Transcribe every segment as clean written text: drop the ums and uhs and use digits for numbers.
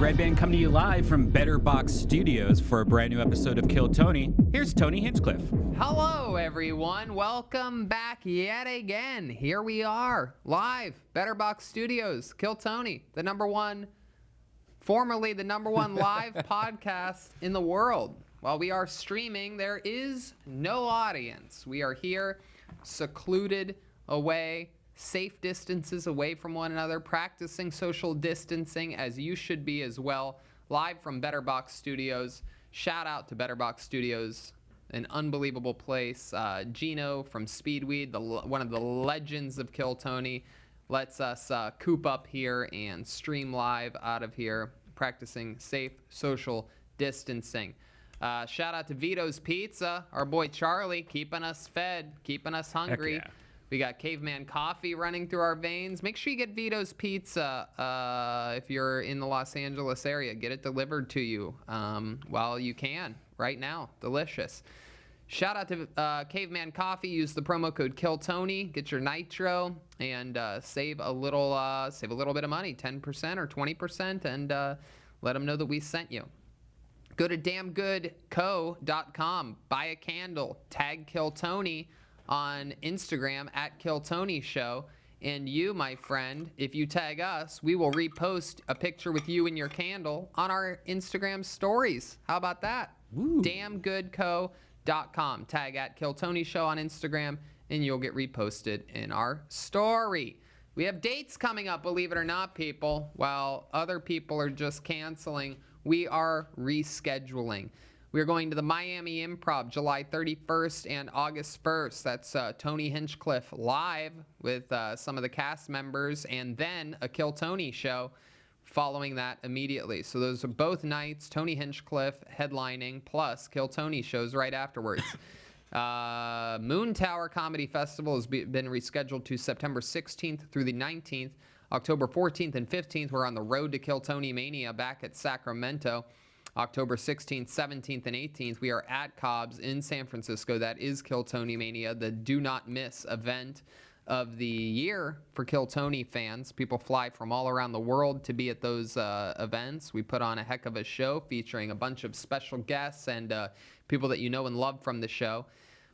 Red Band coming to you live from Better Box Studios for a brand new episode of Kill Tony. Here's Tony Hinchcliffe. Hello, everyone. Welcome back yet again. Here we are, live, Better Box Studios, Kill Tony, formerly the number one live podcast in the world. While we are streaming, there is no audience. We are here, secluded, away, safe distances away from one another, practicing social distancing as you should be as well, live from Better Box Studios. Shout out to Better Box Studios, an unbelievable place. Gino from Speedweed, one of the legends of Kill Tony, lets us coop up here and stream live out of here, practicing safe social distancing. Shout out to Vito's Pizza, our boy Charlie, keeping us fed, keeping us hungry. Heck yeah. We got Caveman Coffee running through our veins. Make sure you get Vito's Pizza if you're in the Los Angeles area. Get it delivered to you while you can right now. Delicious. Shout out to Caveman Coffee. Use the promo code KillTony. Get your nitro and save a little bit of money, 10% or 20%, and let them know that we sent you. Go to damngoodco.com. Buy a candle. Tag Kill Tony on Instagram at Kill Tony Show. And you, my friend, if you tag us, we will repost a picture with you and your candle on our Instagram stories. How about that? Woo. Damngoodco.com. Tag at Kill Tony Show on Instagram, and you'll get reposted in our story. We have dates coming up, believe it or not, people. While other people are just canceling, we are rescheduling. We're going to the Miami Improv July 31st and August 1st. That's Tony Hinchcliffe live with some of the cast members, and then a Kill Tony show following that immediately. So those are both nights, Tony Hinchcliffe headlining, plus Kill Tony shows right afterwards. Moon Tower Comedy Festival has been rescheduled to September 16th through the 19th. October 14th and 15th, we're on the road to Kill Tony Mania back at Sacramento. October 16th, 17th, and 18th, we are at Cobb's in San Francisco. That is Kill Tony Mania, the do not miss event of the year for Kill Tony fans. People fly from all around the world to be at those events. We put on a heck of a show featuring a bunch of special guests and people that you know and love from the show.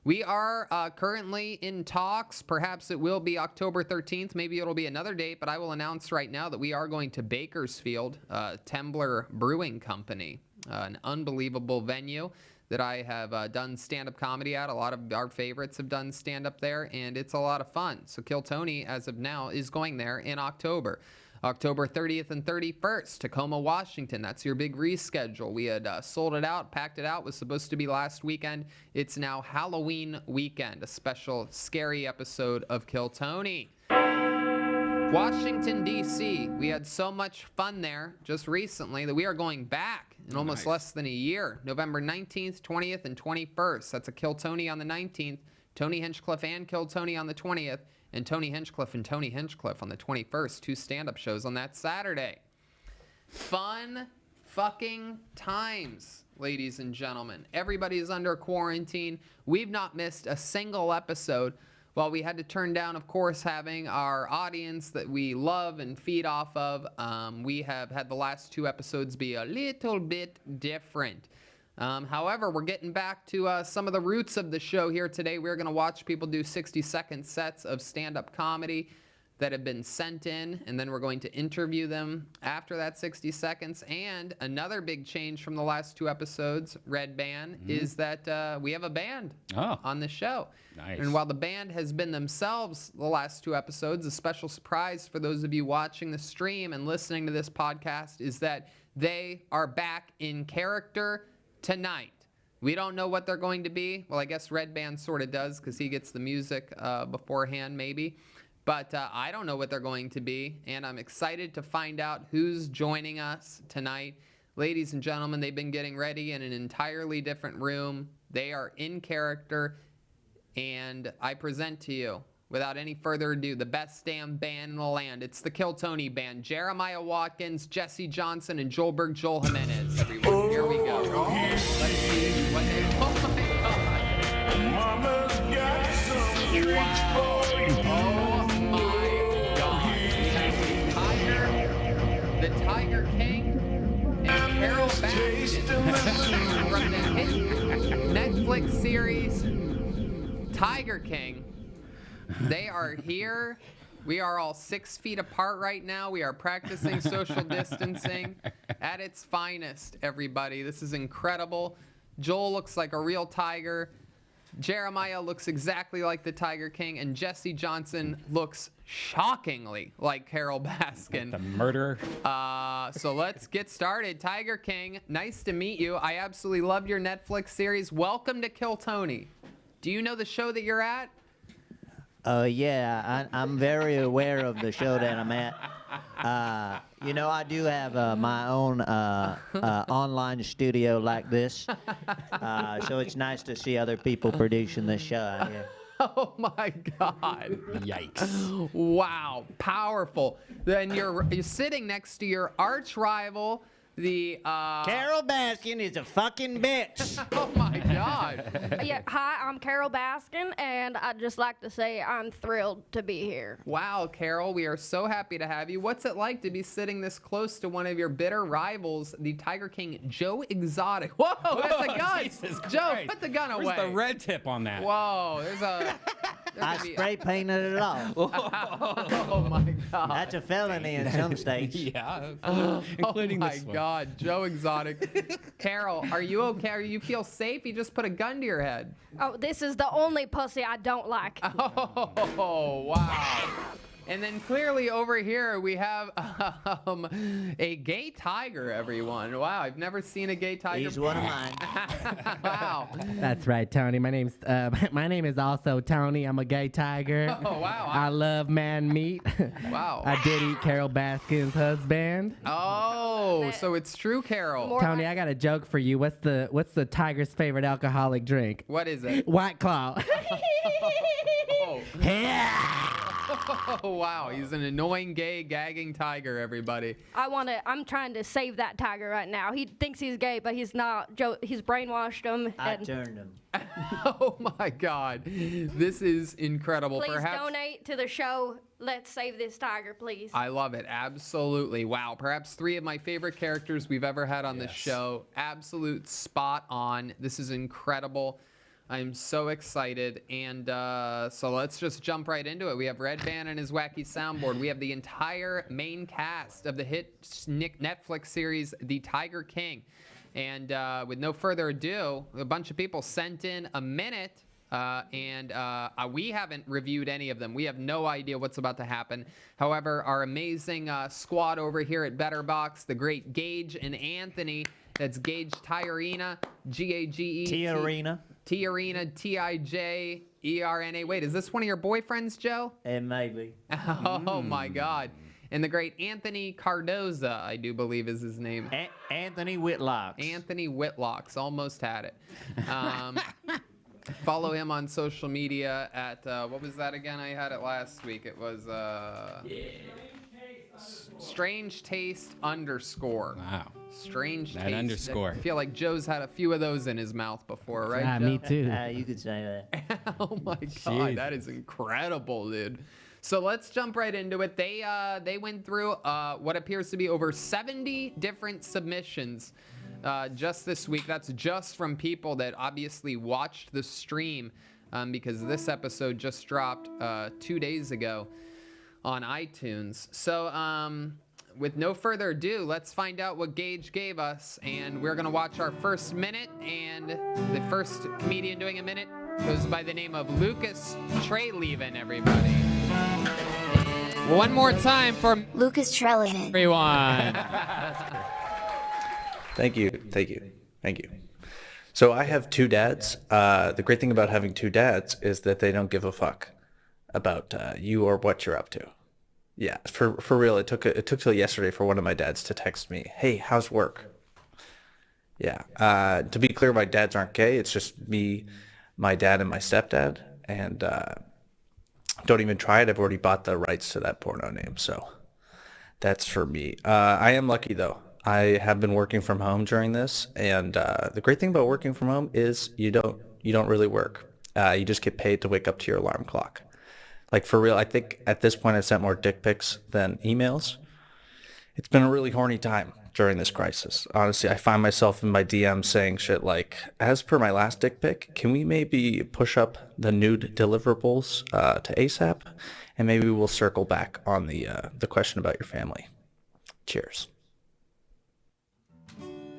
We are currently in talks. Perhaps it will be October 13th. Maybe it'll be another date, but I will announce right now that we are going to Bakersfield, Tembler Brewing Company, an unbelievable venue that I have done stand-up comedy at. A lot of our favorites have done stand-up there, and it's a lot of fun. So Kill Tony, as of now, is going there in October. October 30th and 31st, Tacoma, Washington. That's your big reschedule. We had sold it out, packed it out. It was supposed to be last weekend. It's now Halloween weekend, a special scary episode of Kill Tony. Washington, D.C. We had so much fun there just recently that we are going back in almost less than a year. November 19th, 20th, and 21st. That's a Kill Tony on the 19th, Tony Hinchcliffe and Kill Tony on the 20th, and Tony Hinchcliffe and Tony Hinchcliffe on the 21st. 2 stand-up shows on that Saturday. Fun fucking times, ladies and gentlemen. Everybody is under quarantine. We've not missed a single episode. While we had to turn down, of course, having our audience that we love and feed off of, we have had the last 2 episodes be a little bit different. However, we're getting back to some of the roots of the show here today. We're going to watch people do 60-second sets of stand-up comedy that have been sent in, and then we're going to interview them after that 60 seconds. And another big change from the last 2 episodes, Red Band, is that we have a band on the show. Nice. And while the band has been themselves the last 2 episodes, a special surprise for those of you watching the stream and listening to this podcast is that they are back in character tonight. We don't know what they're going to be. Well, I guess Red Band sort of does because he gets the music beforehand maybe. But I don't know what they're going to be, and I'm excited to find out who's joining us tonight. Ladies and gentlemen, they've been getting ready in an entirely different room. They are in character, and I present to you, without any further ado, the best damn band in the land. It's the Kill Tony Band. Jeremiah Watkins, Jesse Johnson, and Joel Jimenez, everyone. Here we go. Let's see what they... Oh, my God. Mama's got some wow. The Tiger King Baskin from the hit Netflix series Tiger King. They are here. We are all 6 feet apart right now. We are practicing social distancing at its finest, everybody. This is incredible. Joel looks like a real tiger. Jeremiah looks exactly like the Tiger King. And Jesse Johnson looks shockingly like Carol Baskin. The murderer. So let's get started. Tiger King, nice to meet you. I absolutely loved your Netflix series. Welcome to Kill Tony. Do you know the show that you're at? Yeah, I'm very aware of the show that I'm at. I do have my own online studio like this, so it's nice to see other people producing this show out here. Oh my God! Yikes! Wow, powerful. Then you're sitting next to your arch rival, the Carol Baskin is a fucking bitch. Oh my God! Yeah, hi, I'm Carol Baskin, and I'd just like to say I'm thrilled to be here. Wow, Carol, we are so happy to have you. What's it like to be sitting this close to one of your bitter rivals, the Tiger King, Joe Exotic? Whoa, that's a gun! Jesus Joe, Christ. put the gun away. Where's the red tip on that? Whoa, there's a... I spray painted it off. Oh my God. That's a felony in some states. Yeah, Oh including my this one. God, Joe Exotic. Carol, are you okay? You feel safe? You just put a gun to your head. Oh, this is the only pussy I don't like. Oh, wow. And then clearly over here we have a gay tiger, everyone. Wow, I've never seen a gay tiger. He's one of mine. Wow. That's right, Tony. My name is also Tony. I'm a gay tiger. Oh, wow. I love man meat. Wow. I did eat Carol Baskin's husband. Oh, so it's true, Carol. More Tony, like- I got a joke for you. What's the tiger's favorite alcoholic drink? What is it? White Claw. Oh. Yeah. Oh, wow. He's an annoying, gay, gagging tiger, everybody. I'm trying to save that tiger right now. He thinks he's gay, but he's not. Joe, he's brainwashed him. I and turned him. Oh, my God. This is incredible. please Perhaps donate to the show. Let's save this tiger, please. I love it. Absolutely. Wow. Perhaps 3 of my favorite characters we've ever had on this show. Absolute spot on. This is incredible. I'm so excited. And so let's just jump right into it. We have Red Band and his wacky soundboard. We have the entire main cast of the hit Netflix series, The Tiger King. And with no further ado, a bunch of people sent in a minute. And we haven't reviewed any of them. We have no idea what's about to happen. However, our amazing squad over here at BetterBox, the great Gage and Anthony, that's Gage Tijerina, G-A-G-E. T-Arena. T-Arena, T-I-J-E-R-N-A. Wait, is this one of your boyfriends, Joe? And maybe. Oh, my God. And the great Anthony Cardoza, I do believe is his name. Anthony Whitlock. Anthony Whitlocks. Almost had it. Follow him on social media at, what was that again? I had it last week. It was Strange Taste _. Wow. Strange That Taste. underscore. I feel like Joe's had a few of those in his mouth before, right, Joe? Me too. You could say that. Oh my God, that is incredible, dude. So let's jump right into it. They went through what appears to be over 70 different submissions just this week. That's just from people that obviously watched the stream because this episode just dropped 2 days ago on iTunes. So with no further ado, let's find out what Gage gave us. And we're going to watch our first minute. And the first comedian doing a minute goes by the name of Lucas Treleaven, everybody. One more time for Lucas Treleaven. everyone. Thank you. So I have 2 dads. The great thing about having 2 dads is that they don't give a fuck about you or what you're up to. Yeah, for real. It took till yesterday for one of my dads to text me, "Hey, how's work?" Yeah. To be clear, my dads aren't gay. It's just me, my dad, and my stepdad. And don't even try it. I've already bought the rights to that porno name, so that's for me. I am lucky though. I have been working from home during this, and the great thing about working from home is you don't really work. You just get paid to wake up to your alarm clock. Like, for real, I think at this point I've sent more dick pics than emails. It's been a really horny time during this crisis. Honestly, I find myself in my DM saying shit like, as per my last dick pic, can we maybe push up the nude deliverables to ASAP? And maybe we'll circle back on the question about your family. Cheers.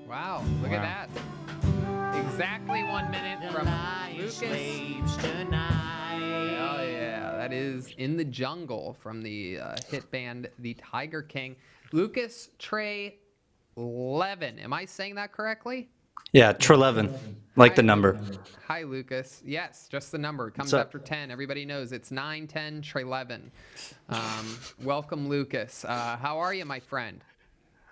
Wow, look at that. Exactly 1 minute from Lucas. Oh yeah, that is In the Jungle from the hit band The Tiger King. Lucas Treleaven. Am I saying that correctly? Yeah, Treleaven, like the number. Hi, Lucas. Yes, just the number. It comes after 10. Everybody knows it's 910 Treleaven. Welcome, Lucas. How are you, my friend?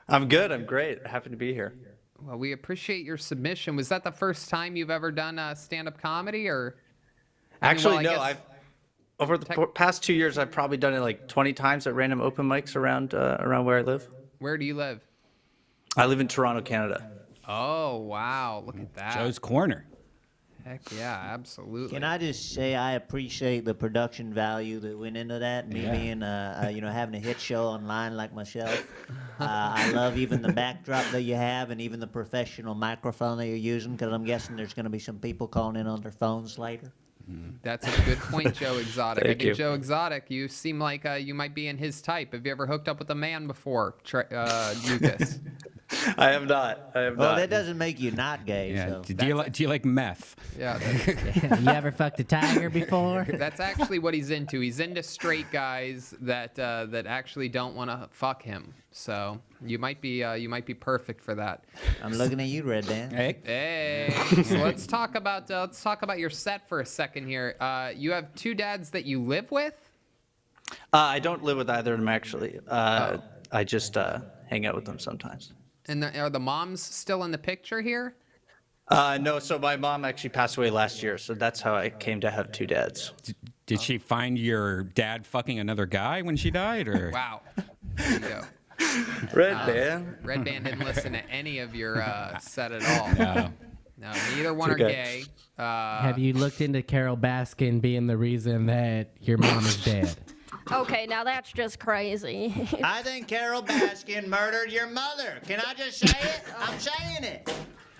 I'm good. I'm great. Happy to be here. Well, we appreciate your submission. Was that the first time you've ever done stand-up comedy, or? Actually, no. Over the past 2 years, I've probably done it like 20 times at random open mics around where I live. Where do you live? I live in Toronto, Canada. Oh, wow. Look at that. Joe's Corner. Heck yeah, absolutely. Can I just say I appreciate the production value that went into that? Me being, having a hit show online like myself. I love even the backdrop that you have and even the professional microphone that you're using, because I'm guessing there's going to be some people calling in on their phones later. That's a good point, Joe Exotic. Thank you. Joe Exotic, you seem like you might be in his type. Have you ever hooked up with a man before, Lucas? I have not. Well, that doesn't make you not gay. Yeah. So. Do you like meth? Yeah. You ever fucked a tiger before? That's actually what he's into. He's into straight guys that actually don't want to fuck him. So you might be perfect for that. I'm looking at you, Red Dan. Hey. So let's talk about your set for a second here. You have two dads that you live with? I don't live with either of them, actually. I just hang out with them sometimes. And are the moms still in the picture here? No, so my mom actually passed away last year, so that's how I came to have two dads. Did she find your dad fucking another guy when she died, or? Wow. There you go. Red Band. Red Band didn't listen to any of your set at all. No, neither one are okay. gay. Have you looked into Carol Baskin being the reason that your mom is dead? Okay, now that's just crazy. I think Carol Baskin murdered your mother. Can I just say it? I'm saying it.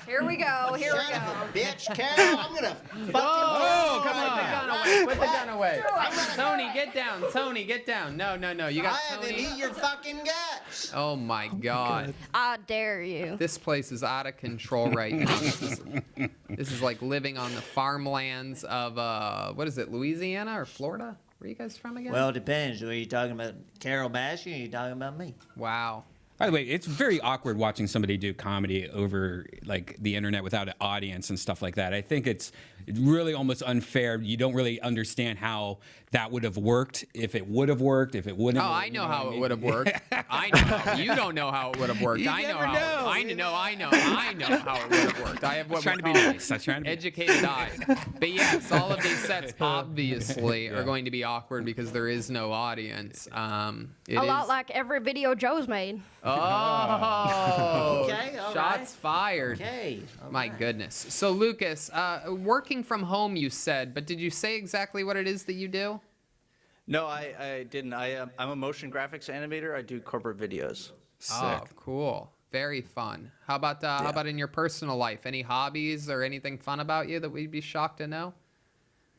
Here we go. Here we Son go. of a bitch, Carol. I'm gonna fucking. Oh, come on. Put the gun away. I'm gonna- Tony, get down. Tony, get down. No. You got I have to Tony. eat your fucking guts. Oh, my God. I dare you. This place is out of control right now. This is like living on the farmlands of, what is it, Louisiana or Florida? Where are you guys from again? Well, it depends. Are you talking about Carol Baskin or are you talking about me? Wow. By the way, it's very awkward watching somebody do comedy over like the internet without an audience and stuff like that. I think it's really almost unfair. You don't really understand how that would have worked, if it would have worked, if it wouldn't. Oh, I know how it would have worked. I know. You don't know how it would have worked. I know how. I know how it would have worked. I have what trying we to be call nice. I'm trying to be educated eye. But yes, all of these sets obviously are going to be awkward because there is no audience. A lot like every video Joe's made. Oh, Okay, all shots fired. Okay. My goodness. So, Lucas, working from home, you said, but did you say exactly what it is that you do? No, I didn't. I'm a motion graphics animator. I do corporate videos. Oh, cool. Very fun. How about in your personal life? Any hobbies or anything fun about you that we'd be shocked to know?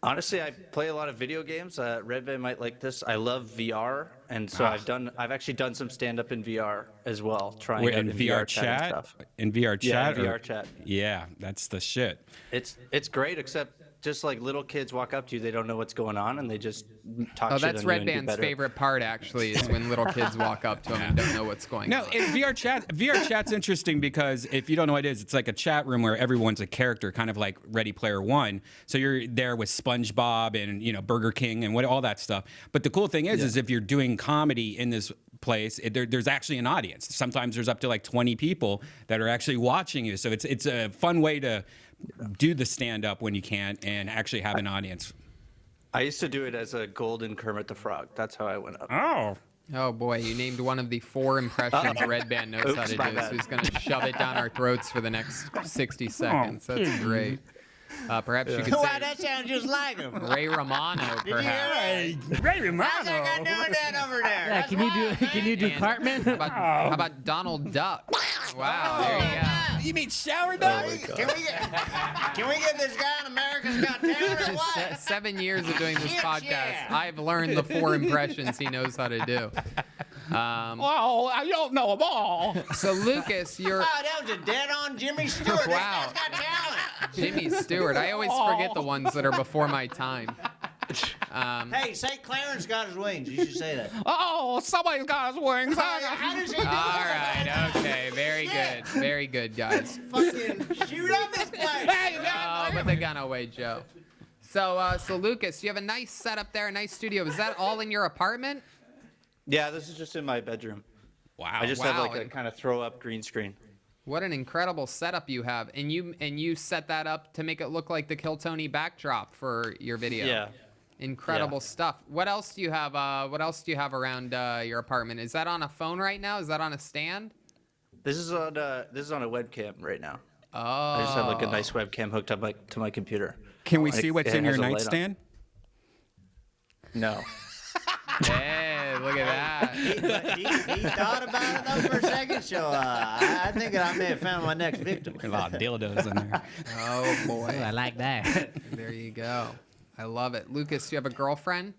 Honestly, I play a lot of video games. Red Band might like this. I love VR, and so I've actually done some stand-up in VR as well, trying Wait, out in VR chat and chat? stuff. In VR Yeah, chat? in VR chat. Yeah, that's the shit. It's great, except just like little kids walk up to you, they don't know what's going on, and they just talk Oh, shit that's on you Red and do Band's better. favorite part, actually, is when little kids walk up to him and don't know what's going No, on. in VR chat's interesting because if you don't know what it is, it's like a chat room where everyone's a character, kind of like Ready Player One. So you're there with SpongeBob and Burger King and all that stuff. But the cool thing is if you're doing comedy in this place, there's actually an audience. Sometimes there's up to like 20 people that are actually watching you. So it's a fun way to do the stand-up when you can and actually have an audience. I used to do it as a golden Kermit the Frog. That's how I went up. Oh. Oh boy, you named one of the 4 impressions Red Band knows how to my do. bad. So he's going to shove it down our throats for the next 60 seconds. That's great. Perhaps you could Wow, say that sounds just like him. Ray Romano, Did you perhaps. hear that? How's that guy doing that over there? Yeah, can you do And Cartman? How about Donald Duck? Wow, there you go. You mean shower dog? Can we get this guy on America's Got Talent or what? 7 years of doing this Shit, podcast, yeah. I've learned the 4 impressions he knows how to do. Well, I don't know them all. So Lucas, you're Oh, that was a dead-on Jimmy Stewart. This Wow. guy's got talent. Jimmy Stewart. I always forget the ones that are before my time. Hey, say Clarence got his wings. You should say that. Oh, somebody's got his wings. How does he do All right, okay, very good, very good, guys. Fucking shoot up this place. Oh, put the gun away, Joe. So Lucas, you have a nice setup there, a nice studio. Is that all in your apartment? Yeah, this is just in my bedroom. Wow. I just Wow. have like a kind of throw up green screen. What an incredible setup you have, and you set that up to make it look like the Kill Tony backdrop for your video. Yeah. Incredible Yeah. stuff. What else do you have? What else do you have around your apartment? Is that on a phone right now? Is that on a stand? This is on a webcam right now. Oh. I just have like a nice webcam hooked up to my computer. Can we Like, see what's it in has your a light on. nightstand? No. Hey, look at that. He thought about it though for a second, so I think I may have found my next victim. A lot of dildos in there. Oh boy. I like that. There you go. I love it. Lucas, do you have a girlfriend?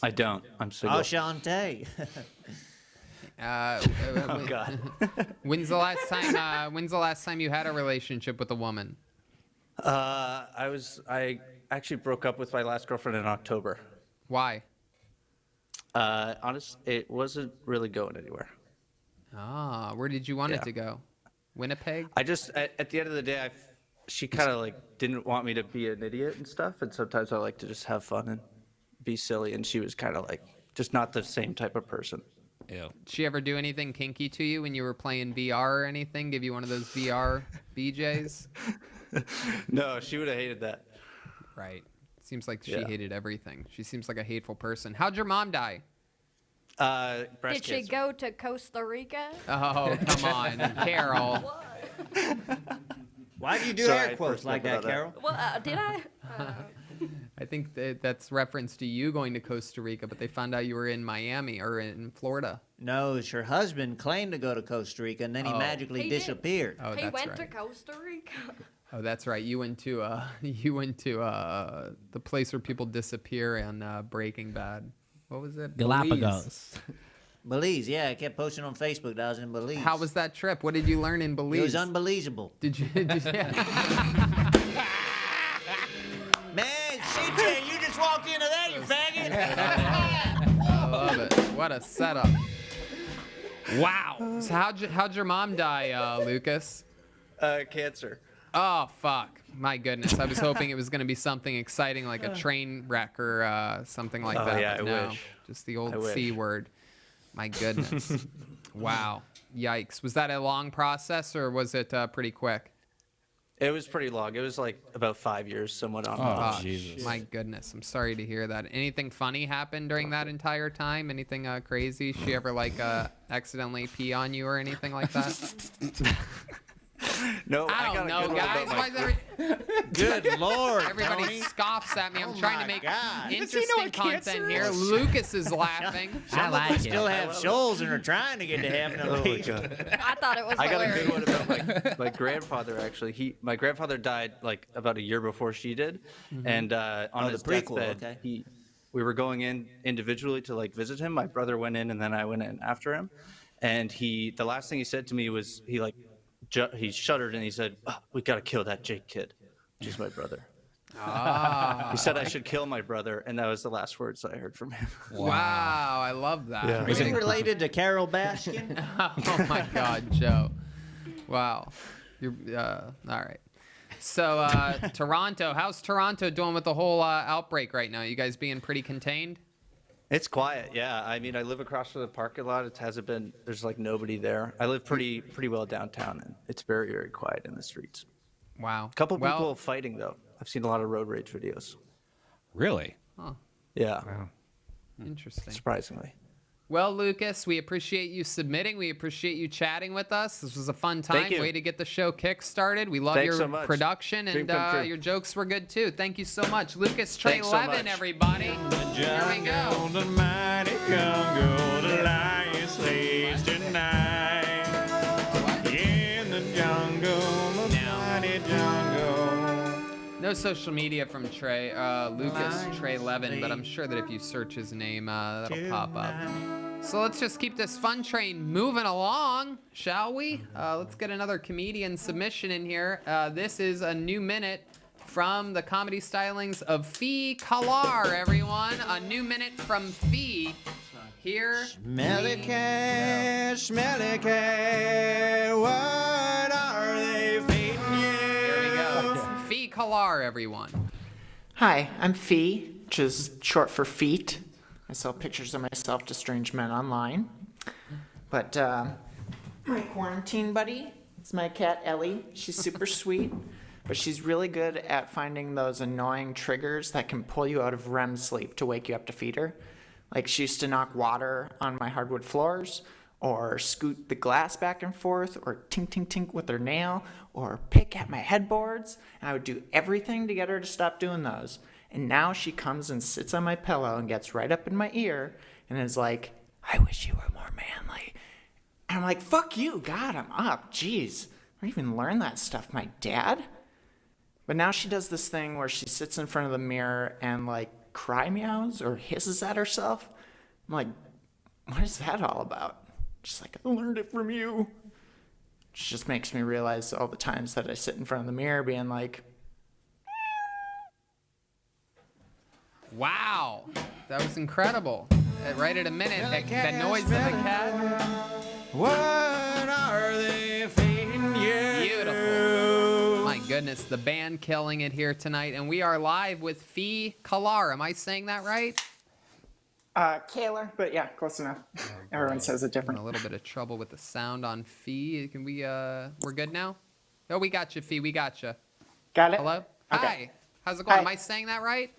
I don't. I'm single. Oh, Shantae. Oh God. When's the last time you had a relationship with a woman? I actually broke up with my last girlfriend in October. Why? It wasn't really going anywhere. Ah, where did you want it Yeah. to go? Winnipeg? I just at the end of the day, she kind of like didn't want me to be an idiot and stuff, and sometimes I like to just have fun and be silly, and she was kind of like just not the same type of person. Ew. Did she ever do anything kinky to you when you were playing VR or anything? Give you one of those VR BJs? No, she would have hated that. Right. Seems like she Yeah. hated everything. She seems like a hateful person. How'd your mom die? Breast Did she cancer. go to Costa Rica? Oh, come on, Carol. Why do you do Sorry, air I quotes first like never that, know that. Carol? Well, did I? I think that's reference to you going to Costa Rica, but they found out you were in Miami or in Florida. No, it's her husband claimed to go to Costa Rica, and then he Oh. magically He did. disappeared. Oh, He that's went right. to Costa Rica. Oh, that's right. You went to the place where people disappear in Breaking Bad. What was it? Belize. Galapagos. Belize, yeah, I kept posting on Facebook that I was in Belize. How was that trip? What did you learn in Belize? It was unbelievable. Did you? Man, CJ, you just walked into that, you faggot. I love it. What a setup. Wow. So how'd your mom die, Lucas? Cancer. Oh, fuck. My goodness. I was hoping it was going to be something exciting like a train wreck or something like Oh, that. yeah, but I no, wish. just the old I wish. C word. My goodness. Wow. Yikes. Was that a long process or was it pretty quick? It was pretty long. It was like about 5 years, somewhat on. Oh, Gosh, Jesus. my goodness. I'm sorry to hear that. Anything funny happened during that entire time? Anything crazy? She ever like accidentally pee on you or anything like that? No, I don't got a know, good one guys. about Why my- Good Lord, everybody Tony. scoffs at me? I'm Oh trying my to make God. Does he know interesting what content cancer here. is? Lucas is laughing. I like Still it. have souls and are trying to get to heaven at Oh my least. God. I thought it was I got a hilarious. good one about my grandfather. Actually, my grandfather died like about a year before she did, and on Oh, his the prequel, deathbed, okay. we were going in individually to like visit him. My brother went in, and then I went in after him. And the last thing he said to me was he shuddered and he said, "Oh, "We gotta kill that Jake kid," which is my brother. He said I should kill my brother, and that was the last words I heard from him. Wow, I love that. Yeah. Is he related to Carol Baskin? Oh my God, Joe. Wow. You're all right. So Toronto, how's Toronto doing with the whole outbreak right now? You guys being pretty contained? It's quiet, yeah. I mean, I live across from the parking lot. It hasn't been. There's like nobody there. I live pretty well downtown, and it's very, very quiet in the streets. Wow. A couple Well, people fighting though. I've seen a lot of road rage videos. Really? Yeah, Interesting. surprisingly. Well, Lucas, we appreciate you submitting. We appreciate you chatting with us. This was a fun time. Thank you. Way to get the show kick-started. We love Thanks your so much. production, Dream and come true. your jokes were good, too. Thank you so much. Lucas Thanks so Treleaven, much. everybody. Here we go. The mighty jungle, the lion slays tonight. In the jungle, the mighty jungle. No social media from Lucas Treleaven, but I'm sure that if you search his name, that'll pop up. So let's just keep this fun train moving along, shall we? Let's get another comedian submission in here. This is a new minute from the comedy stylings of Calar, everyone. A new minute from Fee. Here. Smelly cat, what are they feeding you? Here we go. Calar, everyone. Hi, I'm Fee, which is short for feet. I sell pictures of myself to strange men online. But my quarantine buddy is my cat Ellie. She's super sweet, but she's really good at finding those annoying triggers that can pull you out of REM sleep to wake you up to feed her. Like she used to knock water on my hardwood floors, or scoot the glass back and forth, or tink tink tink with her nail, or pick at my headboards, and I would do everything to get her to stop doing those. And now she comes and sits on my pillow and gets right up in my ear and is like, I wish you were more manly. And I'm like, fuck you, God, I'm up, jeez. Where did you even learn that stuff, my dad? But now she does this thing where she sits in front of the mirror and like cry meows or hisses at herself. I'm like, what is that all about? She's like, I learned it from you. Which just makes me realize all the times that I sit in front of the mirror being like, Wow, that was incredible. Right at a minute, that noise of the cat. What are they feeding you? Beautiful. My goodness, the band killing it here tonight. And we are live with Calar. Am I saying that right? Calar, but yeah, close enough. Everyone says it In different. a little bit of trouble with the sound on Fee. Can we, we're good now? Oh, we got you, Fee. We got you. Got it? Hello? Okay. Hi. How's it going? Hi. Am I saying that right?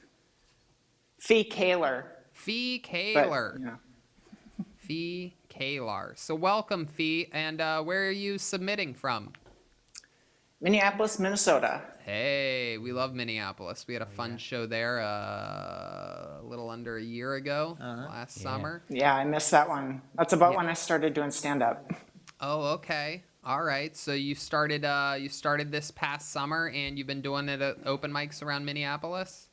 Fee Calar. Calar. Yeah. Calar. So welcome, Fee. And where are you submitting from? Minneapolis, Minnesota. Hey, we love Minneapolis. We had a fun show there a little under a year ago, last summer. Yeah, I missed that one. That's about when I started doing stand-up. Oh, okay. All right. So you started this past summer, and you've been doing it at open mics around Minneapolis?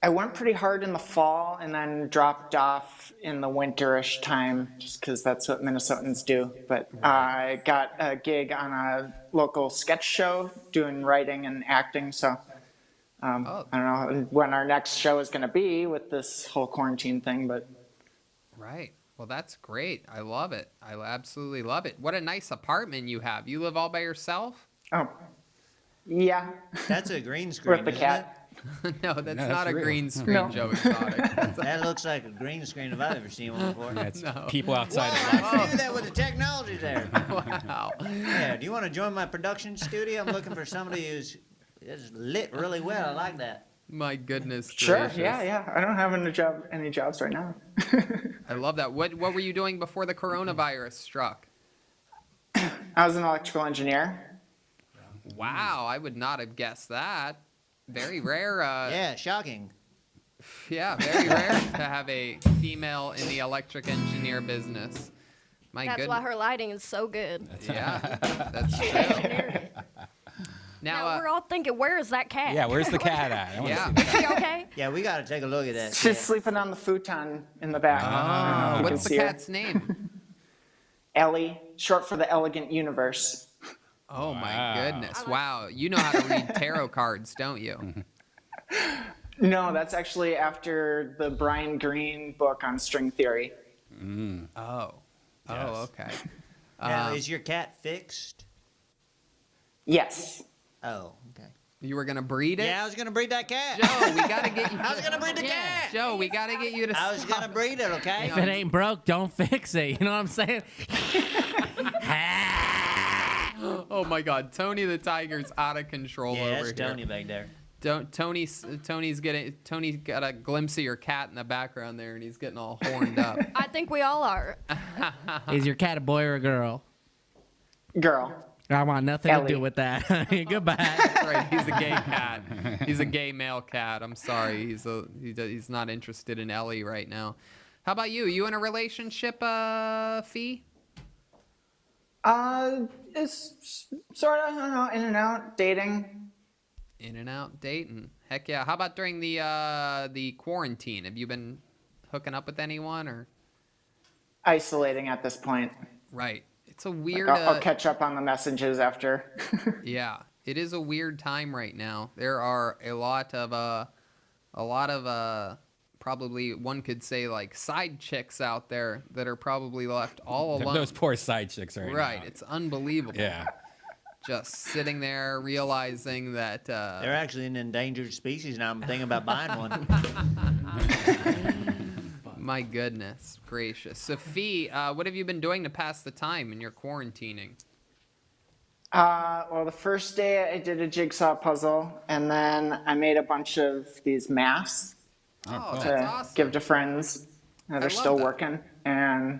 I went pretty hard in the fall and then dropped off in the winterish time just because that's what Minnesotans do. But I got a gig on a local sketch show doing writing and acting. So I don't know when our next show is going to be with this whole quarantine thing. But Right. Well, that's great. I love it. I absolutely love it. What a nice apartment you have. You live all by yourself? oh, yeah, That's a green screen. with the isn't cat. No, that's that's not a real. green screen, No. Joe Exotic. it? That looks like a green screen if I've ever seen one before. That's No. people outside of I do that with the technology there. Wow. Yeah, do you want to join my production studio? I'm looking for somebody who's lit really well. I like that. My goodness. Sure, gracious. yeah. I don't have any jobs right now. I love that. What were you doing before the coronavirus struck? I was an electrical engineer. Wow, I would not have guessed that. Very rare. Yeah, shocking. Yeah, very rare to have a female in the electric engineer business. My That's goodness. why her lighting is so good. Yeah, that's She true. engineered it. Now, We're all thinking, where is that cat? Yeah, where's the cat at? I wanna yeah. see Is she okay? Yeah, we got to take a look at that. She's cat. sleeping on the futon in the back. Oh, You can what's the see her. cat's name? Ellie, short for the Elegant Universe. Oh my Wow. goodness! Wow, you know how to read tarot cards, don't you? No, that's actually after the Brian Greene book on string theory. Oh, Yes. okay. Now, is your cat fixed? Yes. Oh, okay. You were gonna breed it? Yeah, I was gonna breed that cat. Joe, we gotta get you. I was gonna breed the cat. Joe, we gotta get you to. I was gonna breed it, okay? If it ain't broke, don't fix it. You know what I'm saying? Oh my God, Tony the Tiger's out of control Yeah, over that's here. Tony back there. Tony's got a glimpse of your cat in the background there, and he's getting all horned up. I think we all are. Is your cat a boy or a girl? Girl. I want nothing to do Ellie. with that. Goodbye. That's right. He's a gay cat. He's a gay male cat. I'm sorry. He's not interested in Ellie right now. How about you? You in a relationship, Fee? It's sort of, I don't know, in and out, dating. In and out dating. Heck yeah. How about during the quarantine? Have you been hooking up with anyone or? Isolating at this point. Right. It's a weird. I'll catch up on the messages after. Yeah, it is a weird time right now. There are a lot of probably one could say like side chicks out there that are probably left all alone. Those poor side chicks Right. now. It's unbelievable. Yeah. Just sitting there realizing that. They're actually an endangered species now. I'm thinking about buying one. My goodness gracious. Sophie, what have you been doing to pass the time in your quarantining? Well, the first day I did a jigsaw puzzle, and then I made a bunch of these masks Oh, to that's awesome. give to friends. They're love still that. working. And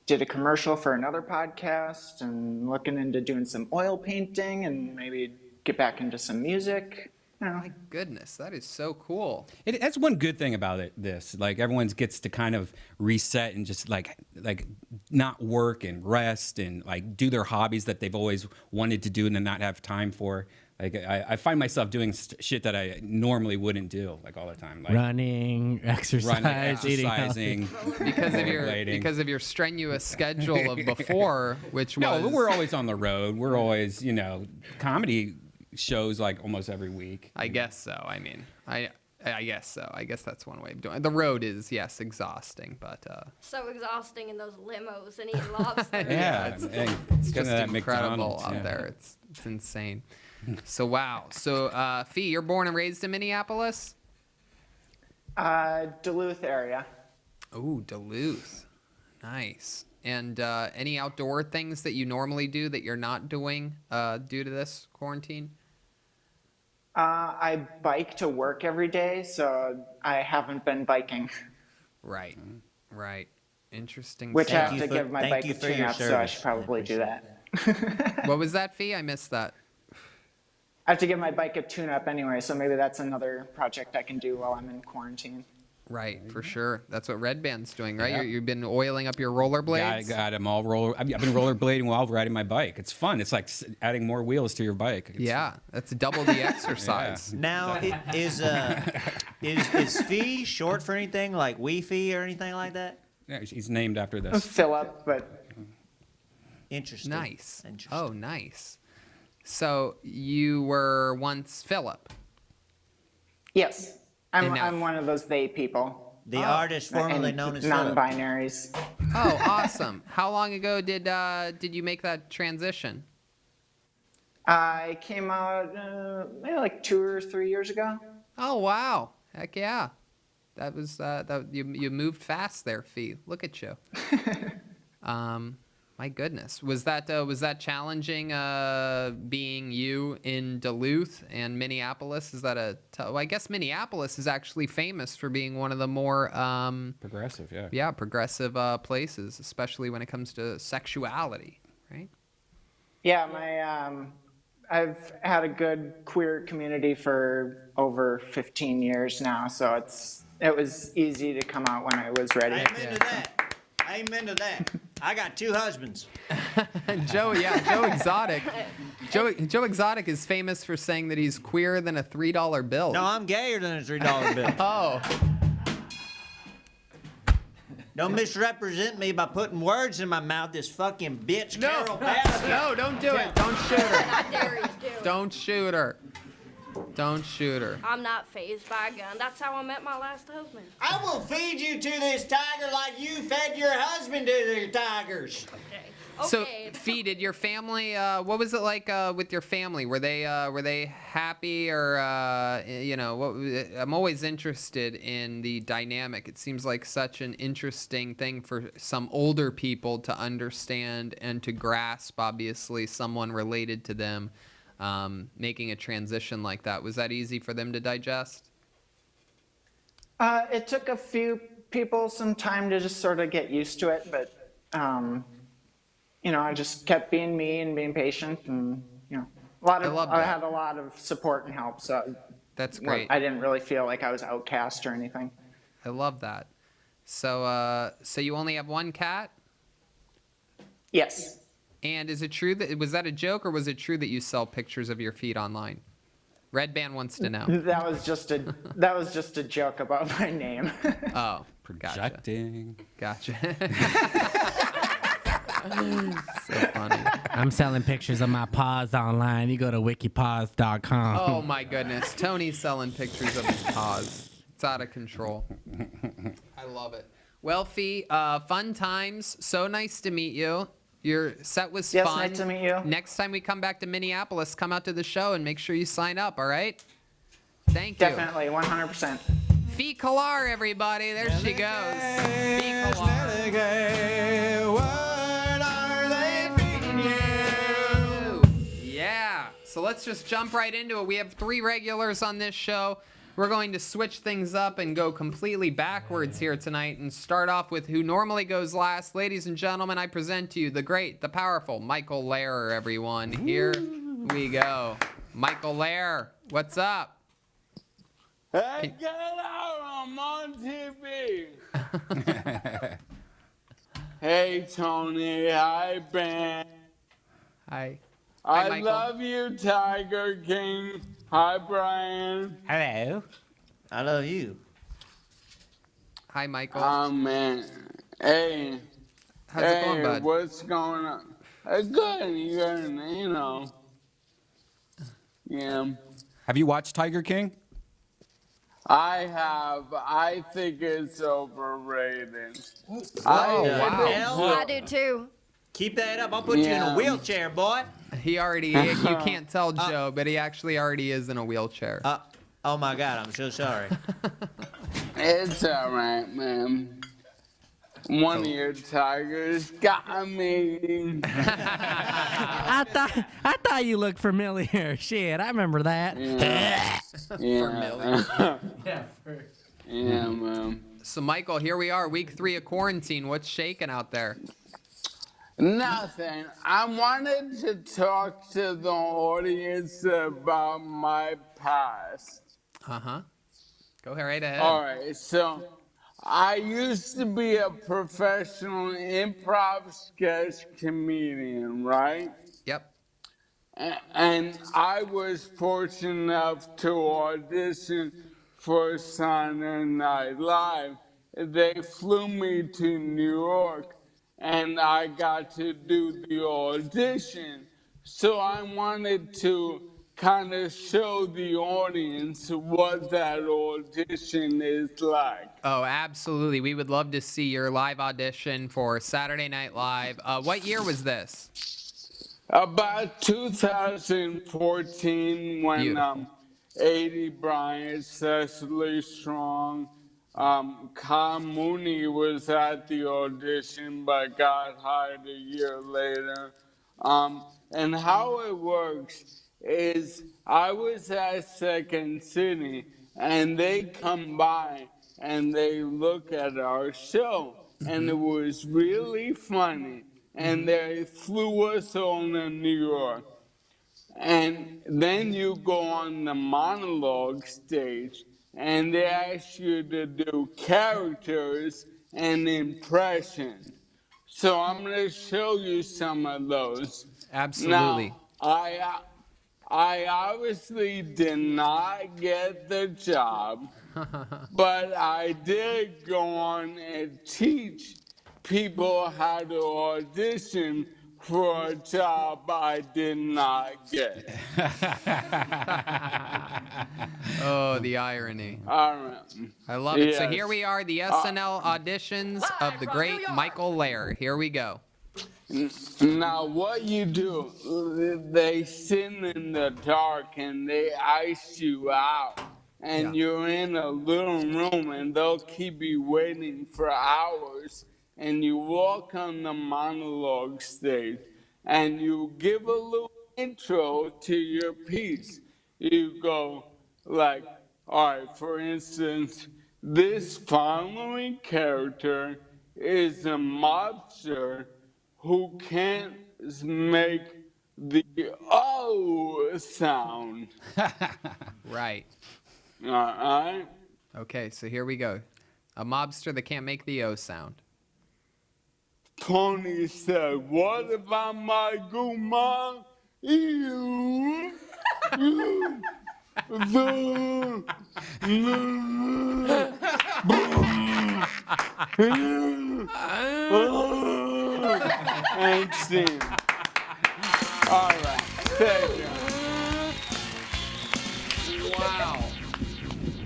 did a commercial for another podcast, and looking into doing some oil painting, and maybe get back into some music. You know. My goodness, that is so cool. That's one good thing about this. Like everyone gets to kind of reset and just like not work and rest and like do their hobbies that they've always wanted to do and then not have time for. Like I find myself doing shit that I normally wouldn't do like all the time. Like Running, exercise, eating healthy. exercising. because of your strenuous schedule of before, which was No, we're always on the road. We're always, comedy shows like almost every week. I guess so. I mean, I guess so. I guess that's one way of doing it. The road is, yes, exhausting, but So exhausting in those limos and eating lobster. Yeah, it's just that incredible McDonald's, out yeah. there. It's insane. So wow. So Fee, you're born and raised in Minneapolis? Duluth area. Oh, Duluth. Nice. And any outdoor things that you normally do that you're not doing due to this quarantine? I bike to work every day, so I haven't been biking. Right. Right. Interesting. Which I Thank have you to for- give my thank bike you a for your tune-up, so I service. should probably do that. What was that, Fee? I missed that. I have to give my bike a tune-up anyway, so maybe that's another project I can do while I'm in quarantine. Right, for sure. That's what Red Band's doing, right? Yeah. You've been oiling up your rollerblades. Got them all I've been rollerblading while riding my bike. It's fun. It's like adding more wheels to your bike. Yeah, that's double the exercise. Now, is Fee short for anything like Wee Fee or anything like that? Yeah, he's named after this. Philip, but Interesting. Nice. Interesting. Oh, nice. So you were once Philip. yes, And now- I'm one of those they people. The artist formerly and known as Philip. non-binaries. Oh, awesome. How long ago did you make that transition? I came out maybe like 2 or 3 years ago. Oh, wow. Heck yeah. That was you moved fast there, Fee. Look at you. My goodness, was that challenging? Being you in Duluth and Minneapolis, is that well, I guess Minneapolis is actually famous for being one of the more Progressive, yeah. yeah, progressive places, especially when it comes to sexuality, right? Yeah, I've had a good queer community for over 15 years now, so it was easy to come out when I was ready. Amen to that. Amen to that. I got 2 husbands. Joe Exotic. Joe Exotic is famous for saying that he's queerer than a $3 bill. No, I'm gayer than a $3 bill. Oh, Don't misrepresent me by putting words in my mouth, this fucking bitch, Carol Baskin. no, don't do it. Don't shoot her. I dare you to. Don't shoot her. Don't shoot her. I'm not phased by a gun. That's how I met my last husband. I will feed you to this tiger like you fed your husband to the tigers. Okay. So, Okay. Fee, did your family? What was it like with your family? Were they happy or I'm always interested in the dynamic. It seems like such an interesting thing for some older people to understand and to grasp. Obviously, someone related to them. making a transition like that. Was that easy for them to digest? It took a few people some time to just sort of get used to it, but I just kept being me and being patient, and I had a lot of support and help, so that's great. I didn't really feel like I was outcast or anything. I love that. So you only have one cat? Yes. And is it true was that a joke, or was it true that you sell pictures of your feet online? Red Band wants to know. That was just a joke about my name. Oh, gotcha. Projecting. Gotcha. So funny. I'm selling pictures of my paws online. You go to wikipaws.com. Oh my goodness. Tony's selling pictures of his paws. It's out of control. I love it. Well, Fee, fun times. So nice to meet you. Your set was fun. Yes, nice to meet you. Next time we come back to Minneapolis, come out to the show and make sure you sign up, all right? Thank you. Definitely, 100%. Fee Calar, everybody. There she goes. Fee Calar. What are they feeding you? Yeah. So let's just jump right into it. We have 3 regulars on this show. We're going to switch things up and go completely backwards here tonight and start off with who normally goes last. Ladies and gentlemen, I present to you the great, the powerful Michael Lehrer, everyone. Here we go. Michael Lehrer, what's up? Hey, get out! I'm on TV. Hey, Tony. Hi, Ben. Hi. I Michael. love you, Tiger King. Hi, Brian. Hello. I love you. Hi, Michael. Oh, man. Hey. How's it going, bud? What's going on? Good. Yeah. Have you watched Tiger King? I have. I think it's overrated. I do too. Keep that up. I'll put you in a wheelchair, boy. He already, you can't tell Joe, but he actually already is in a wheelchair. Oh my God, I'm so sorry. It's all right, man. One of your tigers got me. I thought you looked familiar. Shit, I remember that. Yeah. Familiar. Yeah, man. So, Michael, here we are, week 3 of quarantine. What's shaking out there? Nothing. I wanted to talk to the audience about my past. Uh-huh. Go right ahead. All right, so I used to be a professional improv sketch comedian, right? Yep. And I was fortunate enough to audition for Saturday Night Live. They flew me to New York, and I got to do the audition. So I wanted to kind of show the audience what that audition is like. Oh, absolutely. We would love to see your live audition for Saturday Night Live. What year was this? About 2014, when Beautiful. 80 Bryant, Cecily Strong, Kyle Mooney was at the audition but got hired a year later. And how it works is I was at Second City and they come by and they look at our show, and it was really funny. And they flew us all to New York. And then you go on the monologue stage, and they ask you to do characters and impressions. So I'm going to show you some of those. Absolutely. Now, I obviously did not get the job, but I did go on and teach people how to audition for a job I did not get. Oh, the irony. All right. I love it. So Yes. here we are, the SNL auditions of the great Michael Lehrer. Here we go. Now, what you do, they sit in the dark and they ice you out. And you're in a little room and they'll keep you waiting for hours. And you walk on the monologue stage and you give a little intro to your piece. You go like, all right, for instance, this following character is a mobster who can't make the O sound. Right. All right? Okay, so here we go. A mobster that can't make the O sound. Tony said, what about my guma? You, and sing. All right, thank you. Wow.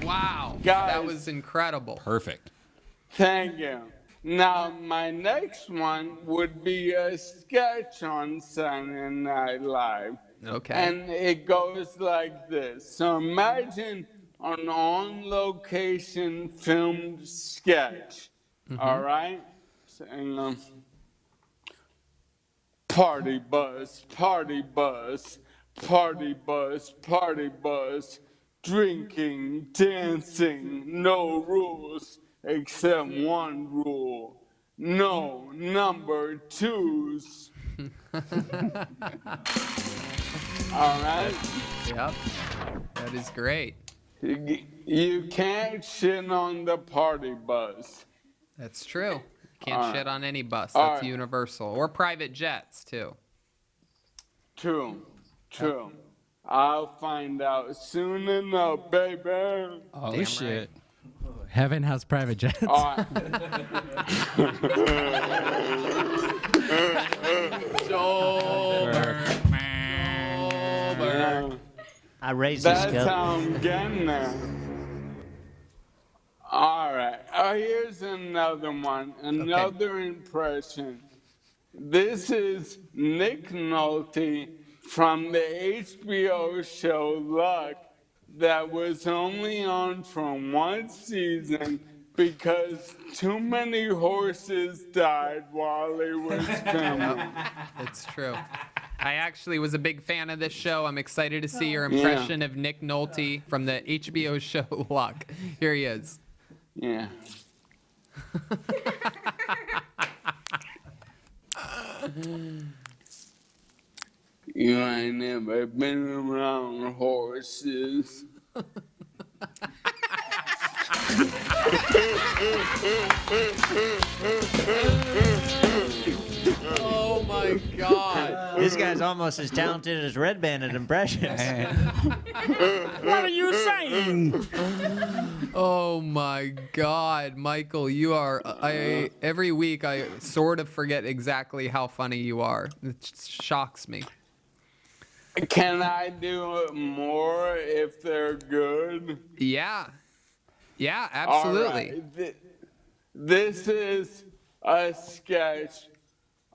Wow. Guys. That was incredible. Perfect. Thank you. Now, my next one would be a sketch on Saturday Night Live. Okay. And it goes like this. So imagine an on-location filmed sketch, all right? And, party bus, party bus, party bus, party bus, drinking, dancing, no rules except one rule. No number twos. All right? Yep. That is great. You can't shit on the party bus. That's true. Can't shit on any bus. All That's right. universal. Or private jets, too. True, true. I'll find out soon enough, baby. Oh, Damn shit. Heaven has private jets. All right. I raised the That's scope. how I'm getting there. All right. Here's another one. Another impression. This is Nick Nolte from the HBO show Luck that was only on for one season because too many horses died while it was filming. It's true. I actually was a big fan of this show. I'm excited to see your impression of Nick Nolte from the HBO show Luck. Here he is. Yeah. You ain't never been around horses. Oh my God. This guy's almost as talented as Red Band at impressions. What are you saying? Oh my God, Michael, you are. Every week I sort of forget exactly how funny you are. It shocks me. Can I do it more if they're good? Yeah. Yeah, absolutely. All right. This is a sketch.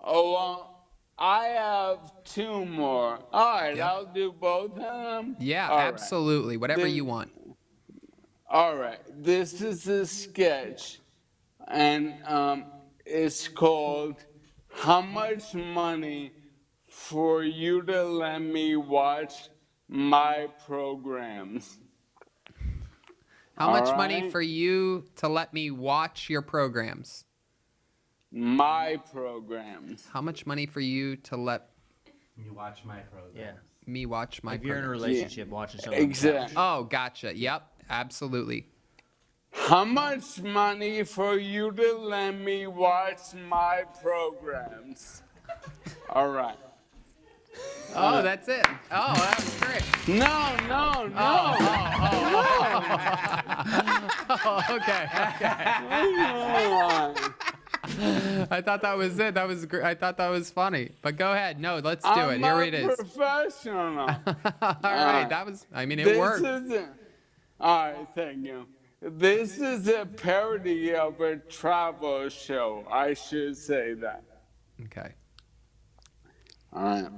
Oh, well, I have two more. All right, Yep. I'll do both of them. Yeah, All right. absolutely. Whatever This- you want. All right, this is a sketch, and it's called "How Much Money for You to Let Me Watch My Programs?" How much All money right. for you to let me watch your programs? My programs. How much money for you to let You watch my program. Yeah. me watch my If you're in a programs? relationship watching someone. Exactly. Oh, gotcha. Yep, absolutely. How much money for you to let me watch my programs? All right. Oh, that's it. Oh, that was great. No. Oh, okay. I thought that was it. That was great. I thought that was funny. But go ahead. No, let's do it. Here it is. Professional. All right. That was. I mean, it worked. All right, thank you. This is a parody of a travel show. I should say that. Okay. All right.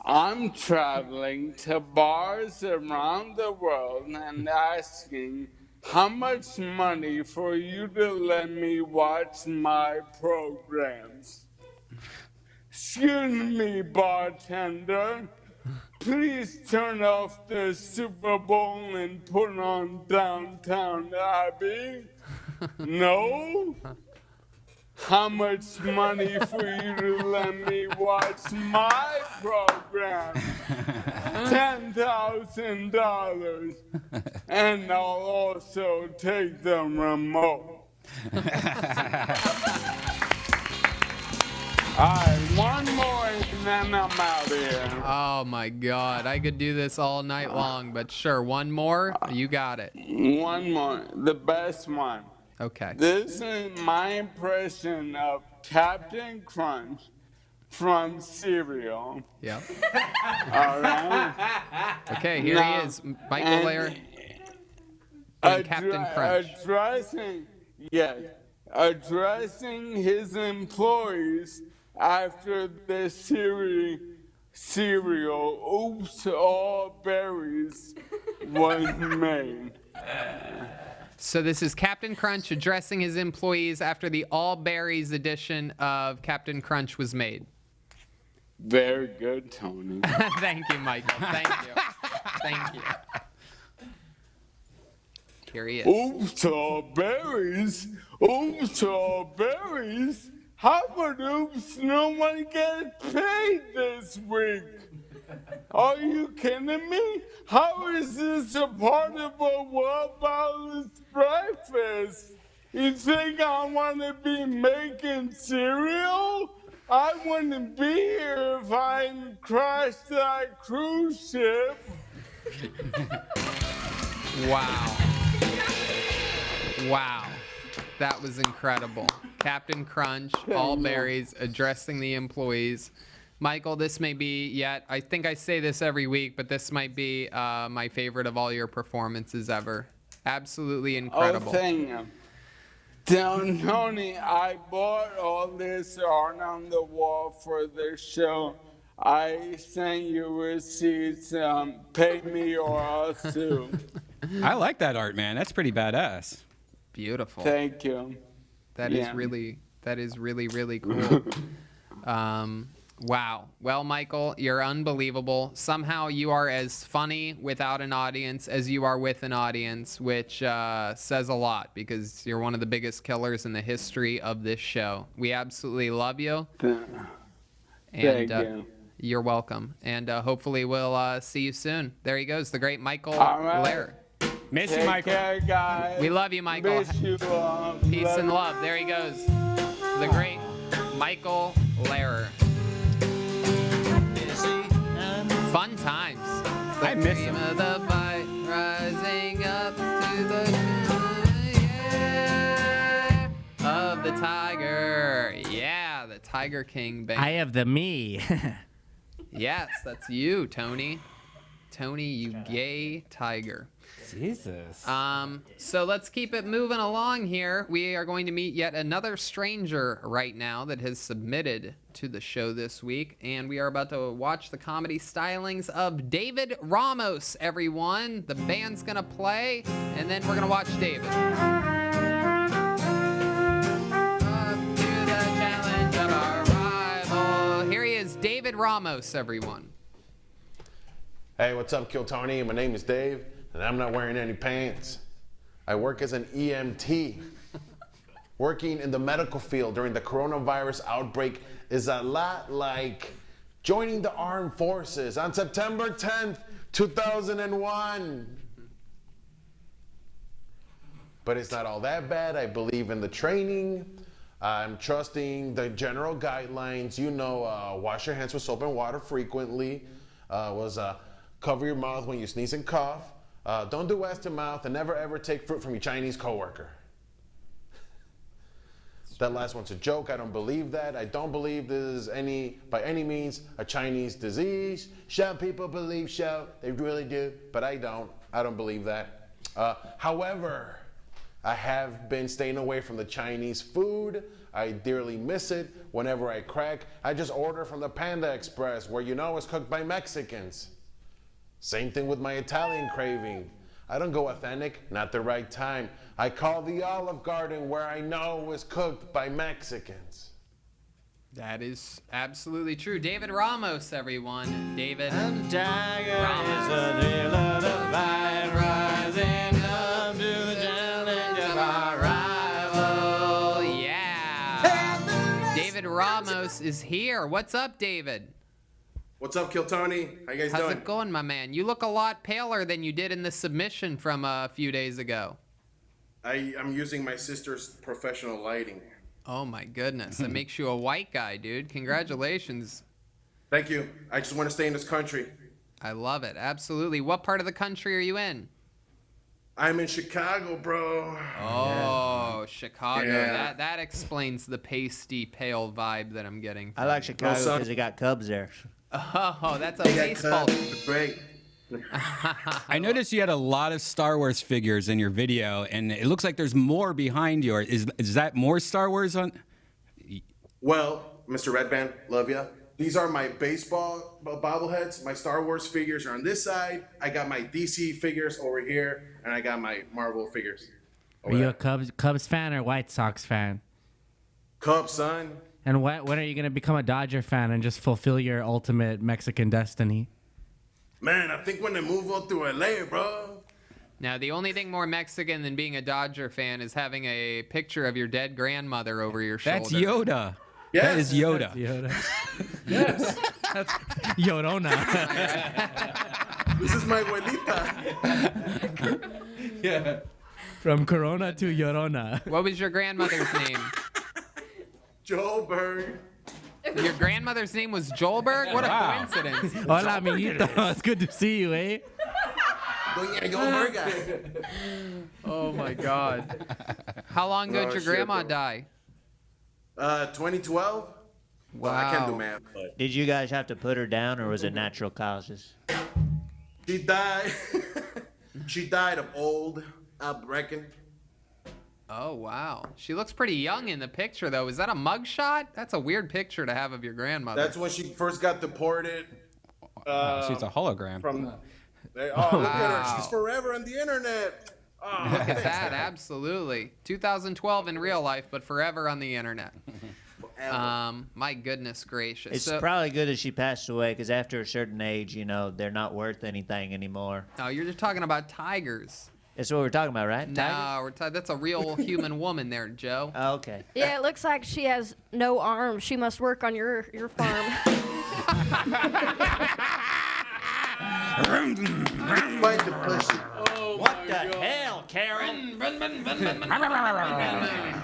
I'm traveling to bars around the world and asking how much money for you to let me watch my programs. Excuse me, bartender. please turn off the Super Bowl and put on Downtown Abbey? No? How much money for you to let me watch my program? $10,000. And I'll also take the remote. All right, one more and then I'm out of here. Oh my God, I could do this all night long, but sure, one more, you got it. One more, the best one. Okay. This is my impression of Captain Crunch from cereal. Yep. All right. Okay, here Now, he is, Michael Lehrer. Captain Crunch. Addressing his employees after the cereal Oops All Berries was made. So this is Captain Crunch addressing his employees after the All Berries edition of Captain Crunch was made. Very good, Tony. Thank you, Michael. Thank you. Thank you. Here he is. Oops All Berries? Oops All Berries? How would Oops no one get paid this week? Are you kidding me? How is this a part of a well-balanced breakfast? You think I want to be making cereal? I wouldn't be here if I crashed that cruise ship. Wow. Wow. That was incredible. Captain Crunch, All Berries, addressing the employees. Michael, this may be I think I say this every week, but this might be my favorite of all your performances ever. Absolutely incredible. Oh, thank you. Tony, I bought all this art on the wall for the show. I sent you receipts. Pay me or I'll sue. I like that art, man. That's pretty badass. Beautiful. Thank you. That is really, really cool. Wow. Well, Michael, you're unbelievable. Somehow you are as funny without an audience as you are with an audience, which says a lot because you're one of the biggest killers in the history of this show. We absolutely love you. Thank you. You're welcome. And hopefully we'll see you soon. There he goes, the great Michael Lehrer. Miss you, Take Michael. care, guys. We love you, Michael. Miss you all. Peace and love. There he goes. The great Michael Lehrer. Fun times. I miss him. Of the fight, rising up to the of the tiger. Yeah, the Tiger King band. I have the me. Yes, that's you, Tony. Tony, you gay tiger. Jesus. So let's keep it moving along here. We are going to meet yet another stranger right now that has submitted to the show this week, and we are about to watch the comedy stylings of David Ramos, everyone. The band's gonna play, and then we're gonna watch David. Up to the challenge of our rival. Here he is, David Ramos, everyone. Hey, what's up, Kill Tony? My name is Dave, and I'm not wearing any pants. I work as an EMT. Working in the medical field during the coronavirus outbreak is a lot like joining the armed forces on September 10th, 2001. But it's not all that bad. I believe in the training. I'm trusting the general guidelines. You know, wash your hands with soap and water frequently. Cover your mouth when you sneeze and cough. Don't do ass to mouth, and never ever take fruit from your Chinese coworker. That last one's a joke. I don't believe that. I don't believe this is by any means a Chinese disease. Some people believe so. They really do, but I don't. I don't believe that. However, I have been staying away from the Chinese food. I dearly miss it. Whenever I crack, I just order from the Panda Express, where you know it's cooked by Mexicans. Same thing with my Italian craving. I don't go authentic, not the right time. I call the Olive Garden, where I know it's cooked by Mexicans. That is absolutely true. David Ramos, everyone. David And the tiger Ramos. is a thrill of the fight, rising up to the challenge of our rival. Yeah. David Ramos is here. What's up, David? What's up, Kill Tony? How you guys How's doing? it going, my man? You look a lot paler than you did in the submission from a few days ago. I'm using my sister's professional lighting. Oh my goodness, that makes you a white guy, dude. Congratulations. Thank you. I just want to stay in this country. I love it. Absolutely. What part of the country are you in? I'm in Chicago, bro. Oh, Chicago. Yeah. That explains the pasty, pale vibe that I'm getting. I like from you. Chicago son. because they got Cubs there. Oh, that's a They got baseball. Cubs. Great. I noticed you had a lot of Star Wars figures in your video, and it looks like there's more behind you. Is that more Star Wars on? Well, Mr. Redband, love ya. These are my baseball bobbleheads. My Star Wars figures are on this side. I got my DC figures over here, and I got my Marvel figures. Are you a Cubs fan or White Sox fan? Cubs, son. And when are you going to become a Dodger fan and just fulfill your ultimate Mexican destiny? Man, I think when I move up to LA, bro. Now, the only thing more Mexican than being a Dodger fan is having a picture of your dead grandmother over your shoulder. That's Yoda. Yes. That is Yoda. Yoda. Yes. That's Yorona. This is my abuelita. Yeah. From Corona to Llorona. What was your grandmother's name? Joelberg. Your grandmother's name was Joelberg? What a Wow. coincidence. Hola, amiguito. It's good to see you, eh? Doña Joelberga. Oh, my God. How long ago did your shit, grandma bro. die? 2012? Well, I can't do math, but Did you guys have to put her down, or was it natural causes? she died. She died of old, I reckon. Oh, wow. She looks pretty young in the picture, though. Is that a mugshot? That's a weird picture to have of your grandmother. That's when she first got deported. She's a hologram. From. Look at her. She's forever on the internet. Oh, Look at that. Absolutely. 2012 in real life, but forever on the internet. My goodness gracious. It's So- probably good that she passed away, because after a certain age, you know, they're not worth anything anymore. No, you're just talking about tigers. That's what we're talking about, right? No, that's a real human woman there, Joe. Oh, okay. Yeah, it looks like she has no arms. She must work on your farm. Quite the pussy. What the hell, Karen?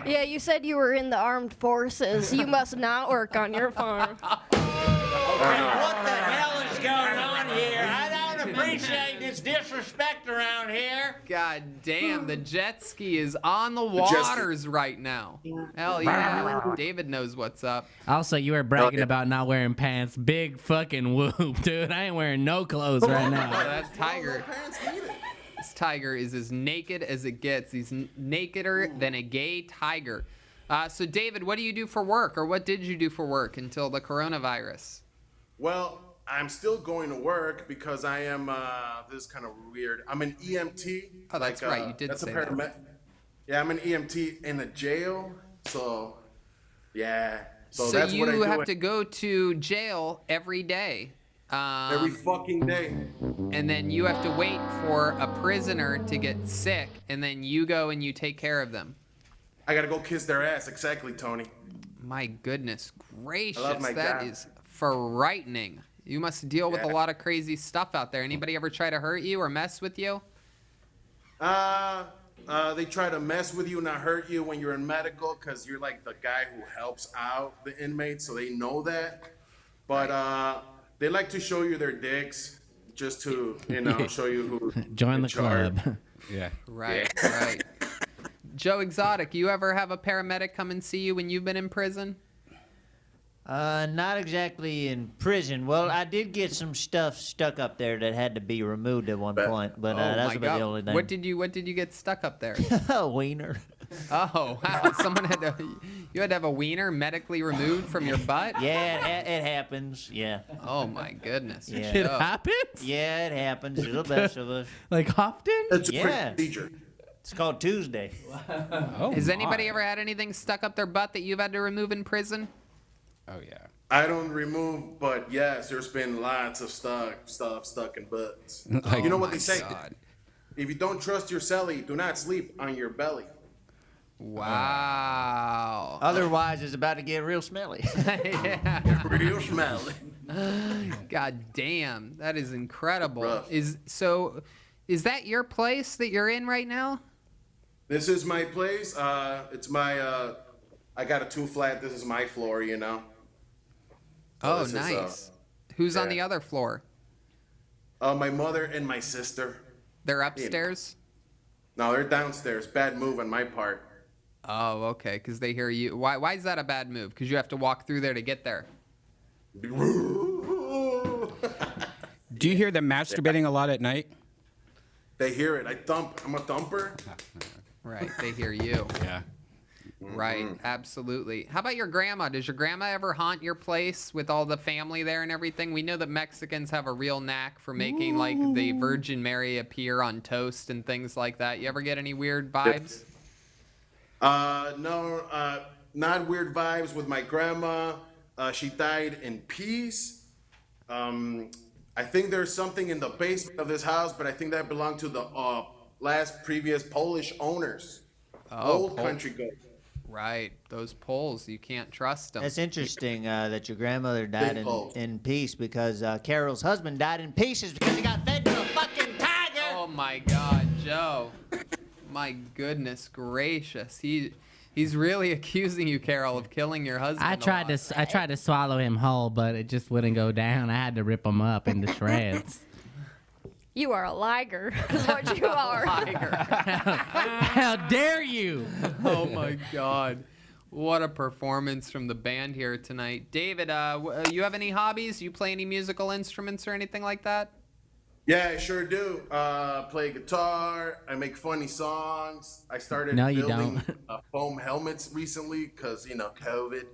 Yeah, you said you were in the armed forces. You must not work on your farm. What the hell is going on here? I don't appreciate this disrespect around here. God damn, the jet ski is on the jet ski. waters right now. Hell yeah. David knows what's up. Also, you were bragging about not wearing pants. Big fucking whoop, dude. I ain't wearing no clothes right Oh, now. that tiger. This tiger is as naked as it gets. He's nakeder than a gay tiger. So, David, what do you do for work, or what did you do for work until the coronavirus? Well, I'm still going to work because I am. This is kind of weird. I'm an EMT. Oh, that's right. You did that's say a that. Yeah, I'm an EMT in a jail. So, yeah. So, So that's what I you do have to go to jail every day. every fucking day. And then you have to wait for a prisoner to get sick, and then you go and you take care of them. I gotta go kiss their ass. Exactly, Tony. My goodness gracious, I love my that God. is frightening. You must deal with a Yeah. lot of crazy stuff out there. Anybody ever try to hurt you or mess with you? They try to mess with you, not hurt you when you're in medical, because you're like the guy who helps out the inmates, so they know that. But they like to show you their dicks just to, show you who. Join in the charge. club. Yeah. Right, right. Joe Exotic, you ever have a paramedic come and see you when you've been in prison? Not exactly in prison. Well, I did get some stuff stuck up there that had to be removed at one point, but that's about the only thing. What did you get stuck up there? A wiener. Oh, wow. You had to have a wiener medically removed from your butt? Yeah, it happens. Yeah. Oh my goodness. Yeah. It Joe. happens? Yeah, it happens to the best of us. Like often? It's a Yeah. procedure. It's called Tuesday. Oh, Has anybody my. ever had anything stuck up their butt that you've had to remove in prison? Oh yeah. I don't remove, but yes, there's been lots of stuff stuck in butts. Like- You know Oh what my they say? God. If you don't trust your celly, do not sleep on your belly. Wow. Otherwise, it's about to get real smelly. Yeah. Real smelly. God damn, that is incredible. Rough. Is that your place that you're in right now? This is my place. It's my. I got a 2-flat. This is my floor. You know. So Oh, this is, nice. Who's on yeah. the other floor? my mother and my sister. They're upstairs? No, they're downstairs. Bad move on my part. Oh, okay, because they hear you. Why is that a bad move? Because you have to walk through there to get there. Do you hear them masturbating a lot at night? They hear it. I thump. I'm a thumper. Right, they hear you. Yeah. Right, absolutely. How about your grandma? Does your grandma ever haunt your place with all the family there and everything? We know that Mexicans have a real knack for making like the Virgin Mary appear on toast and things like that. You ever get any weird vibes? No, not weird vibes with my grandma. She died in peace. I think there's something in the basement of this house, but I think that belonged to the previous Polish owners. Old country goat. Right, those Poles, you can't trust them. That's interesting that your grandmother died in peace because Carol's husband died in pieces because he got fed to a fucking tiger. Oh my God, Joe. My goodness gracious. He's really accusing you, Carol, of killing your husband. I tried to swallow him whole, but it just wouldn't go down. I had to rip him up into shreds. You are a liger, is what you are. How dare you? Oh my God. What a performance from the band here tonight. David, you have any hobbies? You play any musical instruments or anything like that? Yeah, I sure do. Play guitar. I make funny songs. I started No, you building don't. foam helmets recently because, COVID.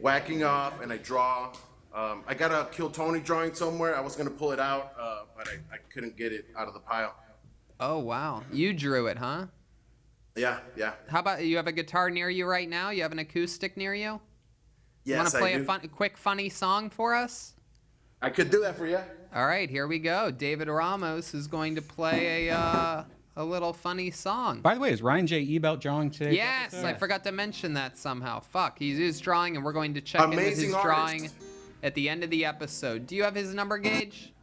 Whacking off, and I draw. I got a Kill Tony drawing somewhere. I was going to pull it out, but I couldn't get it out of the pile. Oh, wow. You drew it, huh? Yeah. How about you have a guitar near you right now? You have an acoustic near you? Yes, You want to play I do. a quick, funny song for us? I could do that for you. All right, here we go. David Ramos is going to play a little funny song. By the way, is Ryan J. Ebelt drawing today? Yes, I forgot to mention that somehow. Fuck, he is drawing, and we're going to check in with his Amazing artist. drawing at the end of the episode. Do you have his number, Gage?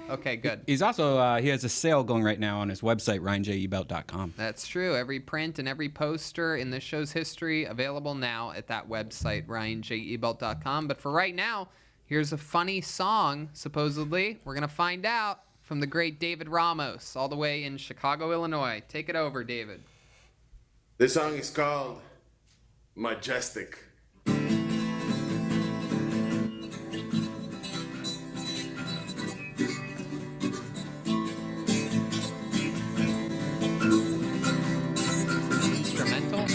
Okay, good. He's also he has a sale going right now on his website, ryanjebelt.com. That's true. Every print and every poster in the show's history available now at that website, ryanjebelt.com. But for right now, here's a funny song, supposedly. We're going to find out from the great David Ramos, all the way in Chicago, Illinois. Take it over, David. This song is called Majestic. Instrumental?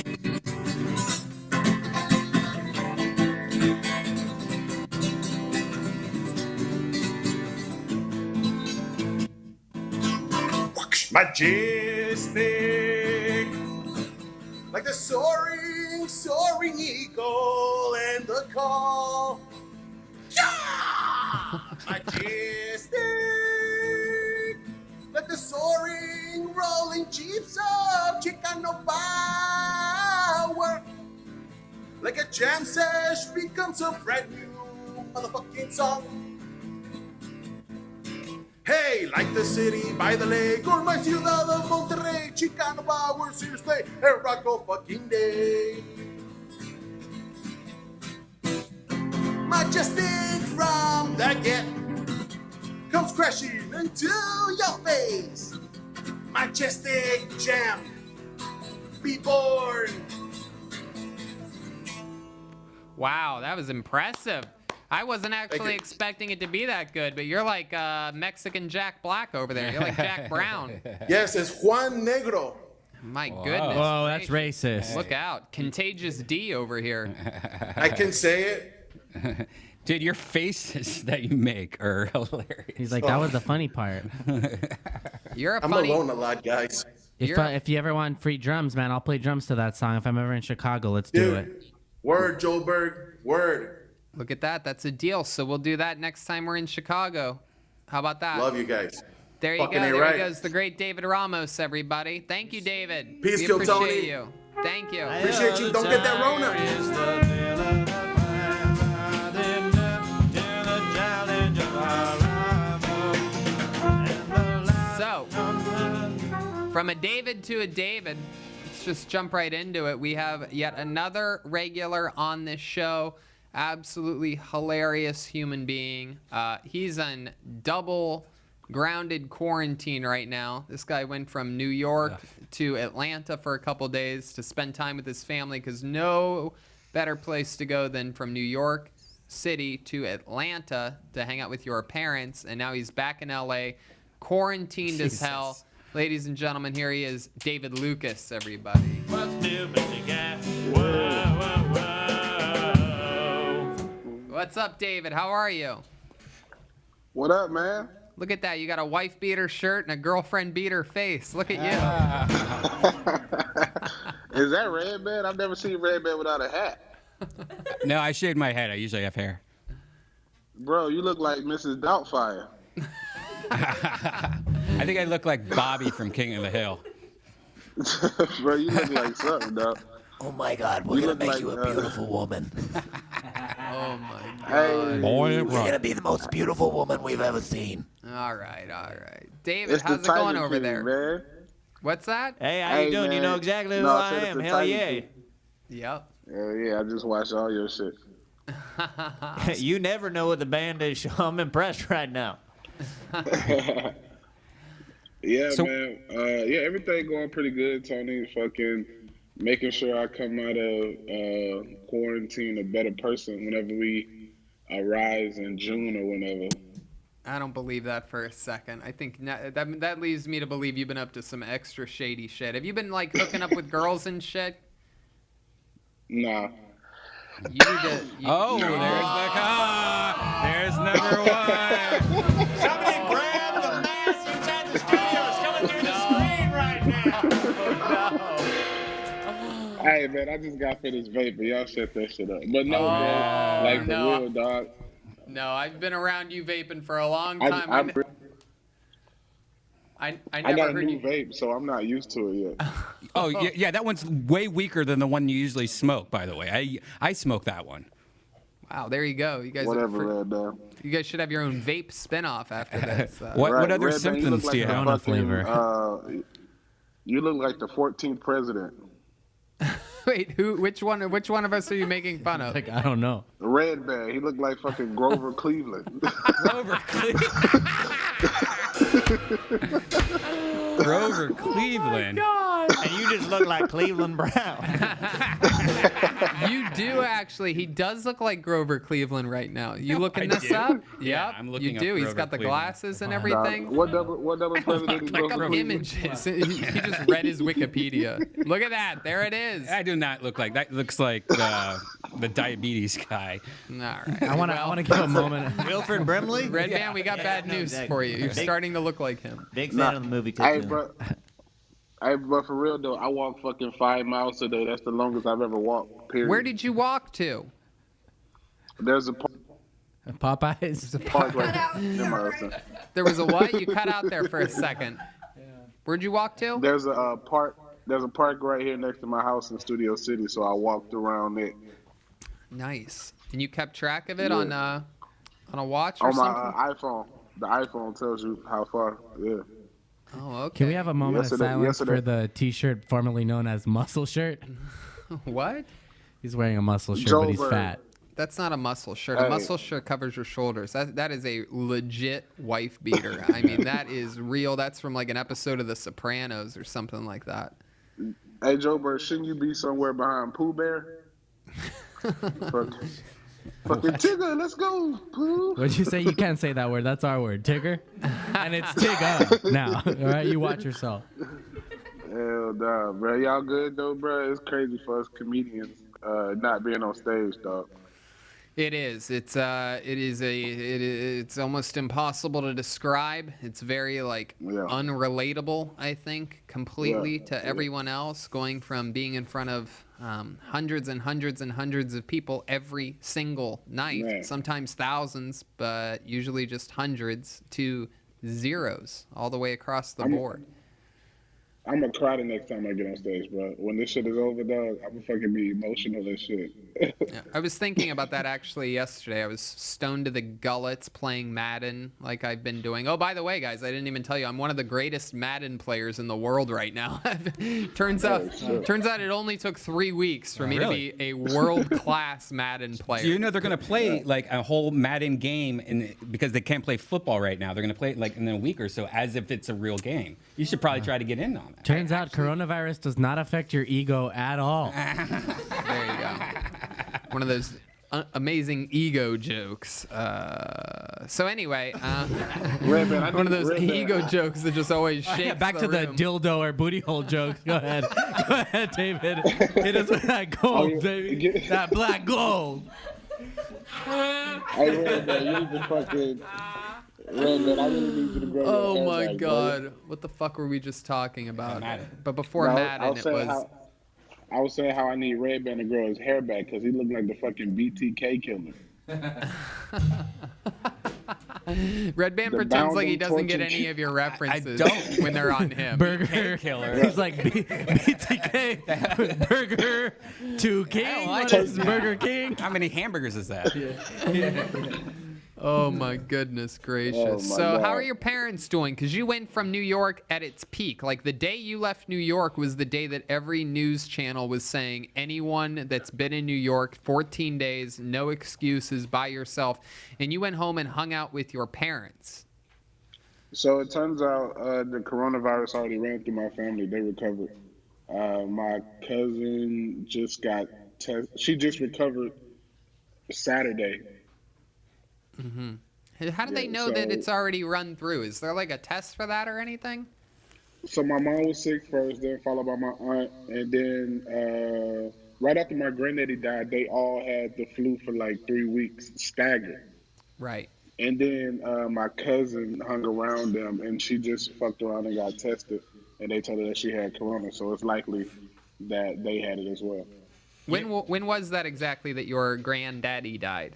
Majestic, like the soaring eagle and the call. Yeah! Majestic, like the soaring, rolling jeeps of Chicano power. Like a jam sesh becomes a brand new motherfucking song. Hey, like the city by the lake, or my ciudad of Monterrey, Chicano power, seriously, and rock all fucking day. Majestic from the get comes crashing into your face. Majestic jam, be born. Wow, that was impressive. I wasn't actually expecting it to be that good, but you're like Mexican Jack Black over there. You're like Jack Brown. Yes, it's Juan Negro. My goodness. Whoa, that's racist. Look out. Contagious D over here. I can say it. Dude, your faces that you make are hilarious. He's like, that was the funny part. You're a I'm funny... alone a lot, guys. If you ever want free drums, man, I'll play drums to that song. If I'm ever in Chicago, let's do it. Word, Joe Berg. Word. Look at that. That's a deal. So we'll do that next time we're in Chicago. How about that? Love you guys. There you Fucking go. ain't There right. he goes, the great David Ramos, everybody. Thank you, David. Peace, we Kill appreciate Tony. you. Thank you. Appreciate you. Don't get that Rona. So, from a David to a David, let's just jump right into it. We have yet another regular on this show. Absolutely hilarious human being. He's in double grounded quarantine right now. This guy went from New York to Atlanta for a couple days to spend time with his family, because no better place to go than from New York City to Atlanta to hang out with your parents. And now he's back in LA, quarantined as hell. Ladies and gentlemen, here he is, David Lucas, everybody. What's up, David? How are you? What up, man? Look at that. You got a wife beater shirt and a girlfriend beater face. Look at you. Is that Redman? I've never seen Redman without a hat. No, I shaved my head. I usually have hair. Bro, you look like Mrs. Doubtfire. I think I look like Bobby from King of the Hill. Bro, you look like something, dog. Oh my God, we're gonna make you a beautiful woman. Oh my God. Hey, Boy, You're gonna be the most beautiful woman we've ever seen. All right. David, it's how's the it going Tiger over King, there? man. What's that? Hey, how you doing? You know exactly who No, I said it's am. the Hell Tiger yeah. King. Yep. Hell yeah, I just watched all your shit. You never know what the band is. I'm impressed right now. Yeah, man. Yeah, everything going pretty good, Tony. Fucking making sure I come out of quarantine a better person whenever we arise in June or whenever. I don't believe that for a second. I think that leads me to believe you've been up to some extra shady shit. Have you been like hooking up with girls and shit? Nah. You need to. Oh, there's the car. There's number one. Somebody grab the mask inside the studio. It's coming through the screen right now. Hey, man, I just got finished vaping. Y'all shut that shit up. But no, bro. Like, for real, dog. No, I've been around you vaping for a long I time. I never got a heard new you. vape, so I'm not used to it yet. Oh, yeah, that one's way weaker than the one you usually smoke, by the way. I smoke that one. Wow, there you go. You guys. Whatever, man. You guys should have your own vape spinoff after this. What other Red, man, symptoms do you have? fucking, you look like the 14th president. Wait, which one of us are you making fun of? Like, I don't know. Red man, he looked like fucking Grover Cleveland. Grover Cleveland. Grover Cleveland. And you just look like Cleveland Brown. You do actually. He does look like Grover Cleveland right now. You looking this up? Yeah, Yep, I'm looking you up do. He's Grover got the Cleveland. glasses and everything. What double president is Look Grover up Cleveland? images. He just read his Wikipedia. Look at that. There it is. I do not look like that. Looks like the diabetes guy. All right. I want to give a moment. Wilford Brimley? Red Band, we got bad news exactly. for you. You're Big- starting to look like him. Big fan of the movie, too. Hey, but for real though, I walk fucking 5 miles a day. That's the longest I've ever walked. Period. Where did you walk to? There's a Popeyes. park right in my house. There was a what? You cut out there for a second. Where'd you walk to? There's a park. There's a park right here next to my house in Studio City, so I walked around it. Nice. And you kept track of it Yeah. on a watch or On my something? iPhone. The iPhone tells you how far. Yeah. Oh, okay. Can we have a moment of Yesterday- silence yesterday. for the T-shirt formerly known as Muscle Shirt? What? He's wearing a muscle shirt, Joe but he's Bird. fat. That's not a muscle shirt. A Hey. muscle shirt covers your shoulders. That is a legit wife beater. I mean, that is real. That's from like an episode of The Sopranos or something like that. Hey, Joe Bird, shouldn't you be somewhere behind Pooh Bear? Fucking Tigger, let's go, Pooh. What'd you say? You can't say that word. That's our word. Tigger? And it's Tigger now. All right? You watch yourself. Hell nah, bro. Y'all good though, bro? It's crazy for us comedians not being on stage, dog. It is. It's almost impossible to describe. It's very unrelatable, I think, completely to everyone else. Going from being in front of hundreds and hundreds and hundreds of people every single night, sometimes thousands, but usually just hundreds, to zeros all the way across the board. I'm gonna cry the next time I get on stage, bro. When this shit is over, dog, I'm gonna fucking be emotional as shit. Yeah, I was thinking about that actually yesterday. I was stoned to the gullets playing Madden like I've been doing. Oh, by the way, guys, I didn't even tell you, I'm one of the greatest Madden players in the world right now. turns out it only took 3 weeks for me to be a world-class Madden player. Do you know they're going to play like a whole Madden game because they can't play football right now? They're going to play it like in a week or so as if it's a real game. You should probably try to get in on it. Turns out coronavirus does not affect your ego at all. There you go. One of those amazing ego jokes. So anyway, one of those ego jokes that just always shakes back to the dildo or booty hole jokes. Go ahead. Go ahead, David. Hit us with that gold, baby. That black gold. Hey, Redman, you need to fucking... Redman, I really need you to grow your Oh hair my back, God. bro. What the fuck were we just talking about? But before No, Madden, I was saying how I need Redman to grow his hair back because he looked like the fucking BTK killer. Red Band The pretends like he bound and doesn't get tortured any of your references don't. when they're on him. Burger Killer. He's like BTK. Burger to King. What is Burger King? How many hamburgers is that? Oh my goodness gracious. Oh, my So how God. are your parents doing? Because you went from New York at its peak. Like the day you left New York was the day that every news channel was saying anyone that's been in New York 14 days, no excuses, by yourself. And you went home and hung out with your parents. So it turns out the coronavirus already ran through my family. They recovered. My cousin just got tested. She just recovered Saturday. How do they know that it's already run through? Is there like a test for that or anything? So my mom was sick first, then followed by my aunt, and then right after my granddaddy died, they all had the flu for like 3 weeks, staggered. Right. And then my cousin hung around them, and she just fucked around and got tested, and they told her that she had corona. So it's likely that they had it as well. When was that exactly that your granddaddy died?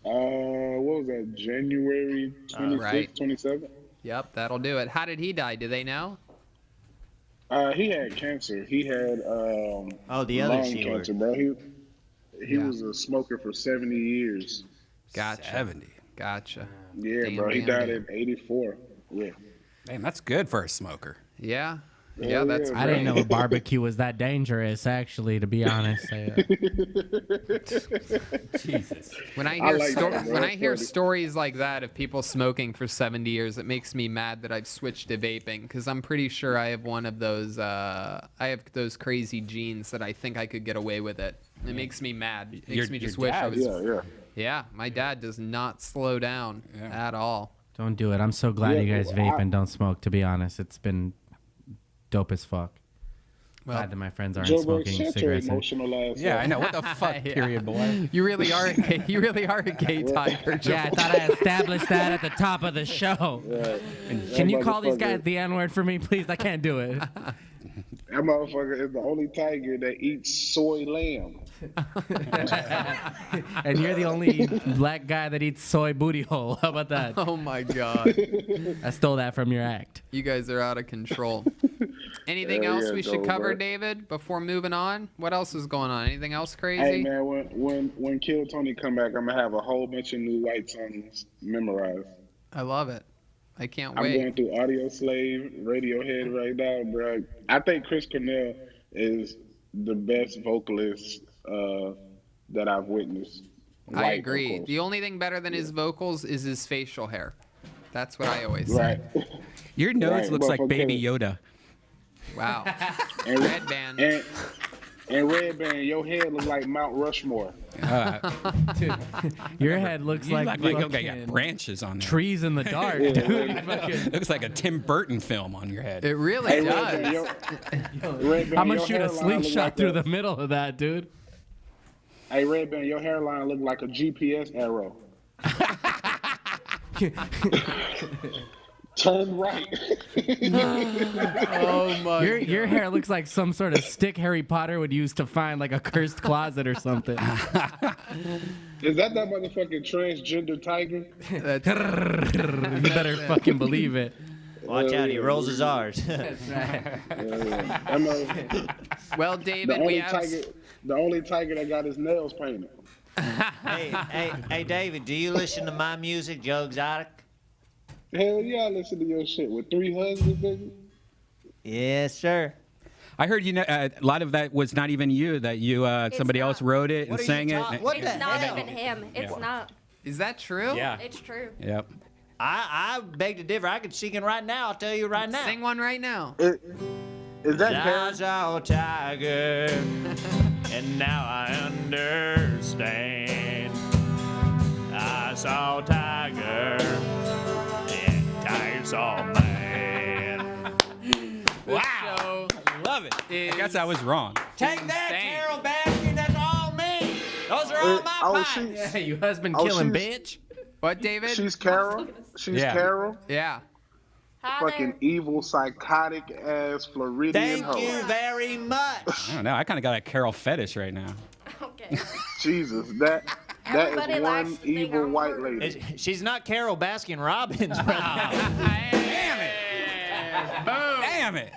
What was that? January 26th, Right. 27th? Yep, that'll do it. How did he die? Do they know? He had cancer. He had the other lung C word. cancer, bro. He was a smoker for 70 years. Gotcha. 70. Gotcha. Yeah, Damn, bro. He damn, died damn. in 84. Yeah. Damn, that's good for a smoker. Yeah. Hell Yeah, that's yeah, I didn't bro. know barbecue was that dangerous, actually, to be honest. Jesus. When I I hear like that, bro. when I That's hear funny. stories like that of people smoking for 70 years, it makes me mad that I've switched to vaping because I'm pretty sure I have one of those. I have those crazy genes that I think I could get away with it. It makes me mad. It makes me just wish I was. Yeah. My dad does not slow down at all. Don't do it. I'm so glad Yeah, you guys well, vape and don't smoke, to be honest. It's been dope as fuck. Well, Glad that my friends aren't Joe smoking shut your cigarettes. emotional ass Yeah, up. I know. What the fuck, Yeah. period, boy? You really are. You really are a gay tiger. Yeah, I thought I established that at the top of the show. Right. Can you call these motherfucker- guys the N-word for me, please? I can't do it. That motherfucker is the only tiger that eats soy lamb. And you're the only black guy that eats soy booty hole. How about that? Oh my god. I stole that from your act. You guys are out of control. Anything Hell else yeah, we should Joe, cover, bro. David, before moving on? What else is going on? Anything else crazy? Hey man, when Kill Tony come back, I'm gonna have a whole bunch of new white songs memorized. I love it. I can't I'm wait. going through Audio Slave, Radiohead right now, bro. I think Chris Cornell is the best vocalist that I've witnessed. I White, of agree. course. The only thing better than his vocals is his facial hair. That's what I always say. Right. Your nose Right, looks like motherfucker. Baby Yoda. Wow. And Red band. And Red Band, your head looks like Mount Rushmore. Your head looks You like look like fucking you got branches on there. trees in the dark, Yeah. dude. Fucking- Looks like a Tim Burton film on your head. It really Hey, does. Red Band, I'm gonna your shoot a hairline look slingshot like through the middle of that, dude. Hey, Redban, your hairline look like a GPS arrow. Turn right. Oh my! Your hair looks like some sort of stick Harry Potter would use to find like a cursed closet or something. Is that motherfucking transgender tiger? You better fucking believe it. Watch out, he rolls his R's. That's right. Well, David, we have the only tiger that got his nails painted. Hey, David, do you listen to my music, Joe Exotic? Hell yeah, I listen to your shit with 3 husbands, baby. Yes, sir. I heard a lot of that was not even you. That you somebody else wrote it and sang it. What It's the not hell? even him. It's not. Is that true? Yeah. It's true. Yep. I beg to differ. I could sing it right now. I'll tell you right now. Sing one right now. Is that I saw Tiger, and now I understand. I saw Tiger, and Tiger saw man. Wow. I love it. I guess I was wrong. Take that, Carol Baskin. That's all me. Those are all my vibes. Yeah, you husband-killing bitch. What, David? She's Carol. She's Carol. Yeah. Hi Fucking there. evil, psychotic ass Floridian hoe. Thank you very much. I don't know. I kind of got a Carol fetish right now. Okay. Jesus, that Everybody is likes one to think evil I'm white weird. lady. She's not Carol Baskin Robbins. Damn it! Boom. Damn it!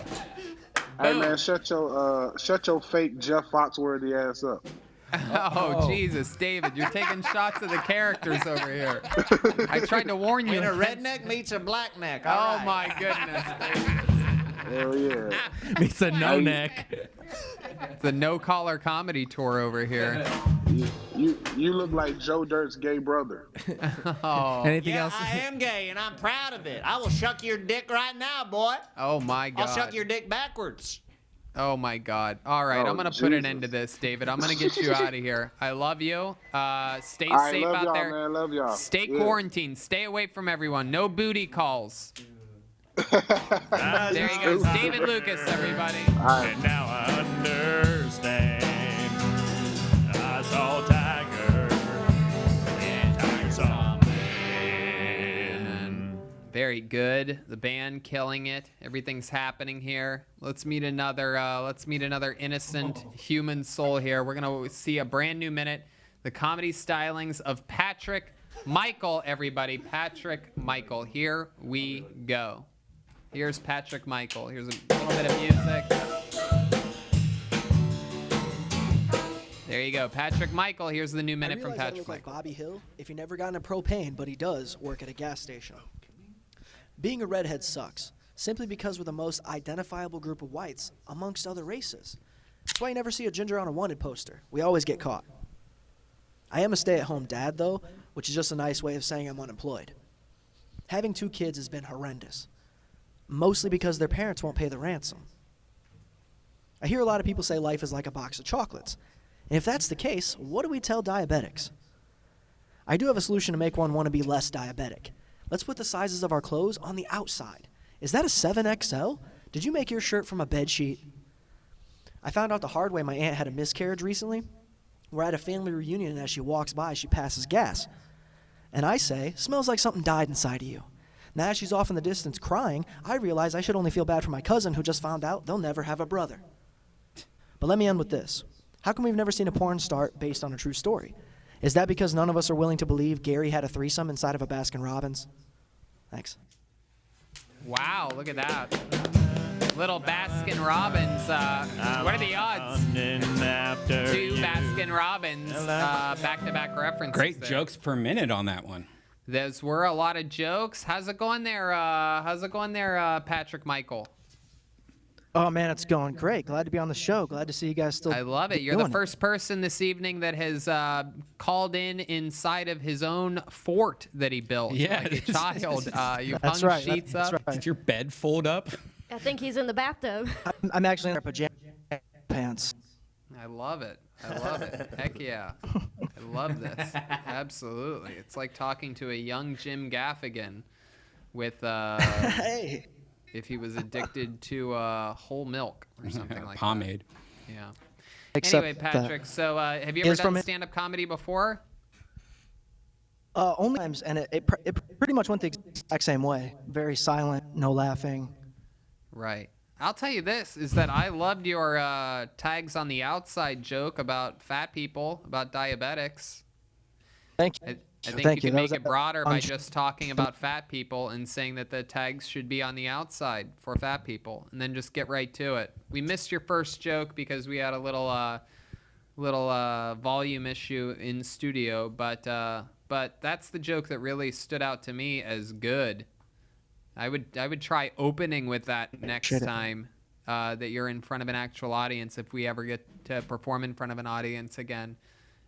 Hey man, shut your fake Jeff Foxworthy ass up. Oh, Jesus, David, you're taking shots of the characters over here. I tried to warn you. When a redneck meets a black neck. Oh, All right. my goodness. Hell yeah. Meets a no neck. It's a no-collar comedy tour over here. You look like Joe Dirt's gay brother. Oh. Anything Yeah, else? I am gay, and I'm proud of it. I will shuck your dick right now, boy. Oh, my God. I'll shuck your dick backwards. Oh, my God. All right, Oh, I'm going to put an Jesus. end to this, David. I'm going to get you out of here. I love you. Stay All right, safe love out y'all, there. man. Love y'all. Stay Yeah. quarantined. Stay away from everyone. No booty calls. There he goes. David Lucas, everybody. All right. And now I understand. I saw Tiger, and Tiger saw man. Very good. The band killing it. Everything's happening here. Let's meet another innocent human soul here. We're gonna see a brand new minute. The comedy stylings of Patrick Michael, everybody. Patrick Michael. Here we go. Here's Patrick Michael. Here's a little bit of music. There you go. Patrick Michael. Here's the new minute from I Patrick look like Michael. Bobby Hill if he never got into propane, but he does work at a gas station. Being a redhead sucks, simply because we're the most identifiable group of whites amongst other races. That's why you never see a ginger on a wanted poster. We always get caught. I am a stay-at-home dad, though, which is just a nice way of saying I'm unemployed. Having 2 kids has been horrendous, mostly because their parents won't pay the ransom. I hear a lot of people say life is like a box of chocolates. And if that's the case, what do we tell diabetics? I do have a solution to make one want to be less diabetic. Let's put the sizes of our clothes on the outside. Is that a 7XL? Did you make your shirt from a bed sheet? I found out the hard way my aunt had a miscarriage recently. We're at a family reunion, and as she walks by, she passes gas. And I say, smells like something died inside of you. Now as she's off in the distance crying, I realize I should only feel bad for my cousin who just found out they'll never have a brother. But let me end with this. How come we've never seen a porn star based on a true story? Is that because none of us are willing to believe Gary had a threesome inside of a Baskin Robbins? Thanks. Wow, look at that. Little Baskin Robbins. What are the odds? 2 Baskin Robbins back-to-back references. Great there. jokes per minute on that one. Those were a lot of jokes. How's it going there? Patrick Michael? Oh, man, it's going great. Glad to be on the show. Glad to see you guys still I love it. You're doing the first person this evening that has called in inside of his own fort that he built. Yeah, like a child. You That's hung right. sheets That's up. right. Did your bed fold up? I think he's in the bathtub. I'm actually in our pajama pants. I love it. I love it. Heck yeah. I love this. Absolutely. It's like talking to a young Jim Gaffigan with Hey. if he was addicted to whole milk or something like Pomade. that. Yeah. Except Anyway, that Patrick, so have you he ever is from done it- stand-up comedy before? Only times, and it pretty much went the exact same way. Very silent, no laughing. Right. I'll tell you this, is that I loved your tags on the outside joke about fat people, about diabetics. Thank you. I think Thank you you. can That make was it broader by on- just talking about fat people and saying that the tags should be on the outside for fat people, and then just get right to it. We missed your first joke because we had a little volume issue in studio, but that's the joke that really stood out to me as good. I would try opening with that next time that you're in front of an actual audience, if we ever get to perform in front of an audience again,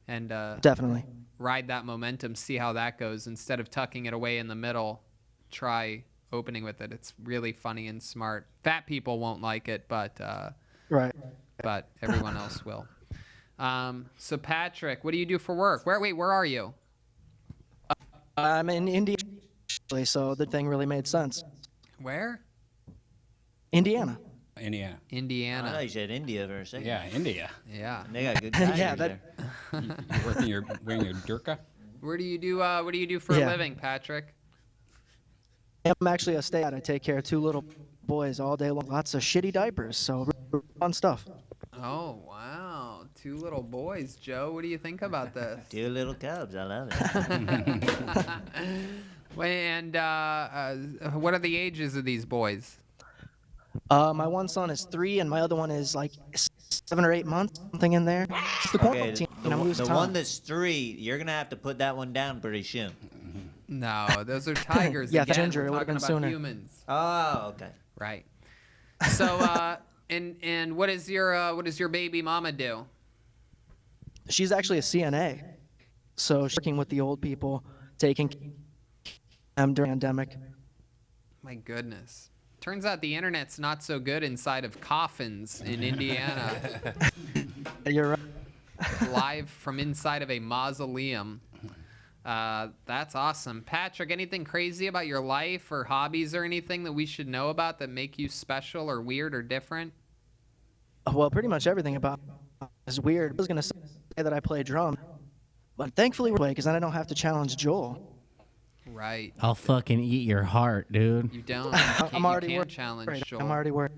and Definitely ride that momentum, see how that goes. Instead of tucking it away in the middle, try opening with it. It's really funny and smart. Fat people won't like it, but right. But everyone else will. So Patrick, what do you do for work? Where are you? I'm in India, so the thing really made sense. Where? Indiana. Indiana. Indiana. I thought you said India for a second. Yeah, India. Yeah. They got good tigers Yeah, there. You're wearing your durka? What do you do for a Yeah. living, Patrick? I'm actually a stay-out. I take care of 2 little boys all day long. Lots of shitty diapers, so fun stuff. Oh, wow. 2 little boys. Joe, what do you think about this? 2 little cubs. I love it. And what are the ages of these boys? My one son is 3, and my other one is like 7 or 8 months, something in there. It's the Okay, quarantine. I'm losing the time. one that's 3, you're gonna have to put that one down pretty soon. No, those are tigers. Yeah, Again, Ginger, we're it would've talking been about sooner. humans. Oh, okay. Right. So, and what is your baby mama do? She's actually a CNA, so she's working with the old people, taking them during the pandemic. My goodness. Turns out the internet's not so good inside of coffins in Indiana. You're right. Live from inside of a mausoleum. That's awesome. Patrick, anything crazy about your life or hobbies or anything that we should know about that make you special or weird or different? Well, pretty much everything about it is weird. I was gonna say that I play drum, but thankfully we're because then I don't have to challenge Joel. Right. I'll fucking eat your heart, dude. You don't. I'm already you can't worried. challenge Joel. I'm already worried.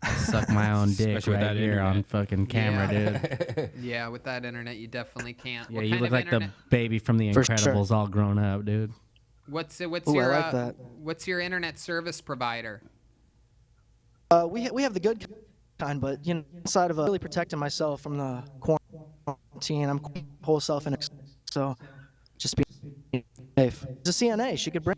I'll suck my own dick Especially with right that here on internet. fucking camera, Yeah. dude. Yeah, with that internet, you definitely can't. Yeah, What you kind look of like internet? the baby from The For sure. Incredibles all grown up, dude. What's Ooh, your I like that. what's your internet service provider? We have the good kind, but you know, inside of really protecting myself from the quarantine, I'm whole self in, so just be safe. It's a CNA. She could bring.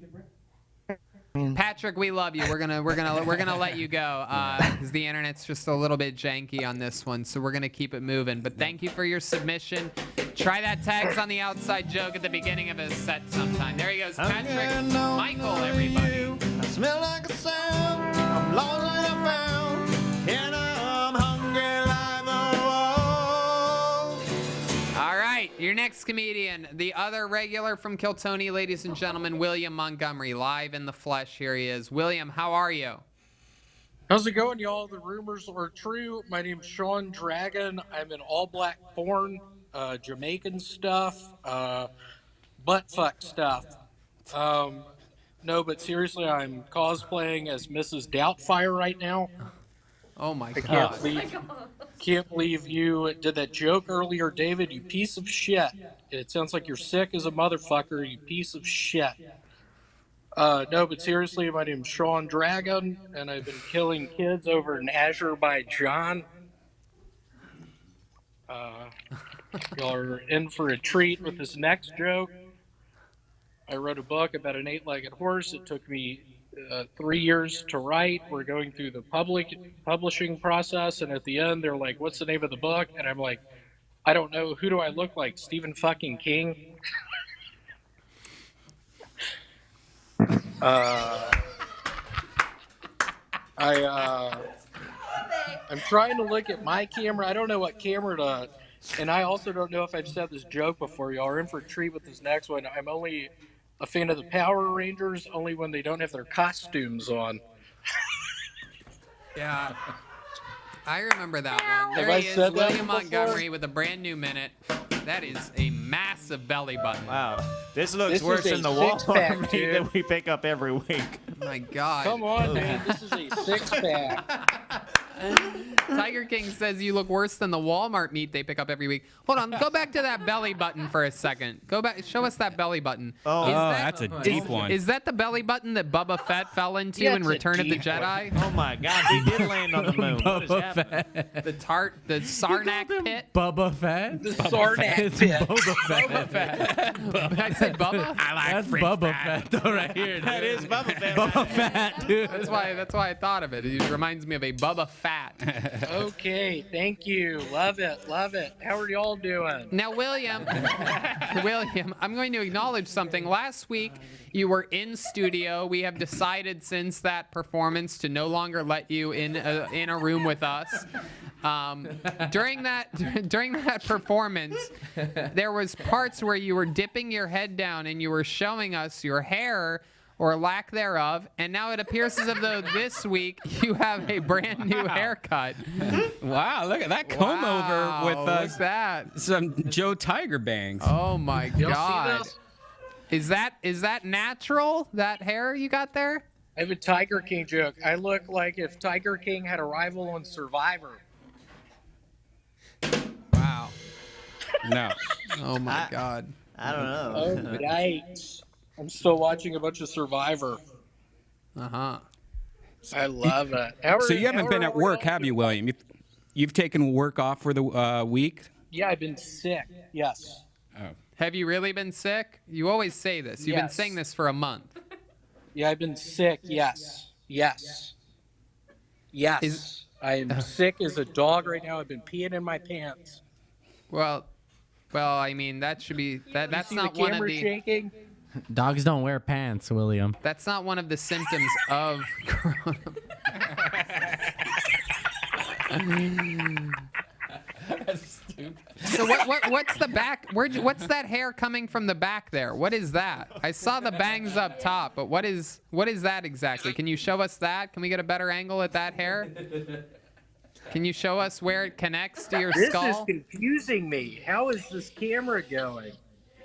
I mean, Patrick, we love you. We're gonna let you go because the internet's just a little bit janky on this one, so we're gonna keep it moving. But thank you for your submission. Try that tags on the outside joke at the beginning of his set sometime. There he goes, Patrick Michael, everybody. I smell like a sound. I'm lost and I found. And I'm hungry like the wolf. All right, your next comedian, the other regular from Kiltony, ladies and gentlemen, William Montgomery, live in the flesh. Here he is. William, how are you? How's it going, y'all? The rumors are true. My name's Sean Dragon. I'm in all black porn, Jamaican stuff, butt fuck stuff. No, but seriously, I'm cosplaying as Mrs. Doubtfire right now. Oh my I God. can't believe you did that joke earlier, David. You piece of shit. It sounds like you're sick as a motherfucker. You piece of shit. No, but seriously, my name's Sean Dragon, and I've been killing kids over in Azerbaijan. Y'all are in for a treat with this next joke. I wrote a book about an 8-legged horse. It took me 3 years to write. We're going through the publishing process, and at the end, they're like, "What's the name of the book?" And I'm like, "I don't know. Who do I look like? Stephen fucking King?" I'm trying to look at my camera. I don't know what camera to, and I also don't know if I've said this joke before. Y'all are in for a treat with this next one. I'm only a fan of the Power Rangers, only when they don't have their costumes on. Yeah. I remember that one. Have There I he is, said that William before? Montgomery with a brand new minute. That is a massive belly button. Wow. This looks This is worse a than the wall six-pack, meat dude. that we pick up every week. My God. Come on, dude. This is a 6-pack. Tiger King says you look worse than the Walmart meat they pick up every week. Hold on, go back to that belly button for a second. Go back, show us that belly button. Oh, that's a deep one. Is that the belly button that Boba Fett fell into Yeah, in it's a Return of the deep Jedi? Oh my God, he did land on the moon. What is happening? The Sarnak pit. Bubba Fett. The Sarnak It's pit. Boba Fett. Boba Fett. I said Bubba. That's Bubba Fett though, right here. That dude. is Bubba Fett. Bubba Fett, dude. That's why I thought of it. It reminds me of a Bubba Fat. Okay, thank you. Love it, love it. How are y'all doing? Now, William, I'm going to acknowledge something. Last week, you were in studio. We have decided since that performance to no longer let you in a room with us. During that performance, there was parts where you were dipping your head down and you were showing us your hair or lack thereof, and now it appears as though this week you have a brand new haircut. Wow, look at that comb over with what's that? some Joe Tiger bangs. Oh my Y'all see God! this? Is that natural? That hair you got there? I have a Tiger King joke. I look like if Tiger King had a rival on Survivor. Wow. No. Oh my God. I don't know. Oh, yikes. I'm still watching a bunch of Survivor. Uh-huh. I love it. So you haven't been at work, have you, William? You've taken work off for the week? Yeah, I've been sick. Yes. Oh. Have you really been sick? You always say this. You've been Yes. saying this for a month. Yeah, I've been sick. Yes. Yes. Yes. I am sick as a dog right now. I've been peeing in my pants. Well, I mean that should be that. That's See not the one of camera the. shaking? Dogs don't wear pants, William. That's not one of the symptoms of corona. So what's the back? What's that hair coming from the back there? What is that? I saw the bangs up top, but what is that exactly? Can you show us that? Can we get a better angle at that hair? Can you show us where it connects to your skull? This is confusing me. How is this camera going?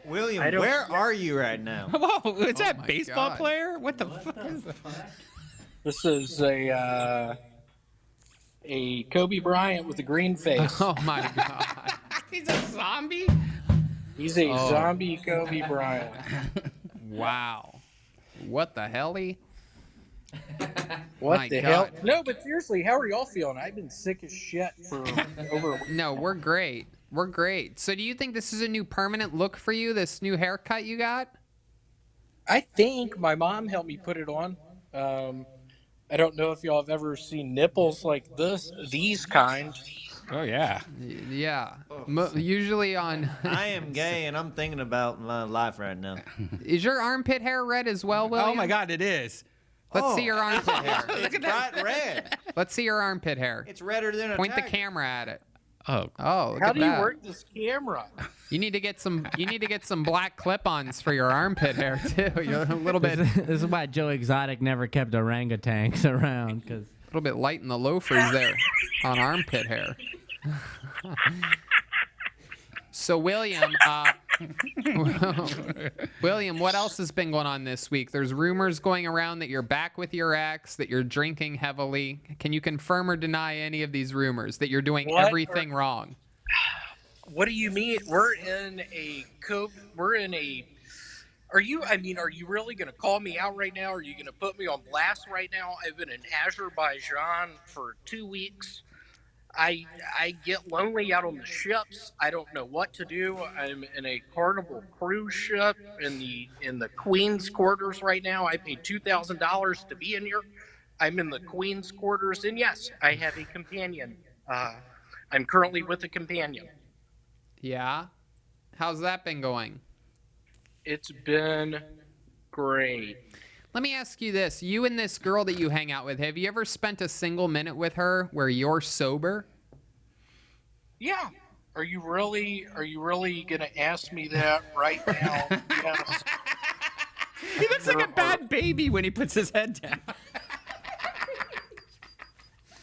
William, I don't- where are you right now? Whoa, is that my baseball God. player? What the fuck is that? This is a Kobe Bryant with a green face. Oh my God! He's a zombie? He's a zombie Kobe Bryant. Wow! What the helly? What My the God. hell? No, but seriously, how are y'all feeling? I've been sick as shit for over a week. No, we're great. We're great. So do you think this is a new permanent look for you, this new haircut you got? I think my mom helped me put it on. I don't know if y'all have ever seen nipples like these kind. Oh, yeah. Yeah. Usually on... I am gay and I'm thinking about my life right now. Is your armpit hair red as well, William? Oh, my God, it is. Let's see your armpit hair. It's bright red. Let's see your armpit hair. It's redder than a Point the tiger. camera at it. Oh. Oh, look How at do you that. work this camera? You need to get some black clip-ons for your armpit hair too. You're a little bit This is why Joe Exotic never kept orangutans around, because a little bit light in the loafers there on armpit hair. So William, William, what else has been going on this week? There's rumors going around that you're back with your ex, that you're drinking heavily. Can you confirm or deny any of these rumors that you're doing everything wrong? What do you mean? We're in a Are you really going to call me out right now? Are you going to put me on blast right now? I've been in Azerbaijan for 2 weeks. I get lonely out on the ships. I don't know what to do. I'm in a Carnival cruise ship in the Queen's quarters right now. I paid $2,000 to be in here. I'm in the Queen's quarters, and yes, I have a companion. I'm currently with a companion. Yeah? How's that been going? It's been great. Let me ask you this. You and this girl that you hang out with, have you ever spent a single minute with her where you're sober? Yeah. Are you really going to ask me that right now? Yes. He looks like a bad baby when he puts his head down.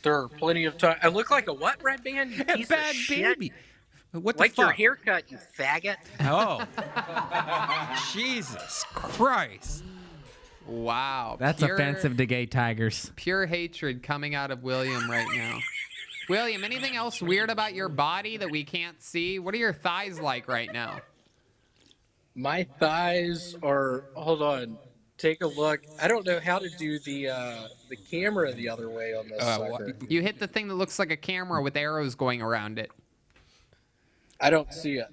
There are plenty of time. I look like a what, Red Band? You piece Bad of shit. baby. What the Like your fuck? haircut, you faggot. Oh. Jesus Christ. Wow. That's offensive to gay tigers. Pure hatred coming out of William right now. William, anything else weird about your body that we can't see? What are your thighs like right now? My thighs are. Hold on. Take a look. I don't know how to do the camera the other way on this sucker. You hit the thing that looks like a camera with arrows going around it. I don't see it.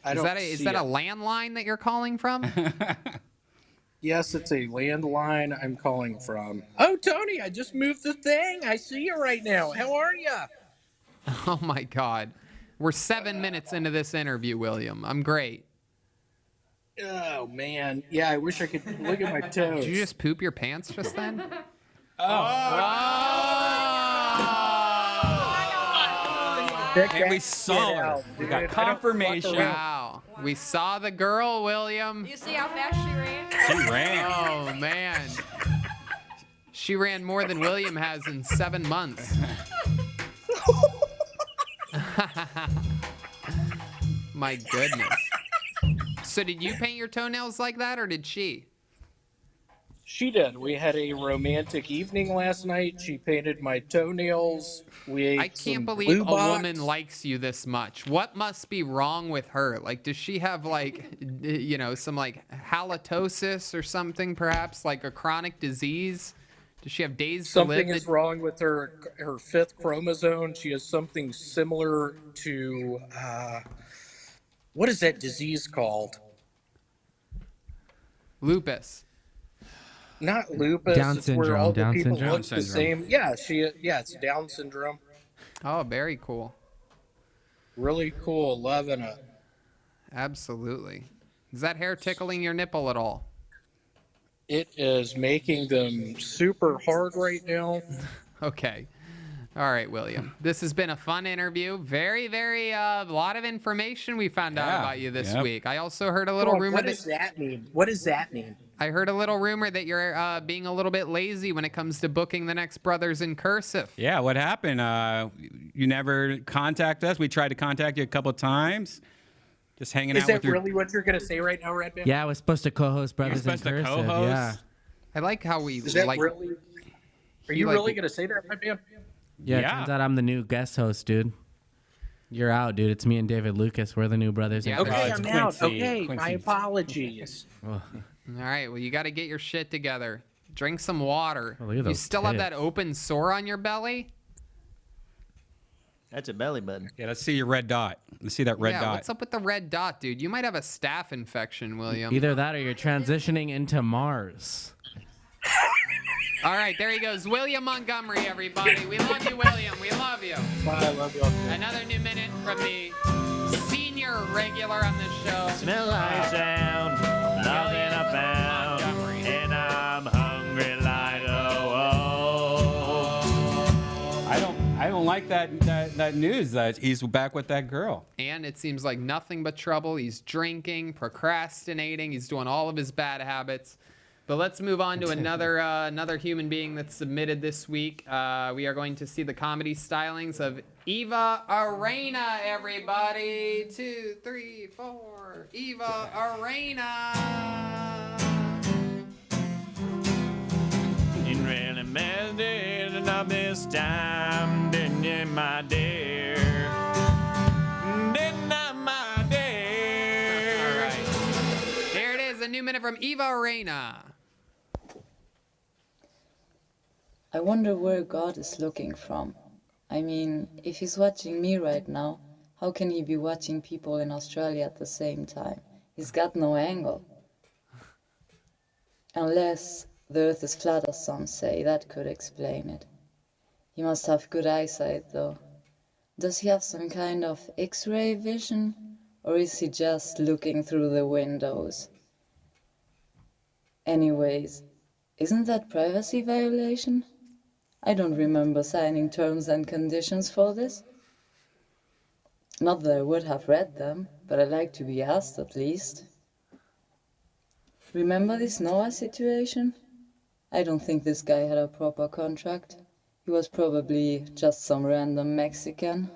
Is that a landline that you're calling from? Yes, it's a landline I'm calling from. Oh, Tony, I just moved the thing. I see you right now. How are you? Oh, my God. We're 7 minutes into this interview, William. I'm great. Oh, man. Yeah, I wish I could look at my toes. Did you just poop your pants just then? And we saw her. We got confirmation. Wow. We saw the girl, William. You see how fast she ran? She ran. Oh, man. She ran more than William has in 7 months. My goodness. So did you paint your toenails like that, or did she? She did. We had a romantic evening last night. She painted my toenails. We ate I can't some believe Blue a Box. woman likes you this much. What must be wrong with her? Like, does she have, like, you know, some, like, halitosis or something, perhaps? Like a chronic disease? Does she have days to live? Something is wrong with her fifth chromosome. She has something similar to, what is that disease called? Lupus. Not lupus. Down it's where syndrome, all the Down people syndrome. look the same. Yeah, it's Down syndrome. Oh, very cool. Really cool. Loving it. Absolutely. Is that hair tickling your nipple at all? It is making them super hard right now. Okay. All right, William. This has been a fun interview. Very, very, a lot of information we found out about you this week. I also heard a little rumor What does that mean? What does that mean? I heard a little rumor that you're being a little bit lazy when it comes to booking the next Brothers in Cursive. Yeah, what happened? You never contact us. We tried to contact you a couple times. Just hanging Is out that with your... really what you're going to say right now, Red Band? Yeah, I was supposed to co-host Brothers in supposed to Cursive. co-host? Yeah. I like how we Is that like. really? Are you like- really going to say that, Red Band? Yeah, it turns out I'm the new guest host, dude. You're out, dude. It's me and David Lucas. We're the new Brothers in Okay, Cursive. I'm out. Okay, my apologies. All right, well, you got to get your shit together. Drink some water. Oh, look at You those still have tits. that open sore on your belly? That's a belly button. Yeah, let's see your red dot. Let's see that red yeah, dot. what's up with the red dot, dude? You might have a staph infection, William. Either that or you're transitioning into Mars. All right, there he goes. William Montgomery, everybody. We love you, William. We love you. Bye, I love you. Another new minute from the senior regular on this show. Smell like sound, nothing I found, and I'm hungry like I don't like that news that he's back with that girl. And it seems like nothing but trouble. He's drinking, procrastinating. He's doing all of his bad habits. But let's move on to another human being that's submitted this week. We are going to see the comedy stylings of Eva Arena, everybody. 2, 3, 4. Eva Arena. it really messed up this time, didn't you, my dear? Didn't I, my dear? All right. Here it is, a new minute from Eva Arena. I wonder where God is looking from. I mean, if he's watching me right now, how can he be watching people in Australia at the same time? He's got no angle. Unless the earth is flat, as some say, that could explain it. He must have good eyesight, though. Does he have some kind of X-ray vision? Or is he just looking through the windows? Anyways, isn't that privacy violation? I don't remember signing terms and conditions for this. Not that I would have read them, but I'd like to be asked at least. Remember this Noah situation? I don't think this guy had a proper contract. He was probably just some random Mexican.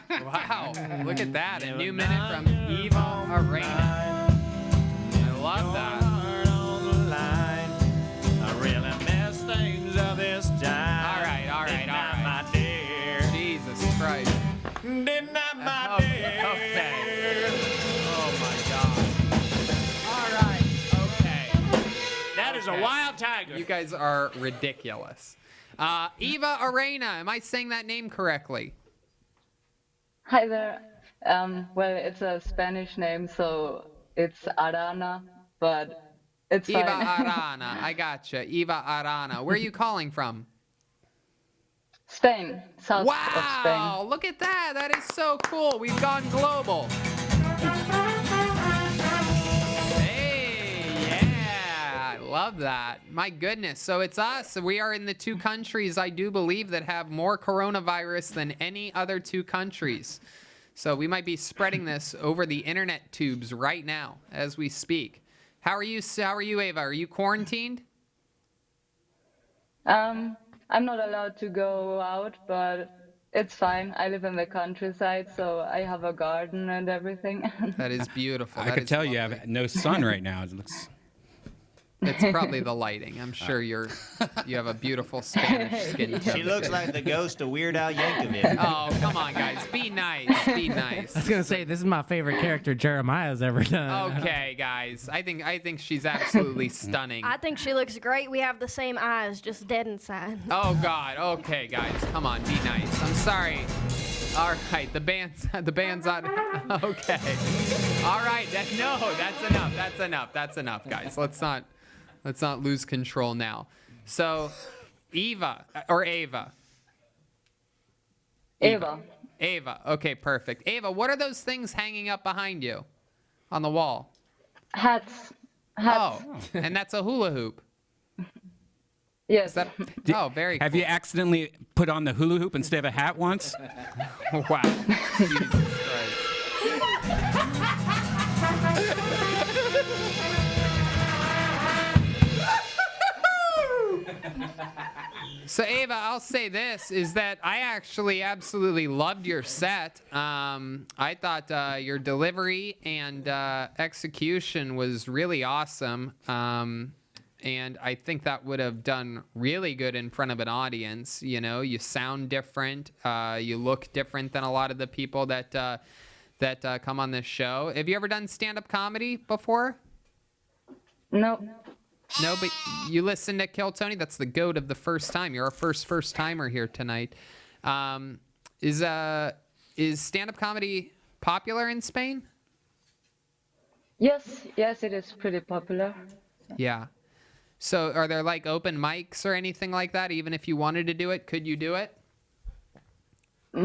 Wow, look at that. A new minute from Eva Arena. I love that. I really mess things up this time. All right. My dear. Jesus Christ. Did not my Okay. Oh my God. All right. Okay. That is a wild tiger. You guys are ridiculous. Eva Arena. Am I saying that name correctly? Hi there. Well, it's a Spanish name, so it's Arana, but it's Eva fine. Arana. I gotcha. Eva Arana. Where are you calling from? Spain, south of Wow! Spain. Look at that. That is so cool. We've gone global. Hey, yeah. I love that. My goodness. So it's us. We are in the 2 countries, I do believe, that have more coronavirus than any other 2 countries. So we might be spreading this over the internet tubes right now as we speak. How are you, Eva? Are you quarantined? I'm not allowed to go out, but it's fine. I live in the countryside, so I have a garden and everything. That is beautiful. I could tell you have no sun right now. It looks. It's probably the lighting. I'm sure you have a beautiful Spanish skin tone. She looks like the ghost of Weird Al Yankovic. Oh, come on, guys. Be nice. Be nice. I was gonna say this is my favorite character Jeremiah's ever done. Okay, guys. I think she's absolutely stunning. I think she looks great. We have the same eyes, just dead inside. Oh God. Okay, guys. Come on. Be nice. I'm sorry. All right. The band's on. Okay. All right. That's enough. That's enough, guys. Let's not lose control now. So, Eva or Ava? Eva. Ava. Okay, perfect. Ava, what are those things hanging up behind you on the wall? Hats. Oh, and that's a hula hoop. Yes. Oh, very cool. Have you accidentally put on the hula hoop instead of a hat once? Wow. Jesus Christ. So Ava, I'll say this, is that I actually absolutely loved your set. I thought your delivery and execution was really awesome. And I think that would have done really good in front of an audience. You know, you sound different. You look different than a lot of the people that come on this show. Have you ever done stand-up comedy before? No. No, but you listen to Kill Tony. That's the goat of the first time. You're our first timer here tonight. Is stand-up comedy popular in Spain? Yes, it is pretty popular. Yeah. So are there like open mics or anything like that? Even if you wanted to do it, could you do it? I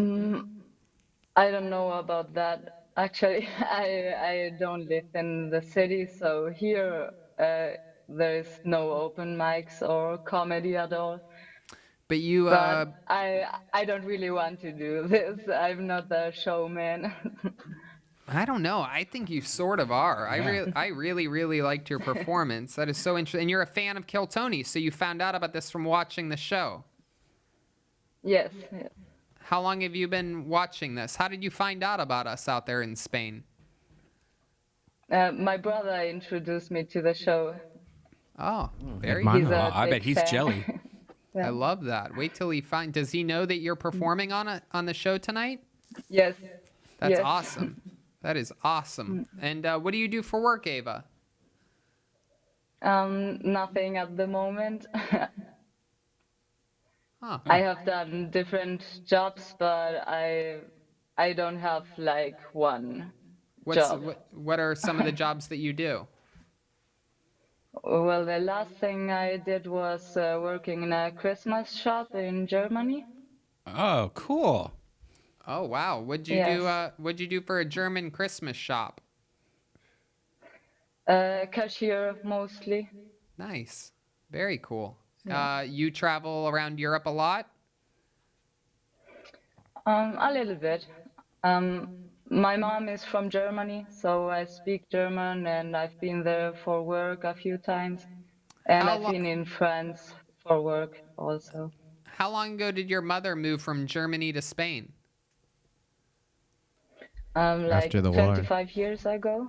don't know about that. Actually, I don't live in the city, so here there is no open mics or comedy at all. But you, But I don't really want to do this. I'm not a showman. I don't know. I think you sort of are. I really liked your performance. That is so interesting. And you're a fan of Kill Tony, so you found out about this from watching the show. Yes. How long have you been watching this? How did you find out about us out there in Spain? My brother introduced me to the show. Oh, very He's good. a I bet big he's fan. jelly. I love that. Wait till he finds. Does he know that you're performing on the show tonight? Yes. That's Yes. awesome. That is awesome. And what do you do for work, Ava? Nothing at the moment. Huh. I have done different jobs, but I don't have like one job. What are some of the jobs that you do? Well, the last thing I did was working in a Christmas shop in Germany. Oh, cool. Oh wow. What'd you Yes. do? What'd you do for a German Christmas shop? Cashier mostly. Nice. Very cool. Yeah. You travel around Europe a lot? A little bit. my mom is from Germany, so I speak German, and I've been there for work a few times, and I've been in France for work also. How long ago did your mother move from Germany to Spain? Like After the war. 25 years ago.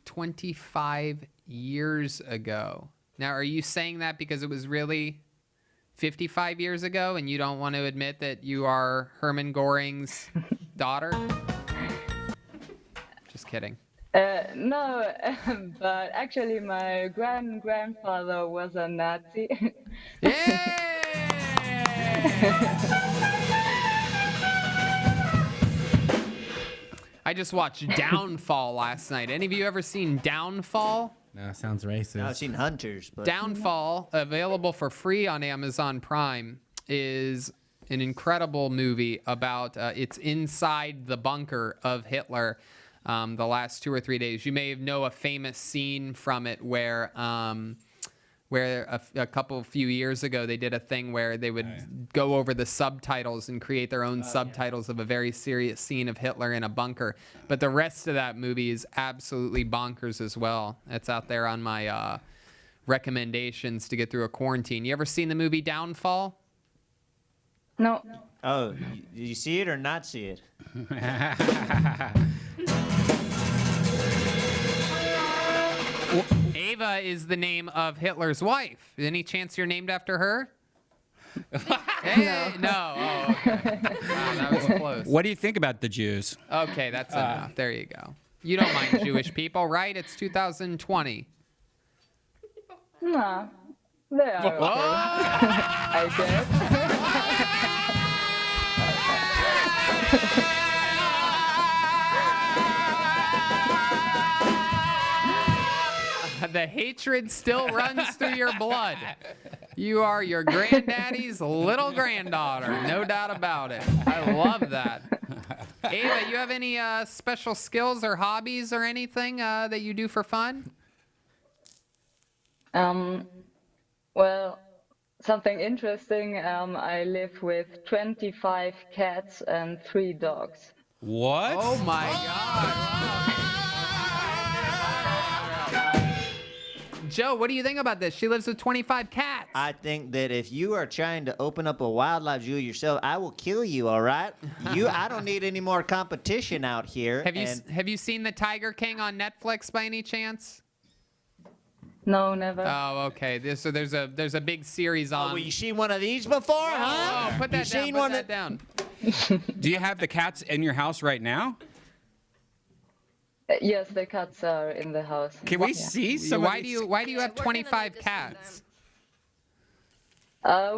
25 years ago. Now, are you saying that because it was really 55 years ago and you don't want to admit that you are Hermann Göring's daughter? Just kidding. No, but actually my grandfather was a Nazi. I just watched Downfall last night. Any of you ever seen Downfall? No, sounds racist. I've seen Hunters, but Downfall, available for free on Amazon Prime, is an incredible movie about it's inside the bunker of Hitler. The last 2 or 3 days, you may know a famous scene from it where a few years ago they did a thing where they would go over the subtitles and create their own subtitles of a very serious scene of Hitler in a bunker. But the rest of that movie is absolutely bonkers as well. It's out there on my recommendations to get through a quarantine. You ever seen the movie Downfall? No. Oh, did you see it or not see it? Eva is the name of Hitler's wife. Any chance you're named after her? Hey, no. Oh, okay. Wow, that was close. What do you think about the Jews? Okay, that's enough. There you go. You don't mind Jewish people, right? It's 2020. No, they are okay. I guess. The hatred still runs through your blood. You are your granddaddy's little granddaughter, no doubt about it. I love that. Ava, you have any special skills or hobbies or anything that you do for fun? Well, something interesting. I live with 25 cats and 3 dogs. What? Oh my God. Joe, what do you think about this? She lives with 25 cats. I think that if you are trying to open up a wildlife zoo yourself, I will kill you, all right? I don't need any more competition out here. Have you seen The Tiger King on Netflix by any chance? No, never. Oh, okay. So there's a big series on. Oh, well, you seen one of these before, huh? Oh, put that down. Seen Put one that down. Do you have the cats in your house right now? Yes, the cats are in the house. Can we see some? Why do you have 25 cats?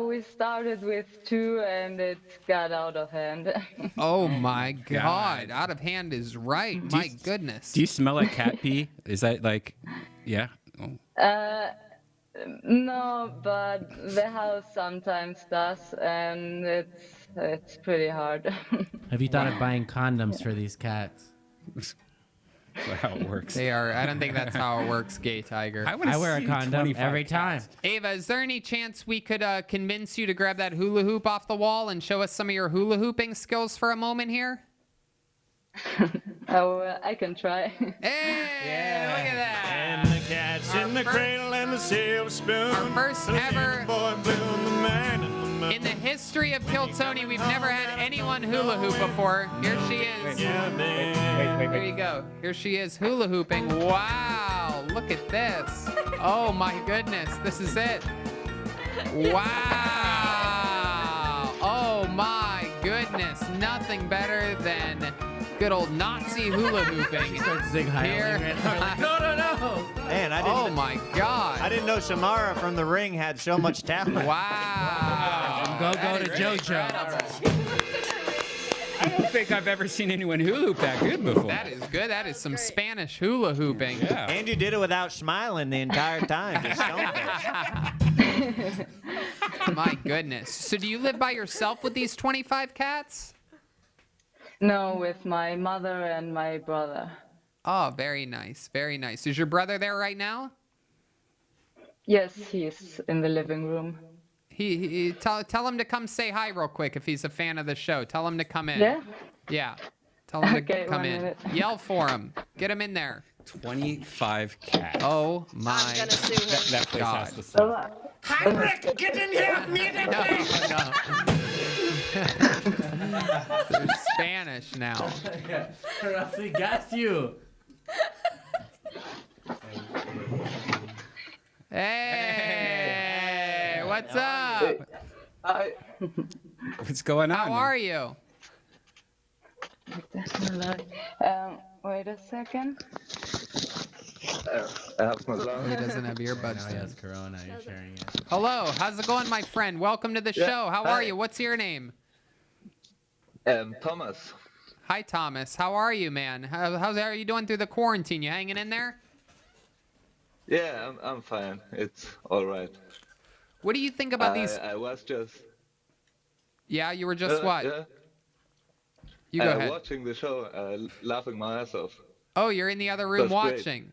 We started with 2 and it got out of hand. Oh my God. Out of hand is right. My goodness. Do you smell like cat pee? Is that like, yeah? Oh. No, but the house sometimes does, and it's pretty hard. Have you thought of buying condoms for these cats? That's how it works. I don't think that's how it works, Gay Tiger. I wear a condom every time. Ava, is there any chance we could convince you to grab that hula hoop off the wall and show us some of your hula hooping skills for a moment here? Oh, I can try. Hey, look at that. And the cat's in the cradle and the silver spoon. Our first ever in the history of Kill Tony, we've never had anyone hula hoop before. Here she is. Here you go. Here she is hula hooping. Wow, look at this. Oh my goodness, this is it. Wow. Oh my goodness, nothing better than good old Nazi hula hooping. She starts zig Here. No. Man, I didn't. Oh my God. I didn't know Samara from The Ring had so much talent. Wow. Go to JoJo. I don't think I've ever seen anyone hula hoop that good before. That is good. That is some Spanish hula hooping. Yeah. And you did it without smiling the entire time. Just stone-faced. My goodness. So do you live by yourself with these 25 cats? No, with my mother and my brother. Oh, very nice. Very nice. Is your brother there right now? Yes, he's in the living room. Tell him to come say hi real quick if he's a fan of the show. Tell him to come in. Yeah? Yeah. Tell him Okay, to come 1 in. minute. Yell for him. Get him in there. 25 cats. Oh my That place God. has to stop. Heinrich, get in here immediately! They're Spanish now. Or else we got you. Hey, what's up? Hi. What's going on? How are you? Wait a second. He doesn't have earbuds He in. has Corona. You're sharing it. Hello, how's it going, my friend? Welcome to the show. How are hi. you? What's your name? Thomas. Hi, Thomas. How are you, man? How are you doing through the quarantine? You hanging in there? Yeah, I'm fine. It's all right. What do you think about these? I was just. Yeah, you were just what? Yeah. You go ahead. Watching the show, laughing my ass off. Oh, you're in the other room That's great. watching.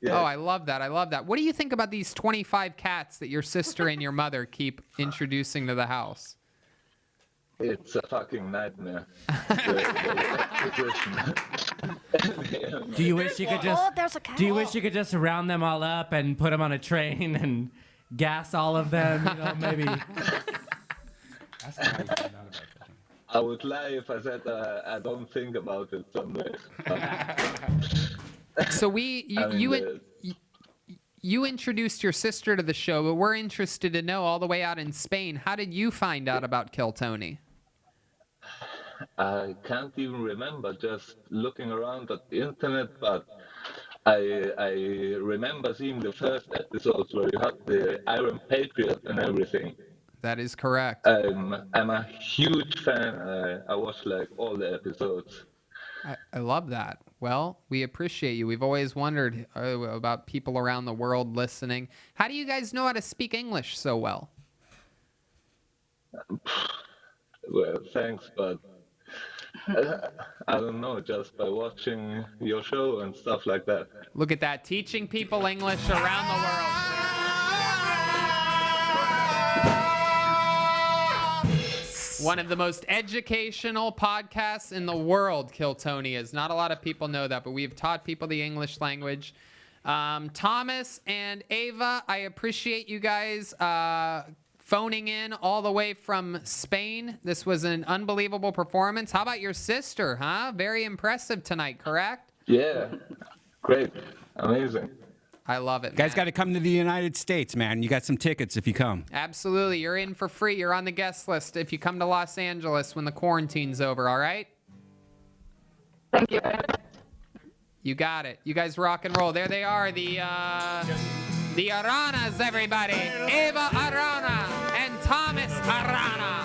Yeah. Oh, I love that. I love that. What do you think about these 25 cats that your sister and your mother keep introducing to the house? It's a fucking nightmare. Do you wish you could just? Oh, there's a cat. Do you wish you could just round them all up and put them on a train and gas all of them? You know, maybe. I would lie if I said I don't think about it some days. So you introduced your sister to the show, but we're interested to know all the way out in Spain. How did you find out about Kill Tony? I can't even remember just looking around at the internet, but I remember seeing the first episodes where you had the Iron Patriot and everything. That is correct. I'm a huge fan. I watched like all the episodes. I love that. Well, we appreciate you. We've always wondered about people around the world listening. How do you guys know how to speak English so well? Well, thanks, but I don't know, just by watching your show and stuff like that. Look at that, teaching people English around the world. One of the most educational podcasts in the world, Kill Tony is. Not a lot of people know that, but we've taught people the English language. Thomas and Eva, I appreciate you guys phoning in all the way from Spain. This was an unbelievable performance. How about your sister, huh? Very impressive tonight, correct? Yeah, great, amazing. I love it, You guys got to come to the United States, man. You got some tickets if you come. Absolutely. You're in for free. You're on the guest list if you come to Los Angeles when the quarantine's over, all right? Thank you. You got it. You guys rock and roll. There they are, the Aranas, everybody. Eva Arena and Thomas Arana.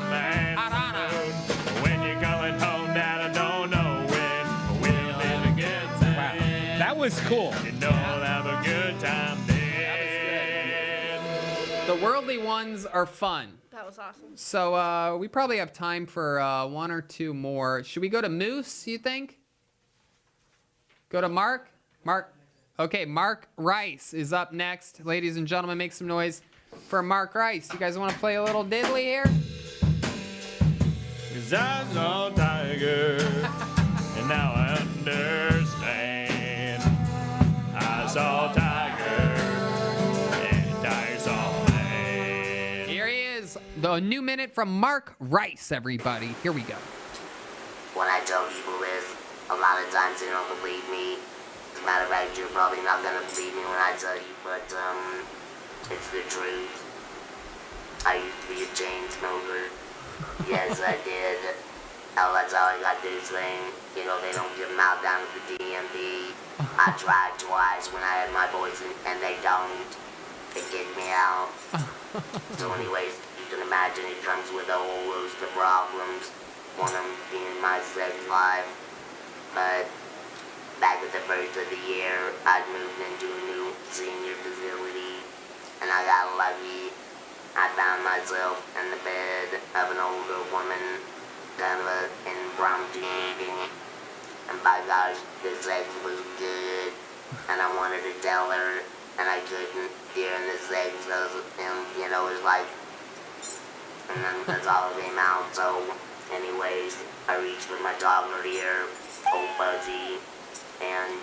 When you're going home down, I don't know when. We'll have a good time. Wow. That was cool. You know I'll have a good time then. The worldly ones are fun. That was awesome. So we probably have time for one or two more. Should we go to Moose, you think? Go to Mark? Okay, Mark Rice is up next. Ladies and gentlemen, make some noise for Mark Rice. You guys want to play a little diddly here? 'Cause I saw Tiger, and now I understand. I saw Tiger, and Tiger saw man. Here he is, the new minute from Mark Rice, everybody. Here we go. When I tell people this, a lot of times they don't believe me. As a matter of fact, you're probably not gonna believe me when I tell you, but it's the truth. I used to be a chain smoker. Yes, I did. Hell, that's how I got this thing. You know, they don't give them out down at the DMV. I tried twice when I had my boys, and they don't. They kicked me out. So anyways, you can imagine it comes with a whole host of problems. One of them being my sex life. But back at the first of the year, I'd moved into a new senior facility, and I got lucky. I found myself in the bed of an older woman, kind of an impromptu meeting, and by gosh, the sex was good, and I wanted to tell her, and I couldn't during the sex, and you know, it was like, and then that's all it came out. So anyways, anyways, I reached with my toddler here, old Buzzy, and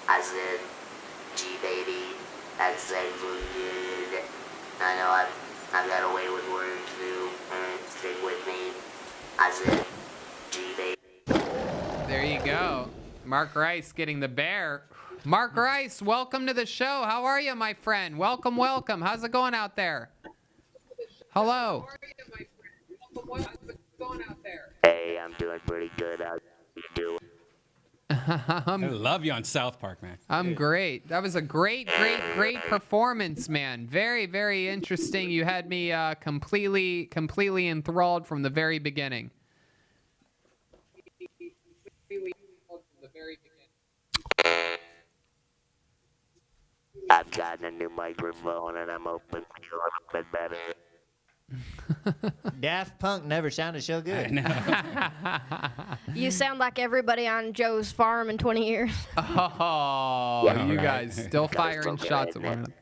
I said, gee baby, that's sexually good. I know I've got a way with words too, stick with me. I said, gee baby. There you go. Mark Rice getting the bear. Mark Rice, welcome to the show. How are you, my friend? Welcome, welcome. How's it going out there? Hello. How are you, my friend? Welcome, how's it going out there? Hey, I'm doing pretty good. How you doing? I love you on South Park, man. I'm great. That was a great performance, man. Very, very interesting. You had me completely enthralled from the very beginning. I've gotten a new microphone and I'm hoping to feel a bit better. Daft Punk never sounded so good. You sound like everybody on Joe's farm in 20 years. Oh, you guys still firing shots at one another.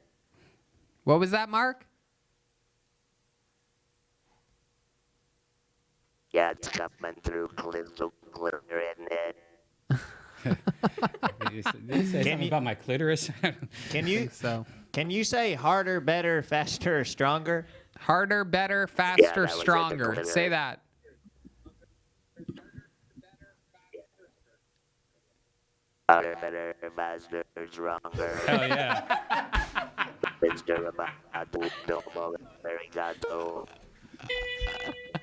What was that, Mark? Yeah, it's coming through glitter in it. Did you say something about my clitoris? Can you say harder, better, faster, or stronger? Harder, better, faster, stronger. Say that. Harder, better, faster, stronger. Hell yeah.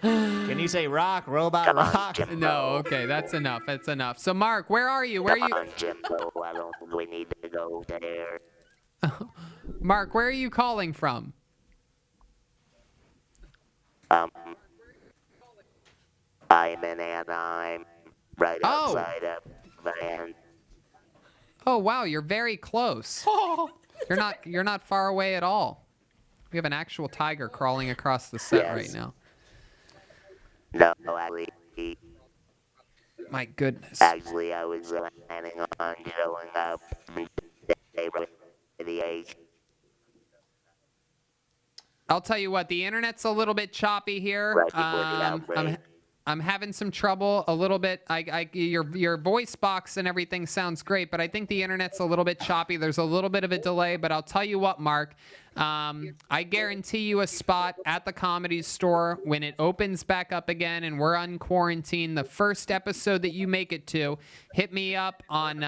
Can you say rock, robot, rock? No, okay, that's enough. That's enough. So, Mark, where are you? Where are you? Come on, Jimbo, I don't think we need to go there. Mark, where are you calling from? I'm in Anaheim, right outside of Van. Oh, wow, you're very close. You're not far away at all. We have an actual tiger crawling across the set right now. No, actually. My goodness. Actually, I was planning on showing up the age. I'll tell you what, the internet's a little bit choppy here. I'm having some trouble a little bit. Your voice box and everything sounds great, but I think the internet's a little bit choppy. There's a little bit of a delay, but I'll tell you what, Mark. I guarantee you a spot at the Comedy Store when it opens back up again and we're on quarantine. The first episode that you make it to, hit me up on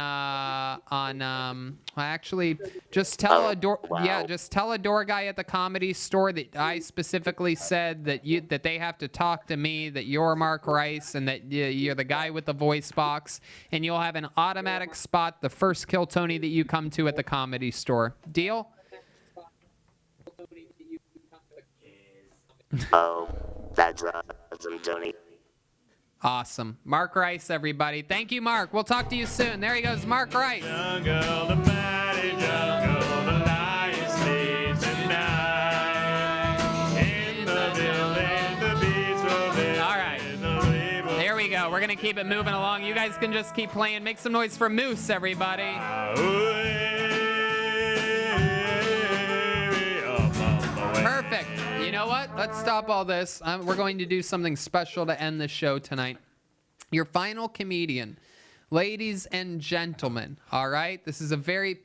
actually just tell a door just tell a door guy at the Comedy Store that I specifically said that they have to talk to me, that you're Mark Rice and that you're the guy with the voice box, and you'll have an automatic spot the first Kill Tony that you come to at the Comedy Store. Deal? Oh, that's awesome, Tony. Awesome. Mark Rice, everybody. Thank you, Mark. We'll talk to you soon. There he goes, Mark Rice. Jungle, the mighty jungle, the lion sleeps at night. In the village, the beats will live. All right. There we go. We're going to keep it moving along. You guys can just keep playing. Make some noise for Moose, everybody. Perfect. You know what? Let's stop all this. We're going to do something special to end the show tonight. Your final comedian. Ladies and gentlemen, all right? This is a very...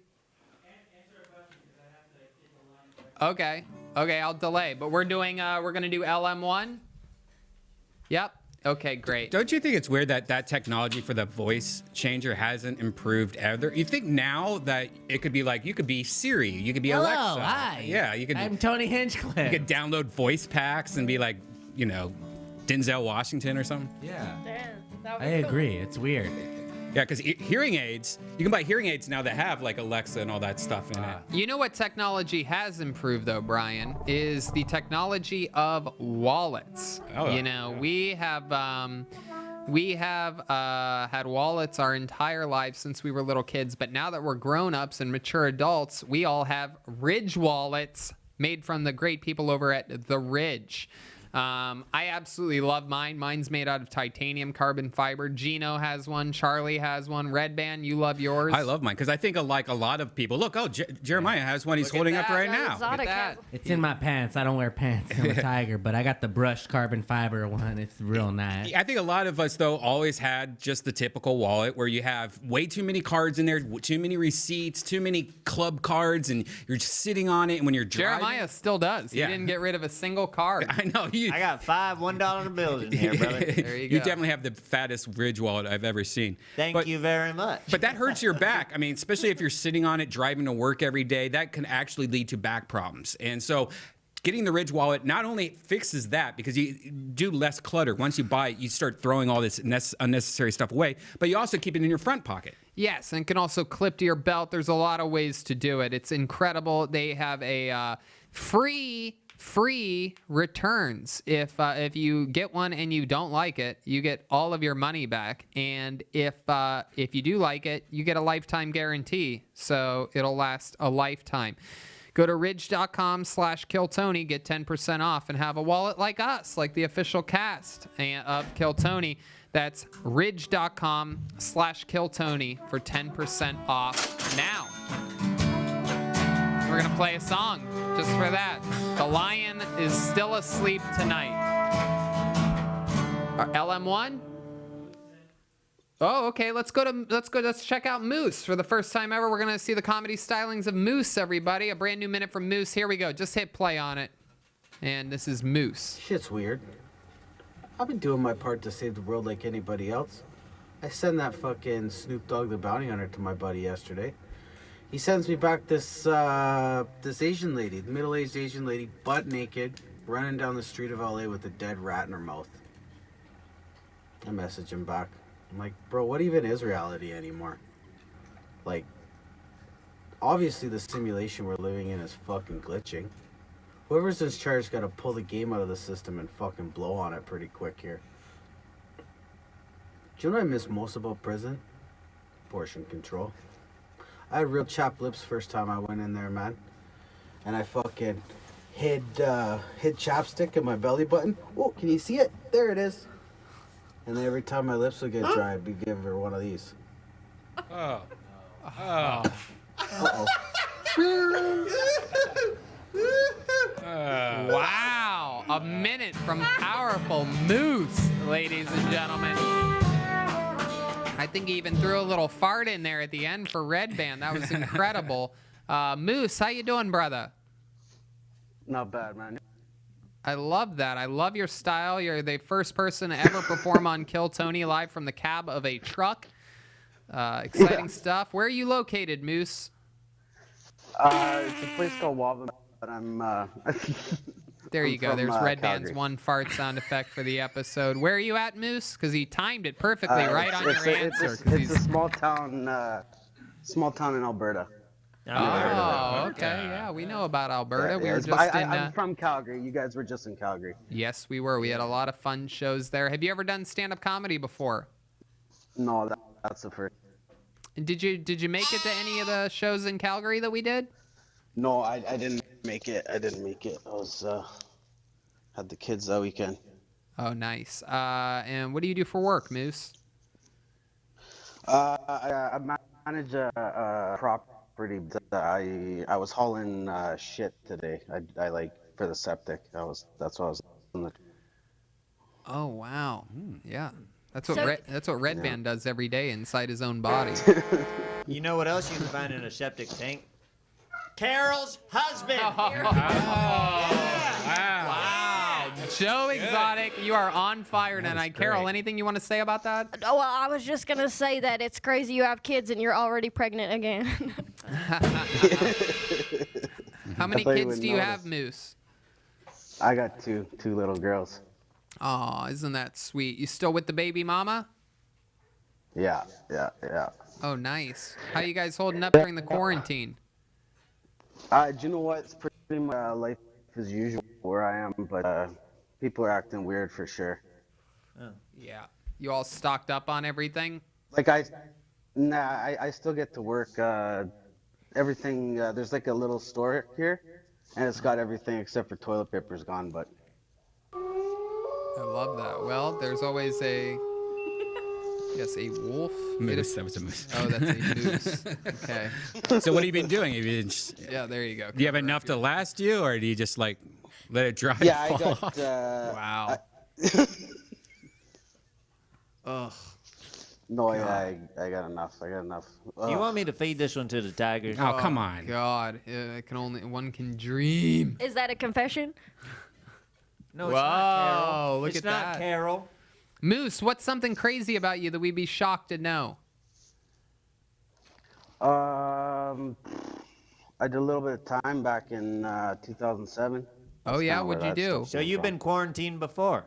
Okay, I'll delay. But we're going to do LM1? Yep. Okay, great. Don't you think it's weird that technology for the voice changer hasn't improved ever? You think now that it could be like, you could be Siri, you could be Hello, Alexa. hi. Yeah, you could. I'm Tony Hinchcliffe. You could download voice packs and be like, Denzel Washington or something. Yeah. Damn, I agree. It's weird. Yeah, because hearing aids, you can buy hearing aids now that have like Alexa and all that stuff in it. You know what technology has improved though, Brian, is the technology of wallets. Oh, we have had wallets our entire lives since we were little kids, but now that we're grown-ups and mature adults, we all have Ridge wallets made from the great people over at The Ridge. I absolutely love mine. Mine's made out of titanium carbon fiber. Gino has one. Charlie has one. Red Band, you love yours. I love mine because I think like a lot of people. Look, Jeremiah has one. He's holding up right now. Look at that. It's in my pants. I don't wear pants. I'm a tiger, but I got the brushed carbon fiber one. It's real nice. I think a lot of us, though, always had just the typical wallet where you have way too many cards in there, too many receipts, too many club cards, and you're just sitting on it. And when you're driving, Jeremiah still does. Yeah. He didn't get rid of a single card. I know. I got 5 $1 bills in here, brother. There you go. You definitely have the fattest Ridge wallet I've ever seen. Thank you very much. But that hurts your back. I mean, especially if you're sitting on it, driving to work every day, that can actually lead to back problems. And so getting the Ridge wallet not only fixes that because you do less clutter. Once you buy it, you start throwing all this unnecessary stuff away, but you also keep it in your front pocket. Yes, and can also clip to your belt. There's a lot of ways to do it. It's incredible. They have a free returns. If you get one and you don't like it, you get all of your money back. And if you do like it, you get a lifetime guarantee. So it'll last a lifetime. Go to ridge.com/KillTony, get 10% off, and have a wallet like us, like the official cast of Kill Tony. That's ridge.com/KillTony for 10% off now. We're going to play a song just for that. The Lion is still asleep tonight. LM1? Oh, okay. Let's check out Moose for the first time ever. We're going to see the comedy stylings of Moose, everybody. A brand new minute from Moose. Here we go. Just hit play on it. And this is Moose. Shit's weird. I've been doing my part to save the world like anybody else. I sent that fucking Snoop Dogg the Bounty Hunter to my buddy yesterday. He sends me back this Asian lady, middle-aged Asian lady, butt naked, running down the street of LA with a dead rat in her mouth. I message him back. I'm like, bro, what even is reality anymore? Like, obviously the simulation we're living in is fucking glitching. Whoever's in charge got to pull the game out of the system and fucking blow on it pretty quick here. Do you know what I miss most about prison? Portion control. I had real chapped lips first time I went in there, man. And I fucking hid chapstick in my belly button. Oh, can you see it? There it is. And then every time my lips would get dry, I'd be giving her one of these. Oh. Uh-oh. Wow. A minute from powerful Moose, ladies and gentlemen. I think he even threw a little fart in there at the end for Red Band. That was incredible. Moose, how you doing, brother? Not bad, man. I love that. I love your style. You're the first person to ever perform on Kill Tony live from the cab of a truck. Exciting stuff. Where are you located, Moose? It's a place called Wava, but I'm... There you go. There's Red Calgary. Band's one fart sound effect for the episode. Where are you at, Moose? Because he timed it perfectly right on your answer. It's a small town in Alberta. Oh, okay. Yeah, we know about Alberta. We were just I'm from Calgary. You guys were just in Calgary. Yes, we were. We had a lot of fun shows there. Have you ever done stand-up comedy before? No, that's the first. And did you make it to any of the shows in Calgary that we did? No, I didn't make it. I was had the kids that weekend. Oh, nice. And what do you do for work, Moose? I manage a property. I was hauling shit today. I like for the septic. That's what I was on the. Oh wow. Yeah. That's what Red Band does every day inside his own body. You know what else you can find in a septic tank? Carol's husband. Wow. Joe Exotic, you are on fire tonight. Carol, anything you want to say about that? Oh, well, I was just going to say that it's crazy you have kids and you're already pregnant again. How many kids do you have, Moose? I got two little girls. Oh, isn't that sweet? You still with the baby mama? Yeah. Oh, nice. How you guys holding up during the quarantine? Do you know what? It's pretty much life as usual where I am, but people are acting weird for sure. Oh. Yeah. You all stocked up on everything? Like I still get to work. Everything. There's like a little store here, and it's got everything except for toilet paper's gone. But I love that. Well, there's always a wolf. Moose. That was a moose. Oh, that's a moose. Okay. So what have you been doing? Have you been Yeah, there you go. Do you have enough to last you, or do you just like let it dry? Yeah, and I fall got. off? Wow. Ugh. No, yeah, I got enough. I got enough. Do you want me to feed this one to the tigers? Oh, come on. God, one can dream. Is that a confession? No, it's not Carol. Look It's at not that. Carol. Moose, what's something crazy about you that we'd be shocked to know? I did a little bit of time back in 2007. Oh yeah, what'd you do? So you've been quarantined before?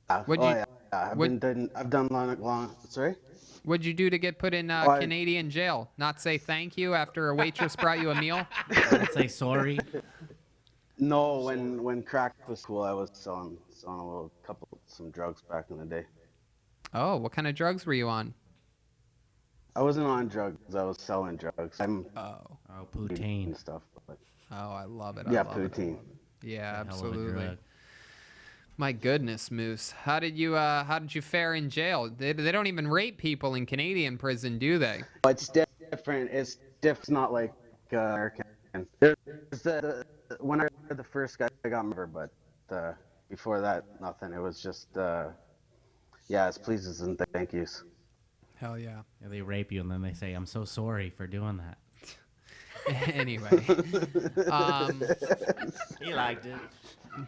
Yeah, I've done long. Sorry. What'd you do to get put in Canadian jail? Not say thank you after a waitress brought you a meal? Not say sorry. No, when crack was cool, I was selling some drugs back in the day. Oh, what kind of drugs were you on? I wasn't on drugs. I was selling drugs. Oh, poutine and stuff. But, oh, I love it. yeah, I love poutine. It. Yeah, That's a hell of a absolutely. drug. My goodness, Moose. How did you fare in jail? They don't even rape people in Canadian prison, do they? It's different. It's not like American. When I heard the first guy, I got murdered, but before that, nothing. It was just it's pleases and thank yous. Hell yeah. Yeah, they rape you and then they say, "I'm so sorry for doing that." Anyway, He liked it.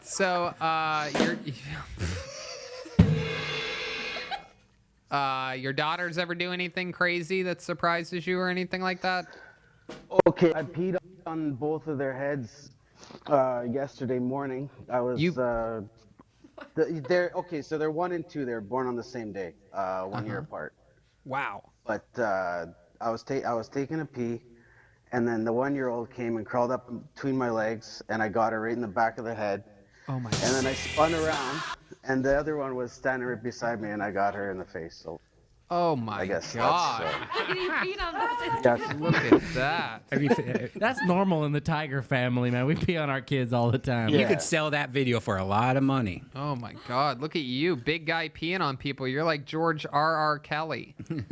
so your daughters ever do anything crazy that surprises you or anything like that? Okay, I peed on both of their heads yesterday morning. I was they're okay. So they're 1 and 2. They're born on the same day, 1 year apart. Wow. But I was taking a pee, and then the 1-year-old came and crawled up between my legs, and I got her right in the back of the head. Oh my. And then I spun around, and the other one was standing right beside me, and I got her in the face. So. Oh my God. Look at that. That's normal in the Tiger family, man. We pee on our kids all the time. You could sell that video for a lot of money. Oh my God. Look at you. Big guy peeing on people. You're like George R.R. Kelly. There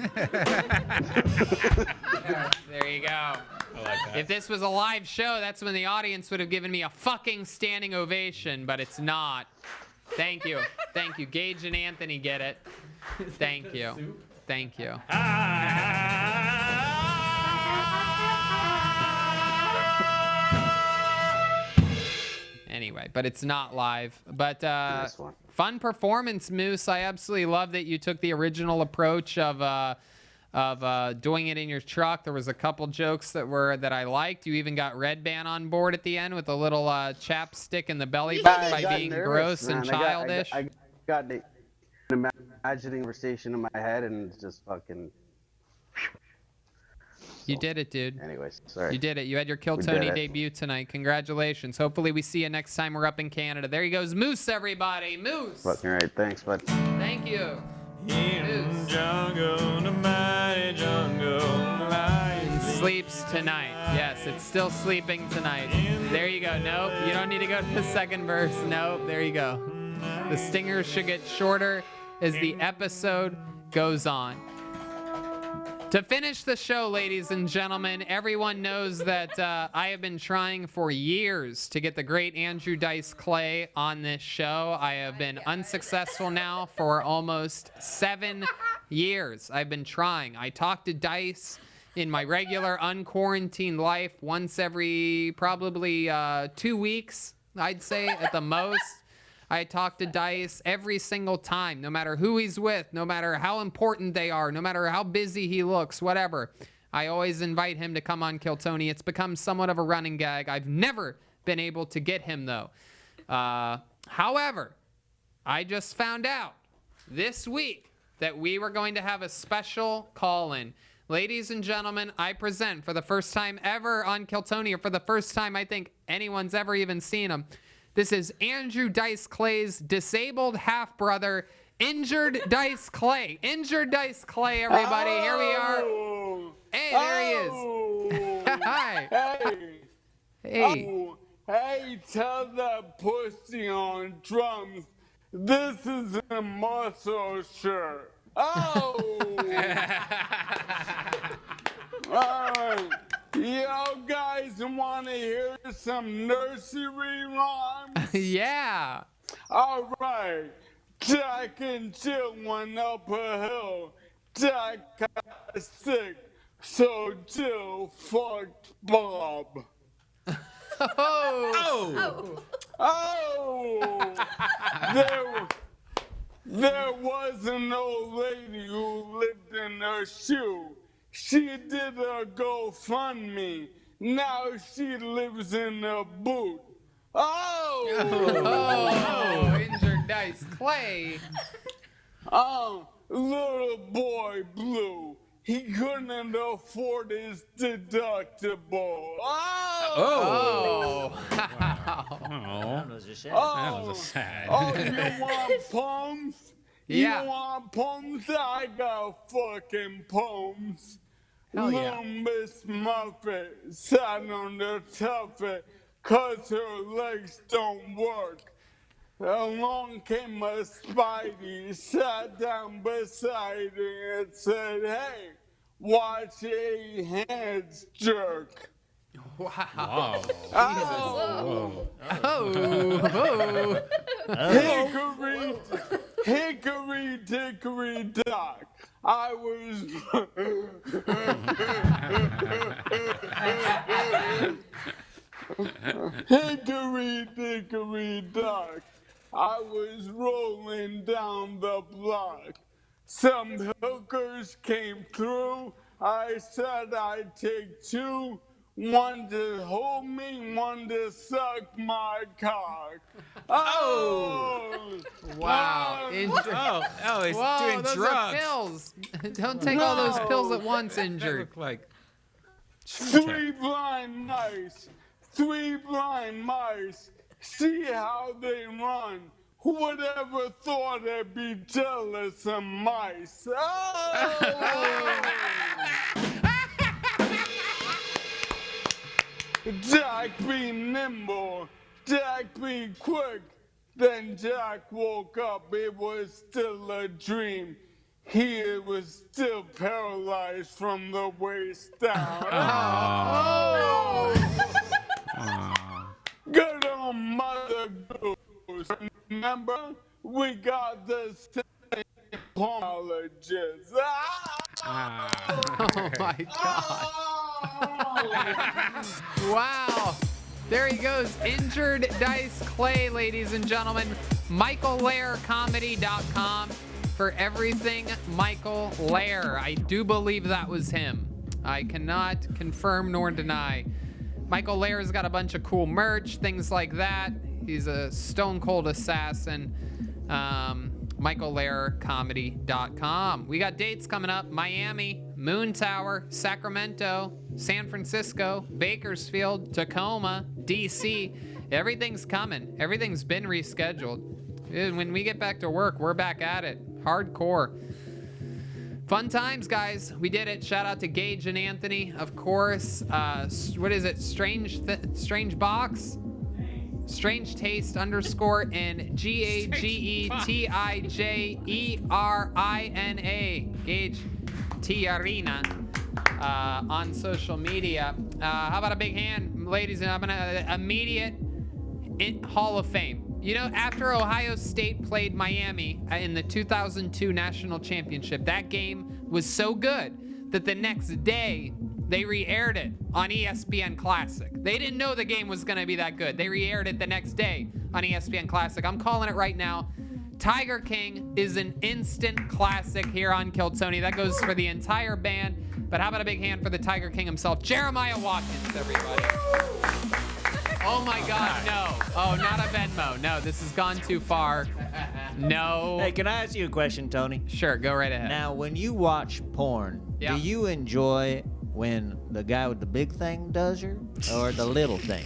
you go. I like that. If this was a live show, that's when the audience would have given me a fucking standing ovation, but it's not. Thank you. Thank you. Gage and Anthony get it. Thank you. Thank you. Anyway, but it's not live. But fun performance, Moose. I absolutely love that you took the original approach of doing it in your truck. There was a couple jokes that I liked. You even got Red Band on board at the end with a little chapstick in the belly button by being gross and childish. I got the imagining conversation in my head, and it's just fucking. You did it, dude. Anyways, sorry. You did it. You had your Kill We Tony did it. debut tonight. Congratulations. Hopefully we see you next time we're up in Canada. There he goes. Moose, everybody. Moose. Fucking right. Thanks, bud. Thank you. In jungle, the mighty jungle, lion Sleeps tonight. Yes, it's still sleeping tonight. There you go. Nope. You don't need to go to the second verse. Nope. There you go. The stingers should get shorter as the episode goes on. To finish the show, ladies and gentlemen, everyone knows that I have been trying for years to get the great Andrew Dice Clay on this show. I have been unsuccessful now for almost 7 years. I've been trying. I talk to Dice in my regular unquarantined life once every probably 2 weeks, I'd say at the most. I talk to Dice every single time, no matter who he's with, no matter how important they are, no matter how busy he looks, whatever. I always invite him to come on Kill Tony. It's become somewhat of a running gag. I've never been able to get him, though. However, I just found out this week that we were going to have a special call-in. Ladies and gentlemen, I present for the first time ever on Kill Tony, or for the first time I think anyone's ever even seen him. This is Andrew Dice Clay's disabled half-brother, Injured Dice Clay. Injured Dice Clay, everybody. Here we are. Hey, there he is. Hi. Hey. Hey. Hey, tell the pussy on drums This is a muscle shirt. Oh! Alright. Y'all guys want to hear some nursery rhymes? Yeah. Alright. Jack and Jill went up a hill. Jack got sick, so Jill fucked Bob. Oh! Oh! There was an old lady who lived in her shoe. She did a GoFundMe. Now she lives in a boot. Oh! Injured Dice Clay. Little boy Blue. He couldn't afford his deductible. Oh! That was a sad. Oh, That was sad. oh, you want poems? Yeah. You want poems? I got fucking poems. Hell yeah. Little Miss Muffet sat on the tuffet 'cause her legs don't work. Along came a Spidey, sat down beside her and said, hey, watch a hands jerk. Wow. Oh. Oh. Hickory, hickory, dickory, dock. I was. Hickory, dickory, dock. I was rolling down the block. Some hookers came through. I said I'd take two. One to hold me, one to suck my cock. Oh! Wow. Injured. Oh, he's Whoa, doing those drugs. are pills. Don't take all those pills at once, injured. Look like Three blind mice, three blind mice. See how they run. Who would ever thought I'd be jealous of mice? Oh! Jack be nimble, Jack be quick. Then Jack woke up, it was still a dream. He was still paralyzed from the waist down. Oh! Good old Mother Goose. Remember, we got the same apologists. Oh my God. Wow. There he goes. Injured Dice Clay, ladies and gentlemen. MichaelLehrer.com for everything Michael Lehrer. I do believe that was him. I cannot confirm nor deny. Michael Lehrer's got a bunch of cool merch, things like that. He's a stone cold assassin. MichaelLehrerComedy.com. We got dates coming up. Miami, Moon Tower, Sacramento, San Francisco, Bakersfield, Tacoma, DC. Everything's coming. Everything's been rescheduled. When we get back to work, we're back at it. Hardcore. Fun times, guys. We did it. Shout out to Gage and Anthony, of course. What is it? Strange Box? Strange Taste _ and GAGETIJERINA. Gage T Arena on social media. How about a big hand, ladies and gentlemen? Immediate Hall of Fame. You know, after Ohio State played Miami in the 2002 National Championship, that game was so good that the next day they re-aired it on ESPN Classic. They didn't know the game was going to be that good. They re-aired it the next day on ESPN Classic. I'm calling it right now. Tiger King is an instant classic here on Kill Tony. That goes for the entire band. But how about a big hand for the Tiger King himself, Jeremiah Watkins, everybody. Oh my God, no. Oh, not a Venmo. No, this has gone too far. No. Hey, can I ask you a question, Tony? Sure, go right ahead. Now, when you watch porn, do you enjoy when the guy with the big thing does her or the little thing?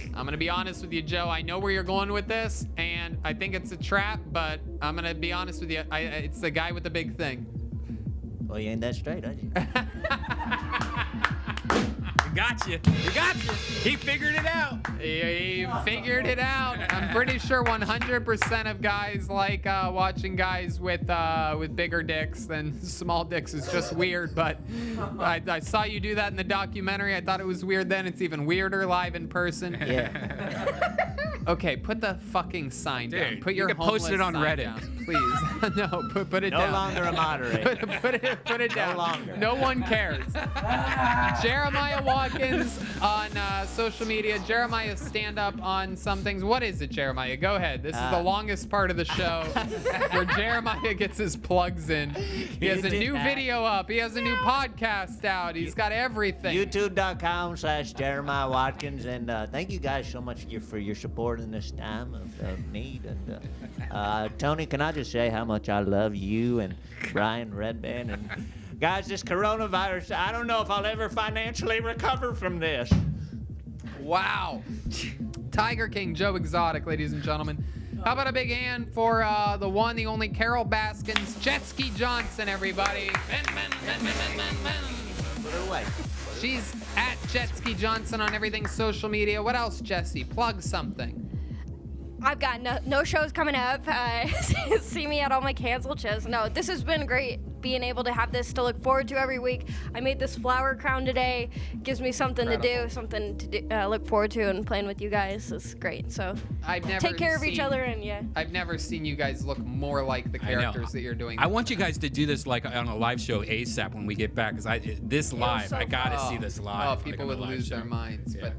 I'm going to be honest with you, Joe. I know where you're going with this, and I think it's a trap, but I'm going to be honest with you. It's the guy with the big thing. Well, you ain't that straight, are you? Gotcha. We got you. He figured it out. He figured it out. I'm pretty sure 100% of guys like watching guys with bigger dicks than small dicks is just weird. But I saw you do that in the documentary. I thought it was weird then. It's even weirder live in person. Yeah. Okay, put the fucking sign down. Dude, Put your you can post it on homeless sign Reddit. down, please. No, put it No down. longer a moderator. Put it down. No longer. No one cares. Jeremiah Watkins on social media. Jeremiah stand up on some things. What is it, Jeremiah? Go ahead. This is the longest part of the show where Jeremiah gets his plugs in. He has a new video up. He has a new podcast out. He's got everything. YouTube.com/Jeremiah Watkins. And thank you guys so much for your support in this time of need. And Tony, can I just say how much I love you and Brian Redband? And guys, this coronavirus, I don't know if I'll ever financially recover from this. Wow. Tiger King, Joe Exotic, ladies and gentlemen. How about a big hand for the one, the only Carol Baskins, Jet Ski Johnson, everybody. Put her away. She's at Jet Ski Johnson on everything social media. What else, Jesse? Plug something. I've got no shows coming up. See me at all my canceled shows. No, this has been great being able to have this to look forward to every week. I made this flower crown today. Gives me something to do, something to look forward to, and playing with you guys is great. So I've never take care of each other, and yeah. I've never seen you guys look more like the characters that you're doing. I want you guys to do this like on a live show ASAP when we get back, because this live, I gotta see this live. Oh, people would lose their minds. Yeah. But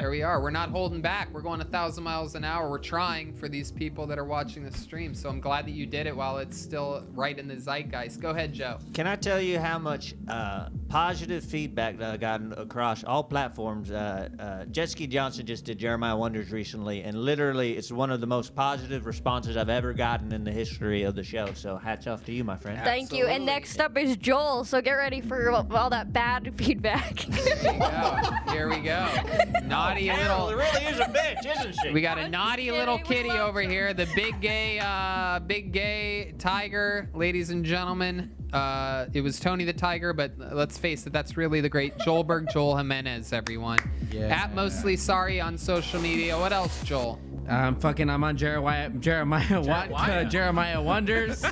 there we are. We're not holding back. We're going 1,000 miles an hour. We're trying for these people that are watching the stream. So I'm glad that you did it while it's still right in the zeitgeist. Go ahead, Joe. Can I tell you how much positive feedback that I got across all platforms? Jet Ski Johnson just did Jeremiah Wonders recently, and literally it's one of the most positive responses I've ever gotten in the history of the show. So hats off to you, my friend. Thank you. And next up is Joel, so get ready for all that bad feedback. Here we go. Naughty little. really is a bitch, isn't she? We got a naughty little kitty over here. The big gay tiger, ladies and gentlemen. It was Tony the Tiger, but let's face it, that's really the great Joelberg Joel Jimenez, everyone. Yeah. At Mostly Sorry on social media. What else, Joel? I'm on Jeremiah Wonders.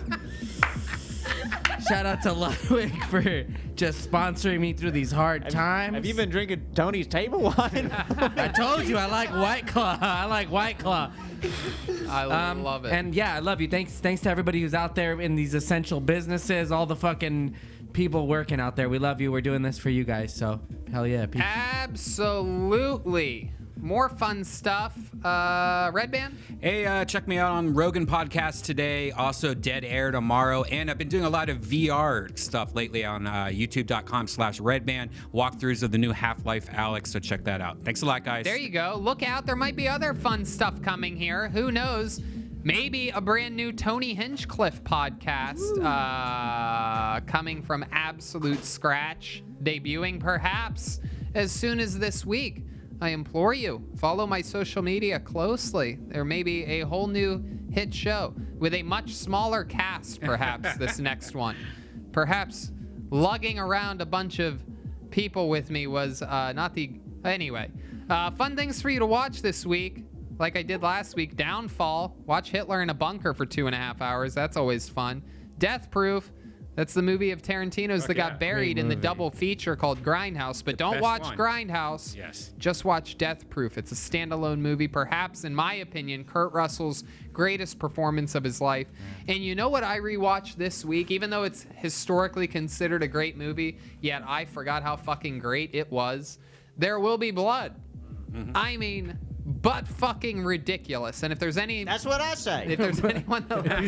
Shout out to Ludwig for just sponsoring me through these hard times. Have you been drinking Tony's table wine? I told you I like White Claw. I love it. And yeah, I love you. Thanks to everybody who's out there in these essential businesses, all the fucking people working out there. We love you. We're doing this for you guys. So hell yeah. Peace. Absolutely. More fun stuff. Red Band? Hey, check me out on Rogan Podcast today. Also Dead Air tomorrow. And I've been doing a lot of VR stuff lately on youtube.com/redband. Walkthroughs of the new Half-Life Alyx. So check that out. Thanks a lot, guys. There you go. Look out. There might be other fun stuff coming here. Who knows? Maybe a brand new Tony Hinchcliffe podcast coming from absolute scratch. Debuting perhaps as soon as this week. I implore you, follow my social media closely. There may be a whole new hit show with a much smaller cast, perhaps, this next one. Perhaps lugging around a bunch of people with me was not the... Anyway, fun things for you to watch this week. Like I did last week, Downfall. Watch Hitler in a bunker for 2.5 hours. That's always fun. Death Proof. That's the movie of Tarantino's that got buried in the double feature called Grindhouse. But don't watch Grindhouse. Yes. Just watch Death Proof. It's a standalone movie. Perhaps, in my opinion, Kurt Russell's greatest performance of his life. And you know what I rewatched this week? Even though it's historically considered a great movie, yet I forgot how fucking great it was. There Will Be Blood. I mean... but fucking ridiculous. And if there's any... That's what I say. If there's anyone that... you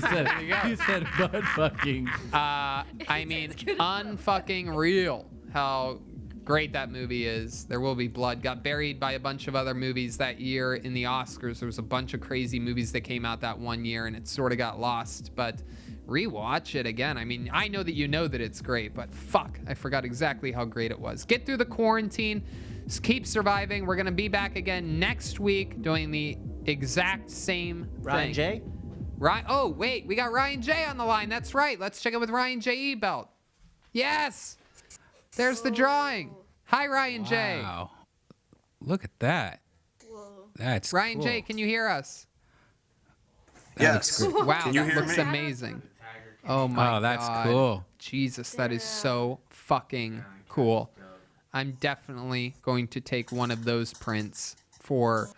said but fucking. I mean, unfucking real how great that movie is. There Will Be Blood. Got buried by a bunch of other movies that year in the Oscars. There was a bunch of crazy movies that came out that one year, and it sort of got lost. But rewatch it again. I mean, I know that you know that it's great, but fuck, I forgot exactly how great it was. Get through the quarantine. Keep surviving. We're going to be back again next week doing the exact same thing. Ryan J? Oh, wait. We got Ryan J on the line. That's right. Let's check it with Ryan J. Ebelt. Yes. There's the drawing. Hi, Ryan J. Wow. Look at that. That's Ryan cool. J, can you hear us? Yes. Wow, Can you that hear looks me? amazing. Oh my Oh, that's God. cool. Jesus, that is so fucking cool. I'm definitely going to take one of those prints for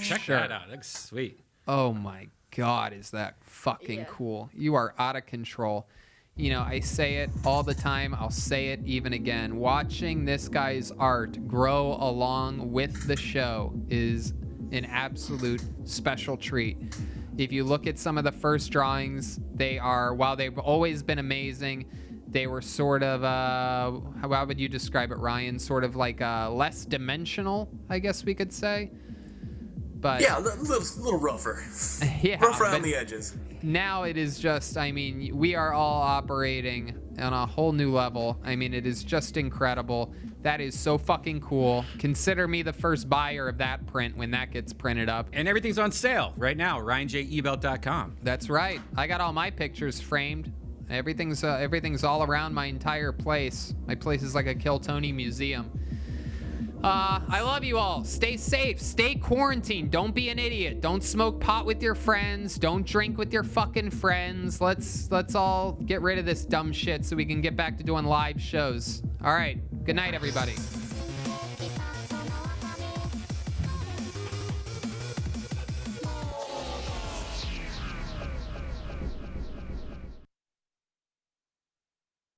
Check sure. that out. That looks sweet. Oh my God, is that fucking cool. You are out of control. You know, I say it all the time. I'll say it even again. Watching this guy's art grow along with the show is an absolute special treat. If you look at some of the first drawings, they are, while they've always been amazing, they were sort of, how would you describe it, Ryan? Sort of like less dimensional, I guess we could say. But Yeah, a little rougher. yeah, Rough around but the edges. now it is just, I mean, we are all operating on a whole new level. I mean, it is just incredible. That is so fucking cool. Consider me the first buyer of that print when that gets printed up. And everything's on sale right now, RyanJEbelt.com. That's right. I got all my pictures framed. Everything's all around my entire place. My place is like a Kill Tony museum. I love you all. Stay safe. Stay quarantined. Don't be an idiot. Don't smoke pot with your friends. Don't drink with your fucking friends. Let's all get rid of this dumb shit so we can get back to doing live shows. All right. Good night, everybody.